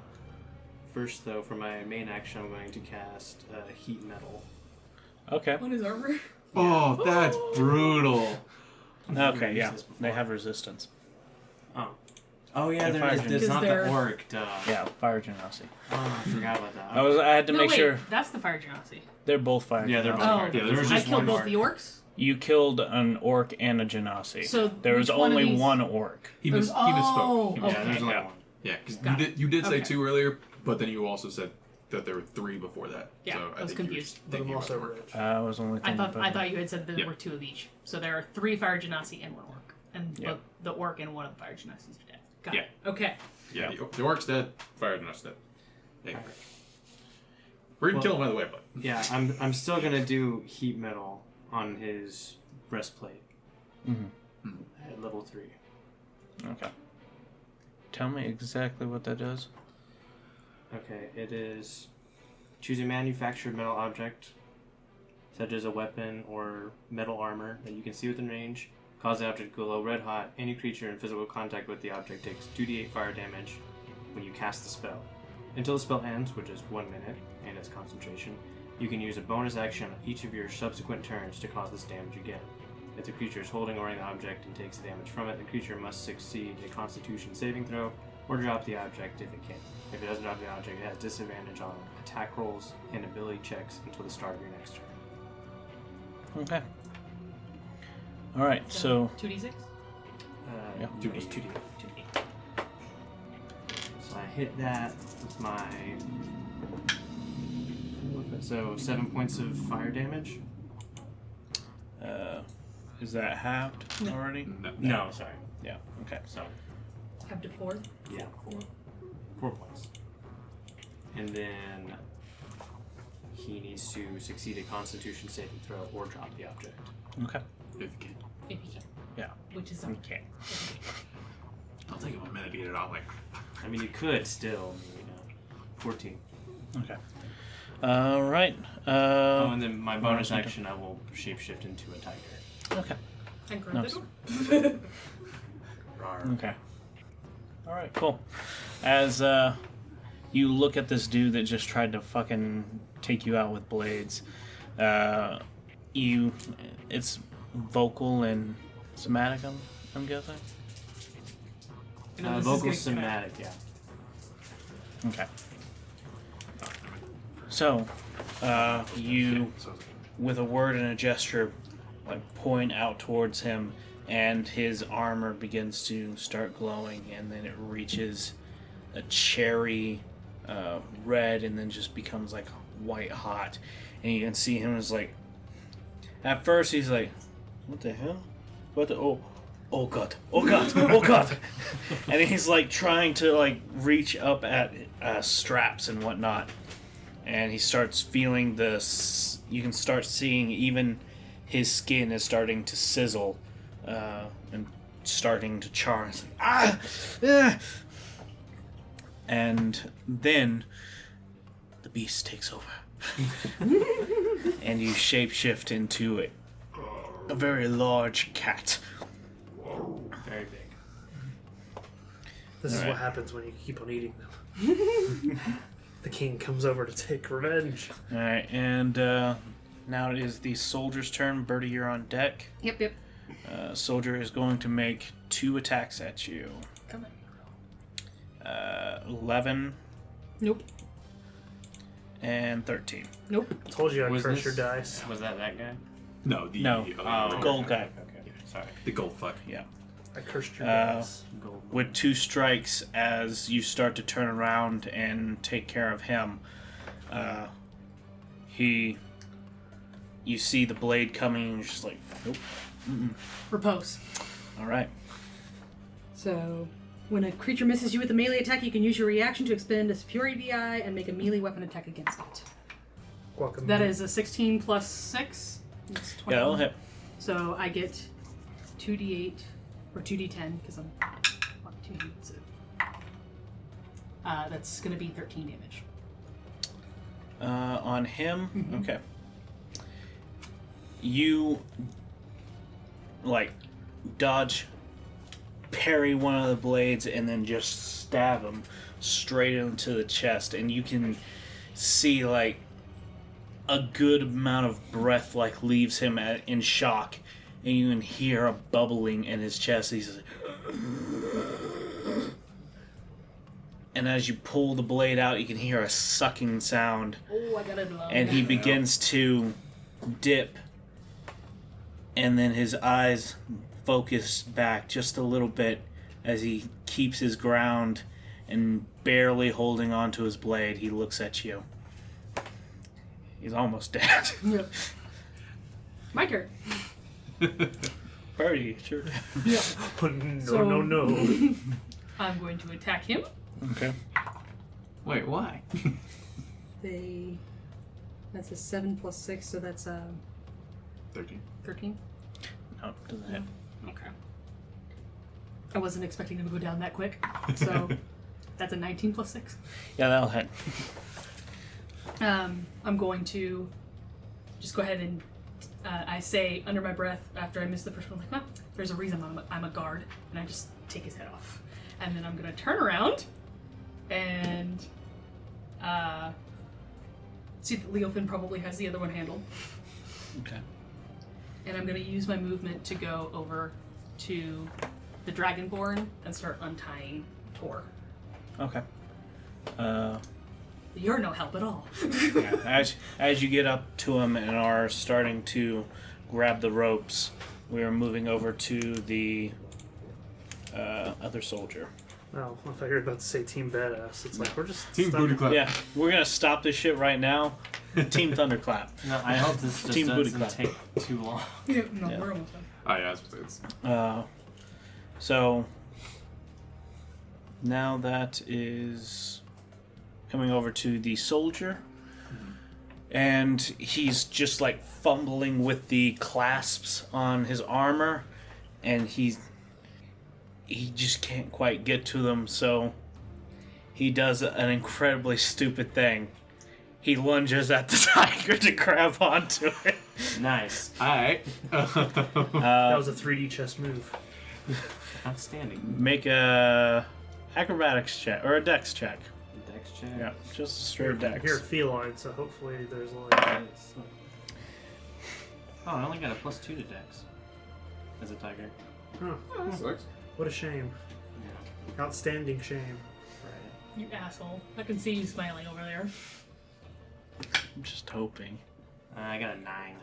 first though, for my main action, I'm going to cast heat metal. Okay. What is armor? Oh, that's brutal. Okay, yeah. They have resistance. Oh yeah, They're fire there's not they're- the orc, duh. Yeah, fire genasi. Oh, I forgot about that. I had to No, make wait, sure that's the fire genasi. they're both fire Yeah, they're genasi. both Oh. fire. Yeah, there was I just killed one both orc. the orcs. You killed an orc and a genasi. So there was which one of only these- one orc. He There's- misspoke. oh, Yeah, okay. there's only Yeah. one. Yeah, because Got it. you did say Okay. 2 earlier, but then you also said that there were 3 before that. Yeah, so I was think you were confused. But I'm thinking about also the orc. rich. I was only I thinking thought about you had said that there Yeah. were 2 of each. So there are 3 fire genasi and 1 orc, and Yeah. the orc and one of the fire genasis are dead. Got Yeah. it. Okay. Yeah, the orc's dead. Fire not dead. Yeah. We're gonna kill him by the way, but Yeah, I'm still gonna do heat metal on his breastplate at level 3. Okay. Tell me exactly what that does. Okay, it is choose a manufactured metal object, such as a weapon or metal armor that you can see within range. Cause the object to glow red hot. Any creature in physical contact with the object takes 2d8 fire damage when you cast the spell. Until the spell ends, which is 1 minute, and its concentration, you can use a bonus action on each of your subsequent turns to cause this damage again. If the creature is holding or wearing the object and takes the damage from it, the creature must succeed a Constitution saving throw or drop the object if it can. If it doesn't drop the object, it has disadvantage on attack rolls and ability checks until the start of your next turn. Okay. Alright, so 2d6. Yeah. It was 2d8. 2d8. So I hit that with my... So 7 points of fire damage? is that halved already? No, sorry. Yeah, okay. So, Up to 4. yeah, 4 points. And then he needs to succeed a Constitution saving throw or drop the object. Okay. if you can. If you can. Yeah. Which is Okay. I'll take him a minute to get it out. Like, I mean, you could still, 14. Okay. Alright. Oh, and then my bonus action, I will shapeshift into a tiger. Okay. And grab Nice. the door. Okay. Alright, cool. As you look at this dude that just tried to fucking take you out with blades, it's vocal and somatic, I'm guessing? I know this is Vocal gonna- somatic, yeah. Okay. So, you, with a word and a gesture, point out towards him, and his armor begins to start glowing, and then it reaches a cherry red, and then just becomes white hot, and you can see him as at first he's like, what the hell? What the oh god, oh god, oh god, and he's trying to reach up at straps and whatnot, and he starts feeling this. You can start seeing even his skin is starting to sizzle and starting to char. It's and then the beast takes over. and you shapeshift into a very large cat. Very big. This is Alright. what happens when you keep on eating them. The king comes over to take revenge. All right, and now it is the soldier's turn. Byrdi, you're on deck. Yep. Soldier is going to make 2 attacks at you. Come on. 11 Nope. and 13. Nope. Told you I'd Was curse this- your dice. Was that guy? No, the No. Oh, Gold guy. Okay, sorry. the gold fuck. Yeah. I cursed your Uh, dice. Gold. With 2 strikes, as you start to turn around and take care of him, you see the blade coming, and you're just like, nope. Repose. All right. So, when a creature misses you with a melee attack, you can use your reaction to expend a superiority die and make a melee weapon attack against it. Guacamole. That is a 16 plus 6. It's 20. Yeah, that'll hit. So I get 2d8 or 2d10 because I'm 2d. So, that's going to be 13 damage. On him, Mhm. okay. You dodge, parry one of the blades, and then just stab him straight into the chest, and you can see a good amount of breath leaves him in shock, and you can hear a bubbling in his chest. He's like, and as you pull the blade out, you can hear a sucking sound. Oh, I got it. And he begins to dip, and then his eyes focus back just a little bit as he keeps his ground and barely holding on to his blade. He looks at you. He's almost dead. Yep. My turn. Byrdi, sure. No. I'm going to attack him. Okay. Wait, why? That's a 7 plus 6, so that's 13. 13. No, doesn't hit. Okay. I wasn't expecting him to go down that quick, so that's a 19 plus 6. Yeah, that'll hit. I'm going to just go ahead and I say under my breath after I miss the first one, there's a reason I'm a guard, and I just take his head off, and then I'm gonna turn around and see that Leofin probably has the other one handled, Okay. and I'm gonna use my movement to go over to the Dragonborn and start untying Tor. Okay. You're no help at all. Yeah, as you get up to him and are starting to grab the ropes, we are moving over to the other soldier. Oh, I thought you were about to say Team Badass. It's like, we're just Team stuck- Booty Clap. Yeah, we're gonna stop this shit right now. Team Thunderclap. No, I hope this just Team booty doesn't clap. take too long. No, Yeah. we're almost done. Oh, yeah, it's So now that is coming over to the soldier, and he's just fumbling with the clasps on his armor, and he just can't quite get to them, so he does an incredibly stupid thing. He lunges at the tiger to grab onto it. Nice. Alright. That was a 3D chess move. Outstanding. Make a acrobatics check or a dex check. Dex check. Yeah, just a straight dex. You're a feline, so hopefully there's Oh, I only got a +2 to Dex. As a tiger. Huh. Oh, that sucks. What a shame. Yeah. Outstanding shame. Right. You asshole. I can see you smiling over there. I'm just hoping. I got a 9.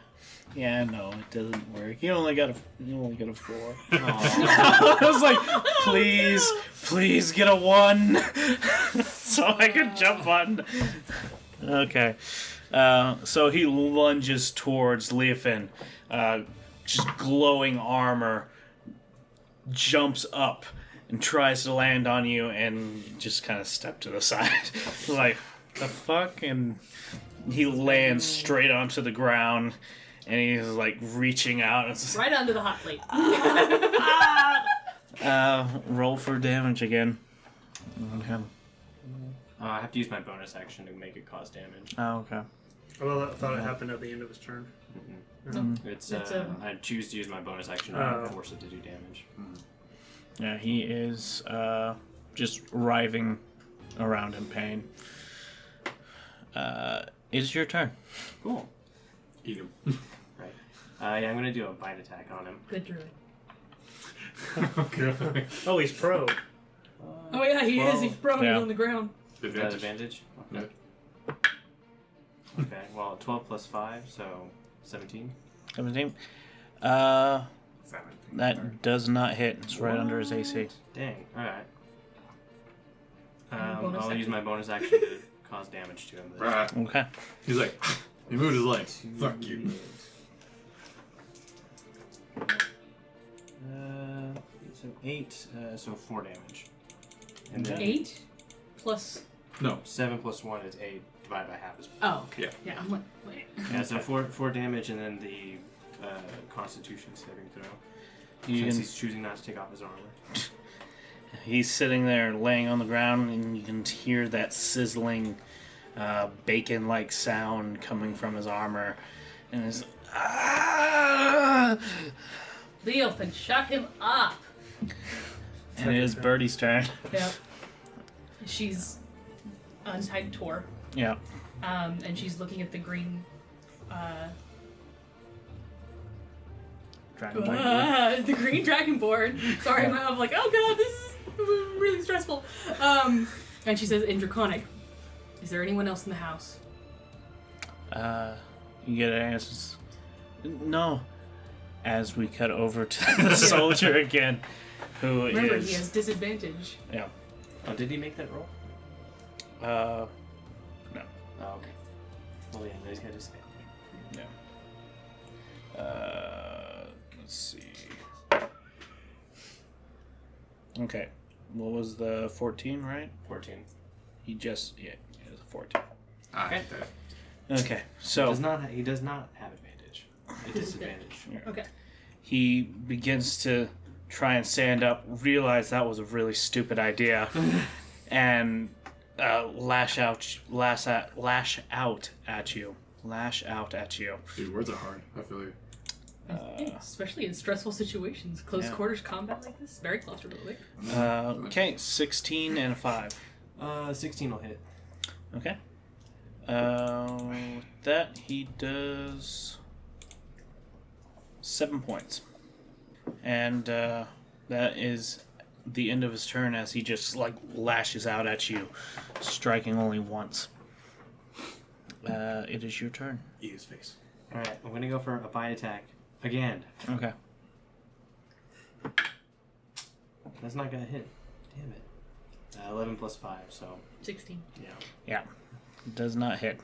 Yeah, no, it doesn't work. You only got a 4. Aw. I was like, please get a 1, so I could jump on. Okay, so he lunges towards Leofin, just glowing armor, jumps up and tries to land on you, and just kind of step to the side, like the fuck, and he lands straight onto the ground. And he's reaching out. It's Right onto the hot plate. roll for damage again. Okay. I have to use my bonus action to make it cause damage. Oh, okay. Well, I thought it happened at the end of his turn. It's, It's I choose to use my bonus action Oh. to force it to do damage. Yeah, he is just writhing around in pain. It's your turn. Cool. Eat him. Right. Yeah, I'm gonna do a bite attack on him. Good druid. Okay. Oh, he's pro. Oh yeah, he is. 12. He's prone. Yeah. He's on the ground. Is that advantage? Okay. Okay, well, 12 plus 5, so 17. 17. 7. That does not hit. It's right under his AC. Dang, alright. Bonus I'll action. use my bonus action to cause damage to him. Ah, Okay. he's like, he moved his leg. Fuck you. So 8, so 4 damage. And then 8 plus. No. 7 plus 1 is 8, divided by half is. Oh, okay. Yeah. Yeah. I'm like, wait. Yeah, so 4 damage, and then the Constitution saving throw. You Since can, he's choosing not to take off his armor. he's sitting there laying on the ground, and you can hear that sizzling, bacon-like sound coming from his armor. And it's... Ah! Leofin, shut him up. And it is Birdie's turn. Yep. She's untied Tor, Yeah. and she's looking at the green. Dragonborn. The green dragonborn. Sorry, I'm like, oh god, this is really stressful. And she says in Draconic, "Is there anyone else in the house?" You get answers. No. As we cut over to the soldier again, who Remember, is... he has disadvantage. Yeah. Oh, did he make that roll? No. Oh, okay. Well, yeah, no, he's got disadvantage. Yeah. Let's see. Okay. What was the 14, right? 14. He just... Yeah, it was a 14. Okay. Okay, so... He does not have advantage. A disadvantage. Okay. He begins to try and stand up, realize that was a really stupid idea, and lash out at you. Dude, words are hard. I feel you. Especially in stressful situations, close Yeah. quarters combat like this, very claustrophobic. Okay, 16 and a 5. 16 will hit. Okay. That he does 7 points. And that is the end of his turn as he just like lashes out at you, striking only once. It is your turn. Eat his face. Alright, I'm gonna go for a bite attack. Again. Okay. That's not gonna hit. Damn it. 11 plus 5, so 16. yeah. Yeah. It does not hit.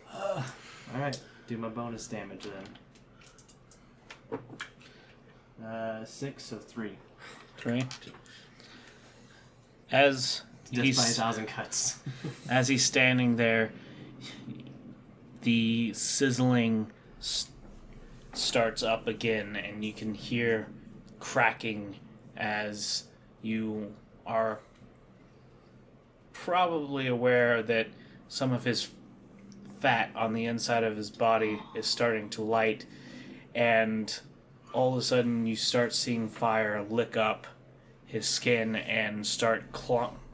Alright, do my bonus damage then. 6, so 3. 3. As Just he's by 1,000 cuts. as he's standing there, the sizzling starts up again, and you can hear cracking as you are probably aware that some of his fat on the inside of his body is starting to light, and all of a sudden you start seeing fire lick up his skin and start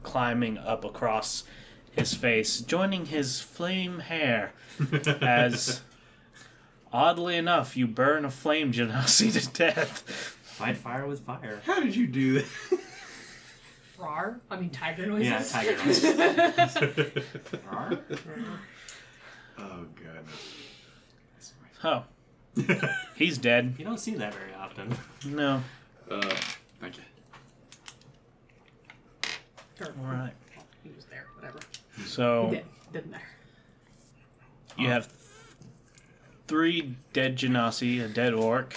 climbing up across his face, joining his flame hair as, oddly enough, you burn a flame genasi to death. Fight fire with fire. How did you do that? Rar? I mean, tiger noises? Yeah, tiger noises. Rawr? Oh, God. Oh. He's dead. You don't see that very often. No. Thank you. Alright. He was there, whatever. So, He did. Didn't matter. you have 3 dead genasi, a dead orc.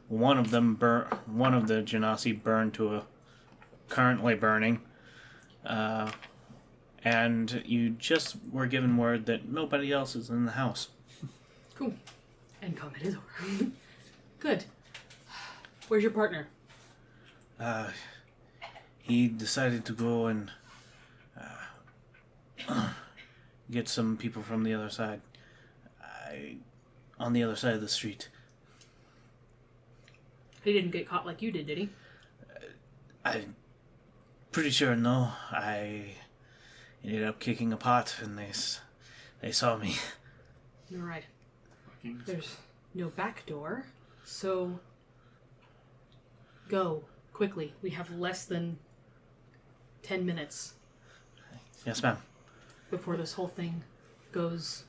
One of the genasi burned to a currently burning. And you just were given word that nobody else is in the house. Cool. And combat is over. Good. Where's your partner? He decided to go and get some people from the other side. on the other side of the street. He didn't get caught like you did he? I'm pretty sure no. I ended up kicking a pot and they saw me. Alright. There's no back door, so go quickly. We have less than 10 minutes Yes, ma'am. before this whole thing goes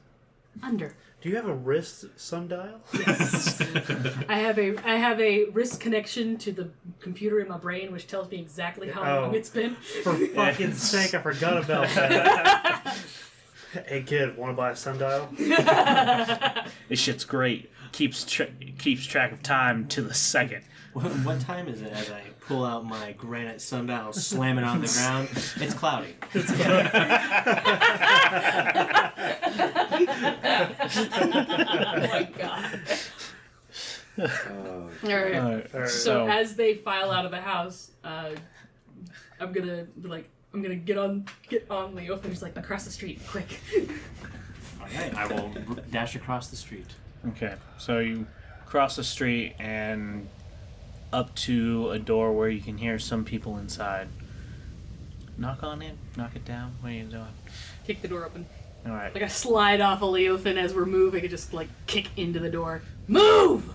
under. Do you have a wrist sundial? Yes. I have a wrist connection to the computer in my brain, which tells me exactly how long it's been. For fucking sake, I forgot about that. Hey kid, want to buy a sundial? This shit's great. Keeps track of time to the second. What time is it as I pull out my granite sundial, slam it on the ground? It's cloudy. Oh my god. Alright. So as they file out of the house, I'm gonna get on Leofin. He's like, across the street, quick. Alright, I will dash across the street. Okay, so you cross the street and up to a door where you can hear some people inside. Knock on it, knock it down. What are you doing? Kick the door open. All right. Like I slide off of Leofin as we're moving and just like kick into the door. Move!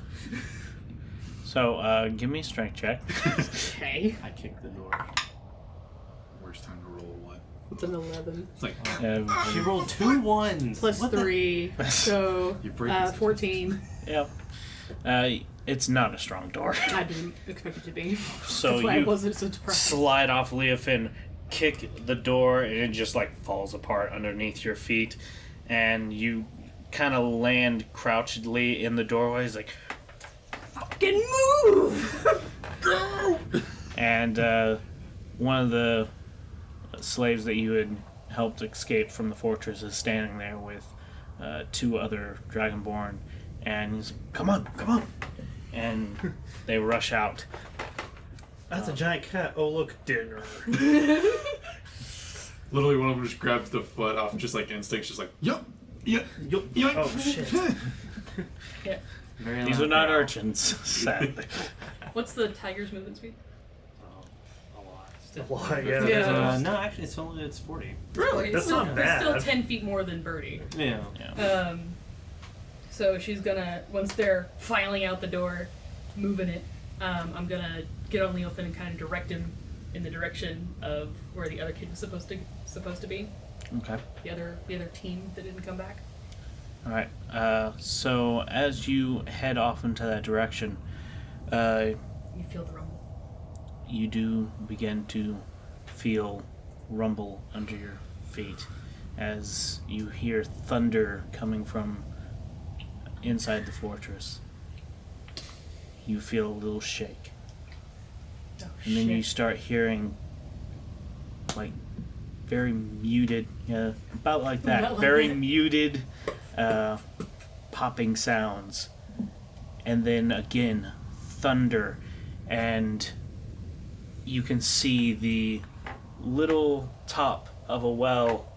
So give me a strength check. Okay. I kick the door. Worst time to roll what? It's an 11. It's like, She rolled 2 ones. Plus What 3, so You're breaking 14. Yep. It's not a strong door. I didn't expect it to be. So That's why I you wasn't so surprised. slide off Leofin, kick the door, and it just like falls apart underneath your feet, and you kind of land crouchedly in the doorway. It's like, Fucking move! go! And one of the slaves that you had helped escape from the fortress is standing there with 2 other Dragonborn, and he's like, come on, come on! And they rush out. That's a giant cat. Oh, look, dinner. literally one of them just grabs the foot off, just like instinct, just like, yup, yup, yup, yup. Oh, shit. Yeah. Very These loud are not growl. urchins, sadly. What's the tiger's movement speed? A lot. Why, yeah. Yeah. No, actually, it's 40. Really? That's not It's still bad. 10 feet more than Byrdi. Yeah. So she's gonna, once they're filing out the door, moving it, I'm gonna get on Leofin and kind of direct him in the direction of where the other kid was supposed to be. Okay. The other team that didn't come back. All right. So as you head off into that direction, You feel the rumble. you do begin to feel rumble under your feet as you hear thunder coming from inside the fortress. You feel a little shake. Oh, And then you shit. start hearing like very muted, about like that, About like very that. muted popping sounds. And then again, thunder, and you can see the little top of a well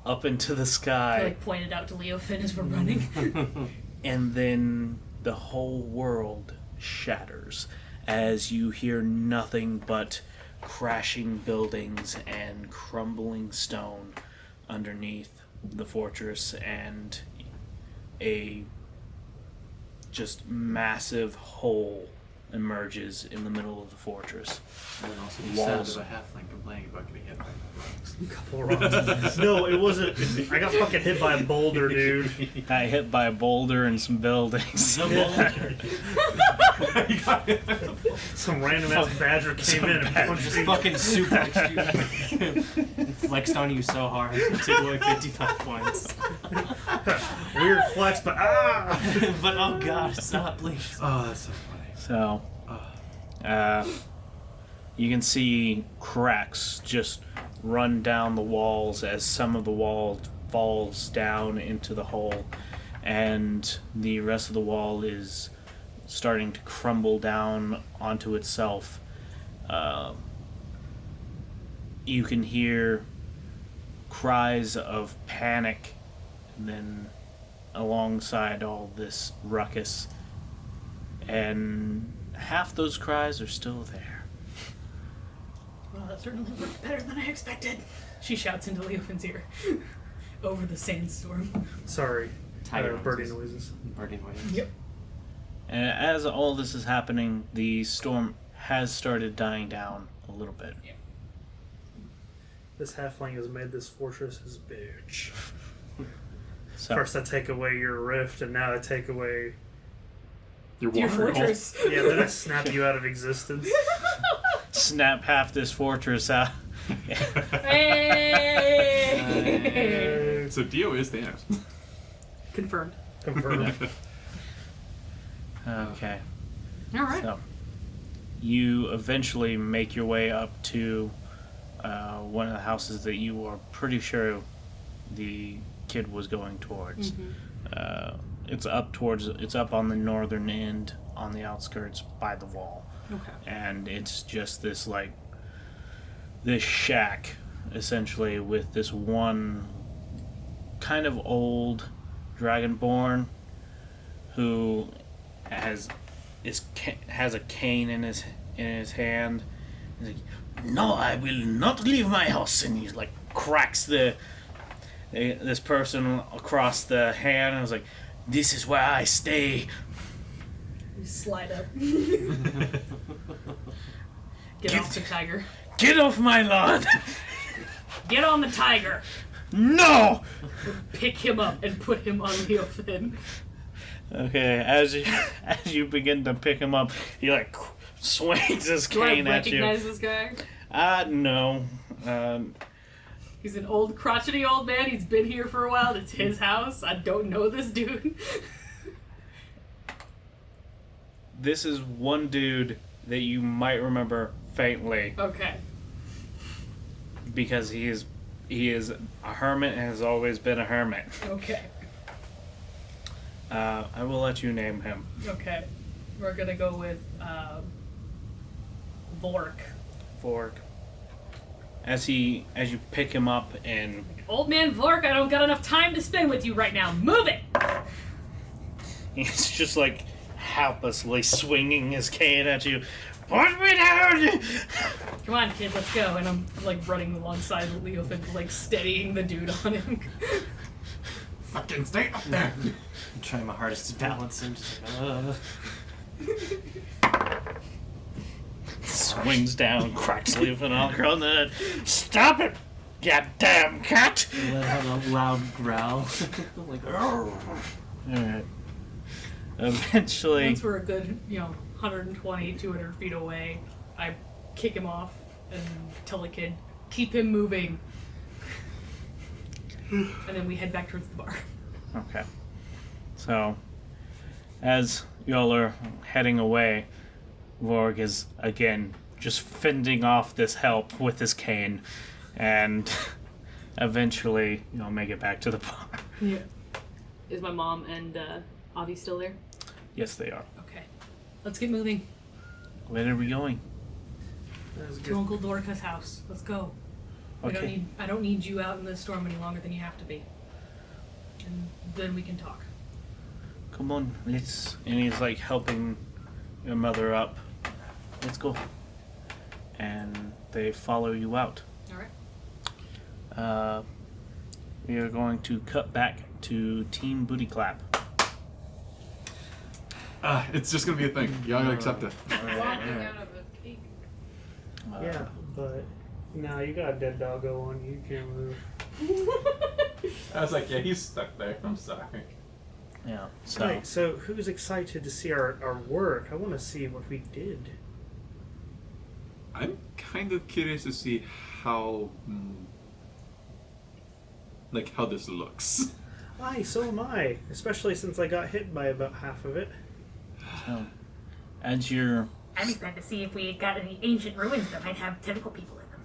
up into the I sky, like pointed out to Leofin as we're running. and then the whole world shatters as you hear nothing but crashing buildings and crumbling stone underneath the fortress, and a just massive hole emerges in the middle of the fortress. And then also the Walls. sound of a halfling complaining about getting hit by rocks. Couple rocks. No, it wasn't. I got fucking hit by a boulder, dude. Got hit by a boulder and some buildings. Some random ass badger came in and punched Just me. fucking suplexed you. Flexed on you so hard. Took away 55 points. Weird flex, but But oh god, stop, please. Oh, that's so funny. So, you can see cracks just run down the walls as some of the wall falls down into the hole, and the rest of the wall is starting to crumble down onto itself. You can hear cries of panic, and then alongside all this ruckus, and half those cries are still there. Well, that certainly worked better than I expected. She shouts into Leofin's ear over the sandstorm. Sorry. Tiger Birdie noises. noises. Birdie noises. Yep. And as all this is happening, the storm has started dying down a little bit. This halfling has made this fortress his bitch. So, First I take away your rift, and now I take away... Your Your watering hole. fortress. Yeah, then I snap you out of existence. snap half this fortress out. Hey! So Dio is Thanos. Confirmed. Confirmed. Okay. All right. So, you eventually make your way up to one of the houses that you are pretty sure the kid was going towards. It's up on the northern end, on the outskirts by the wall. Okay. And it's just this this shack, essentially, with this one kind of old dragonborn who has a cane in his hand. He's like, "No, I will not leave my house," and he like cracks this person across the hand, and was like, "This is where I stay." You slide up. Get off the tiger. Get off my lawn! Get on the tiger. No! Pick him up and put him on Leofin. Okay, as you begin to pick him up, he like swings his Do I cane at you. recognize this guy? No. He's an old, crotchety old man. He's been here for a while. It's his house. I don't know this dude. This is one dude that you might remember faintly Okay. because he is a hermit and has always been a hermit. Okay. I will let you name him. Okay. We're gonna go with Vork. Vork. As you pick him up and Old man Vork, I don't got enough time to spend with you right now. Move it! he's just like helplessly swinging his cane at you. Put me down! Come on, kid, let's go. And I'm like running alongside of Leofin, like steadying the dude on him. Fucking stay up there. I'm trying my hardest to balance him. Just Swings down, cracks Leofin all across the head. Stop it, goddamn cat! let out a loud growl. Like, Alright. Eventually, Once we're a good, 120, 200 feet away, I kick him off and tell the kid, keep him moving. And then we head back towards the bar. okay. So, as y'all are heading away, Vorg is again just fending off this help with his cane, and eventually you'll make it back to the bar. Yeah. Is my mom and Avi still there? Yes, they are. Okay. Let's get moving. Where are we going? That was To good. Uncle Dorca's house. Let's go. Okay. I don't need you out in the storm any longer than you have to be. And then we can talk. Come on, let's. And he's like helping your mother up. Let's go. And they follow you out. Alright. We are going to cut back to Team Booty Clap. It's just gonna be a thing. Y'all gotta accept it. Walking out of a cake. Yeah, but no, you got a dead doggo on you. You can't move. I was like, yeah, he's stuck there. I'm sorry. Yeah. So Right, so who's excited to see our work? I want to see what we did. I'm kind of curious to see how, how this looks. Aye, so am I. Especially since I got hit by about half of it. as you're I'm excited to see if we got any ancient ruins that might have tentacle people in them.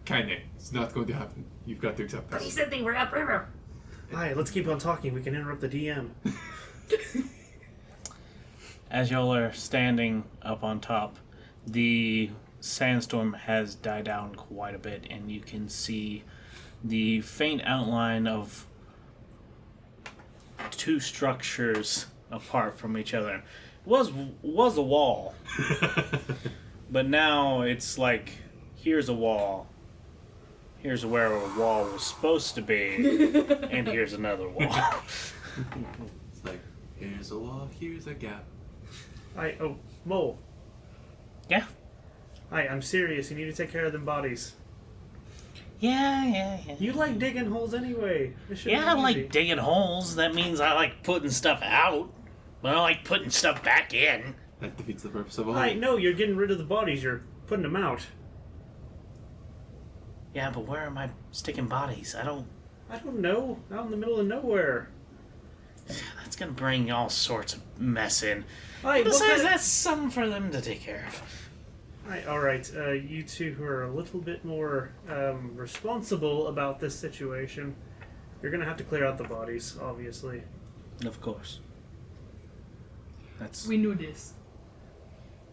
Kinda. It's not going to happen. You've got to accept But he this. said they were upriver. Aye, let's keep on talking. We can interrupt the DM. as y'all are standing up on top, the sandstorm has died down quite a bit, and you can see the faint outline of two structures apart from each other. It was a wall, but now it's like here's a wall. Here's where a wall was supposed to be, and here's another wall. It's like, here's a wall, here's a gap. Mole. Yeah. Hi, I'm serious. You need to take care of them bodies. Yeah. You like digging holes anyway. Yeah, I like digging holes. That means I like putting stuff out, but I don't like putting stuff back in. That defeats the purpose of a hole. Hi, no, you're getting rid of the bodies. You're putting them out. Yeah, but where am I sticking bodies? I don't know. Out in the middle of nowhere. That's gonna bring all sorts of mess in. Hi, Besides, that's something for them to take care of. All right. You two who are a little bit more responsible about this situation, you're gonna have to clear out the bodies, obviously. Of course. That's We knew this.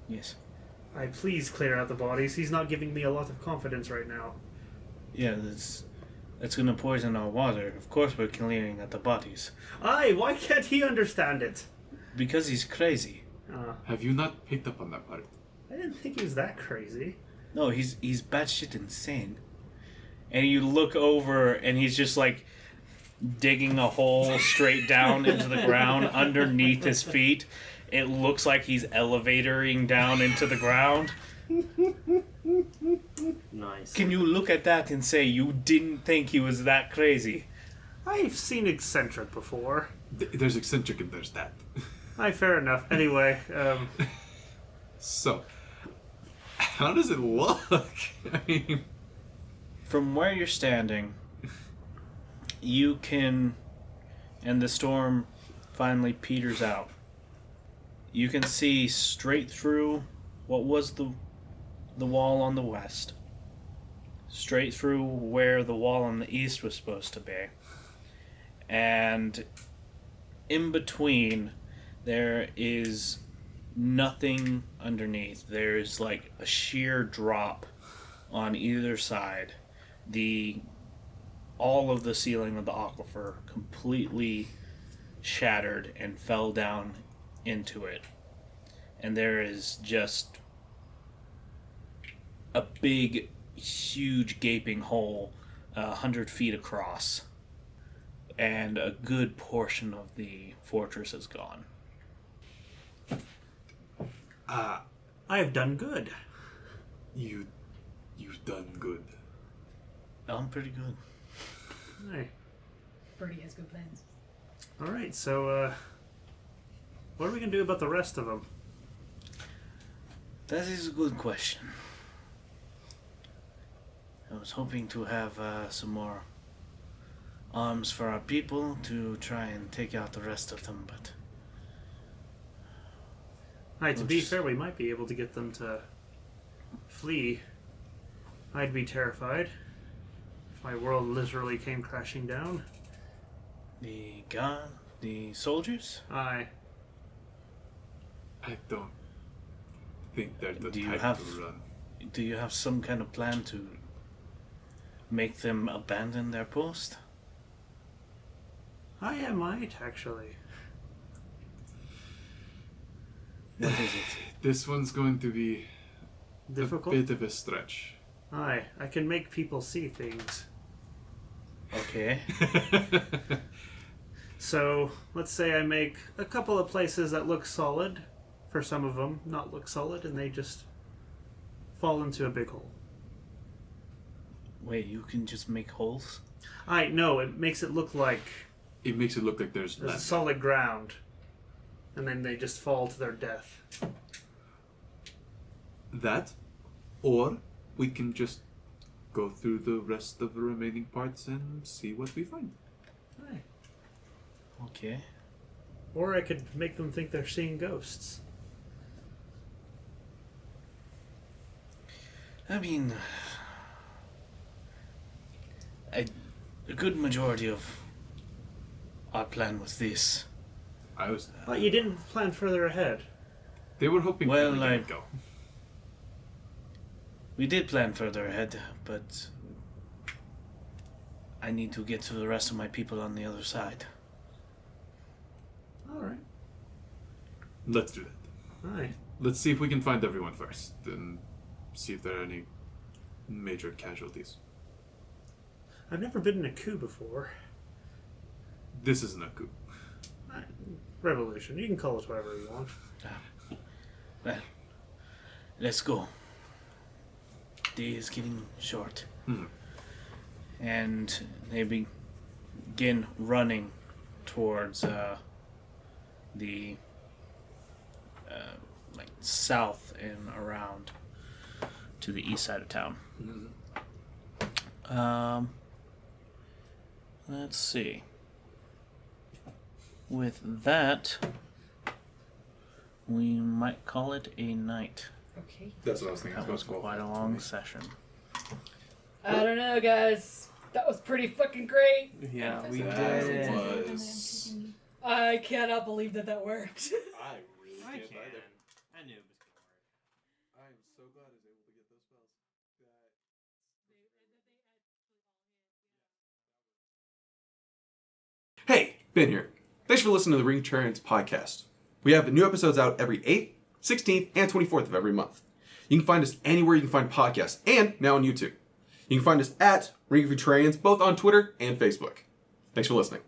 yes. Please clear out the bodies. He's not giving me a lot of confidence right now. Yeah, that's gonna poison our water. Of course, we're clearing out the bodies Why can't he understand it? because he's crazy. Have you not picked up on that part? I didn't think he was that crazy. No, he's batshit insane. And you look over, and he's just like digging a hole straight down into the ground underneath his feet. It looks like he's elevatoring down into the ground. Nice. Can you look at that and say you didn't think he was that crazy? I've seen eccentric before. There's eccentric and there's that. Fair enough. Anyway, So, how does it look? I mean, From where you're standing, you can, and the storm finally peters out. You can see straight through what was the wall on the west, straight through where the wall on the east was supposed to be, and in between there is nothing underneath. There's like a sheer drop on either side. All of the ceiling of the aquifer completely shattered and fell down into it. And there is just a big, huge gaping hole 100 feet across. And a good portion of the fortress is gone. I have done good. you've done good. I'm pretty good. Hey. Byrdi has good plans. All right. So, what are we gonna do about the rest of them? That is a good question. I was hoping to have some more arms for our people to try and take out the rest of them, but To be fair, we might be able to get them to flee. I'd be terrified if my world literally came crashing down. the soldiers? Aye. I don't think they're the Do you type have- to run. Do you have some kind of plan to make them abandon their post? I might, actually. What is it? This one's going to be Difficult? a bit of a stretch. Aye. I can make people see things. Okay. So, let's say I make a couple of places that look solid, for some of them not look solid, and they just fall into a big hole. Wait, you can just make holes? No, it makes it look like It makes it look like there's there's land. solid ground, and then they just fall to their death. That, or we can just go through the rest of the remaining parts and see what we find. Aye. Okay. Or I could make them think they're seeing ghosts. I mean, a good majority of our plan was this. But you didn't plan further ahead. They were hoping Well, to let it go. We did plan further ahead, but I need to get to the rest of my people on the other side. Let's do that. All right. Let's see if we can find everyone first, and see if there are any major casualties. I've never been in a coup before. This isn't a coup. Revolution. You can call it whatever you want. Well, let's go. Day is getting short. And they begin running towards the like south and around to the east side of town. Let's see. With that, we might call it a night. Okay. That's what I was thinking. That was quite a long session. I don't know, guys. That was pretty fucking great. Yeah, we That did. was... I cannot believe that worked. I really I can't can. either. I knew it was gonna work. I am so glad I was able to get those spells. Hey, Ben here. Thanks for listening to the Ring of Contrarians podcast. We have new episodes out every 8th, 16th, and 24th of every month. You can find us anywhere you can find podcasts, and now on YouTube. You can find us at Ring of Contrarians, both on Twitter and Facebook. Thanks for listening.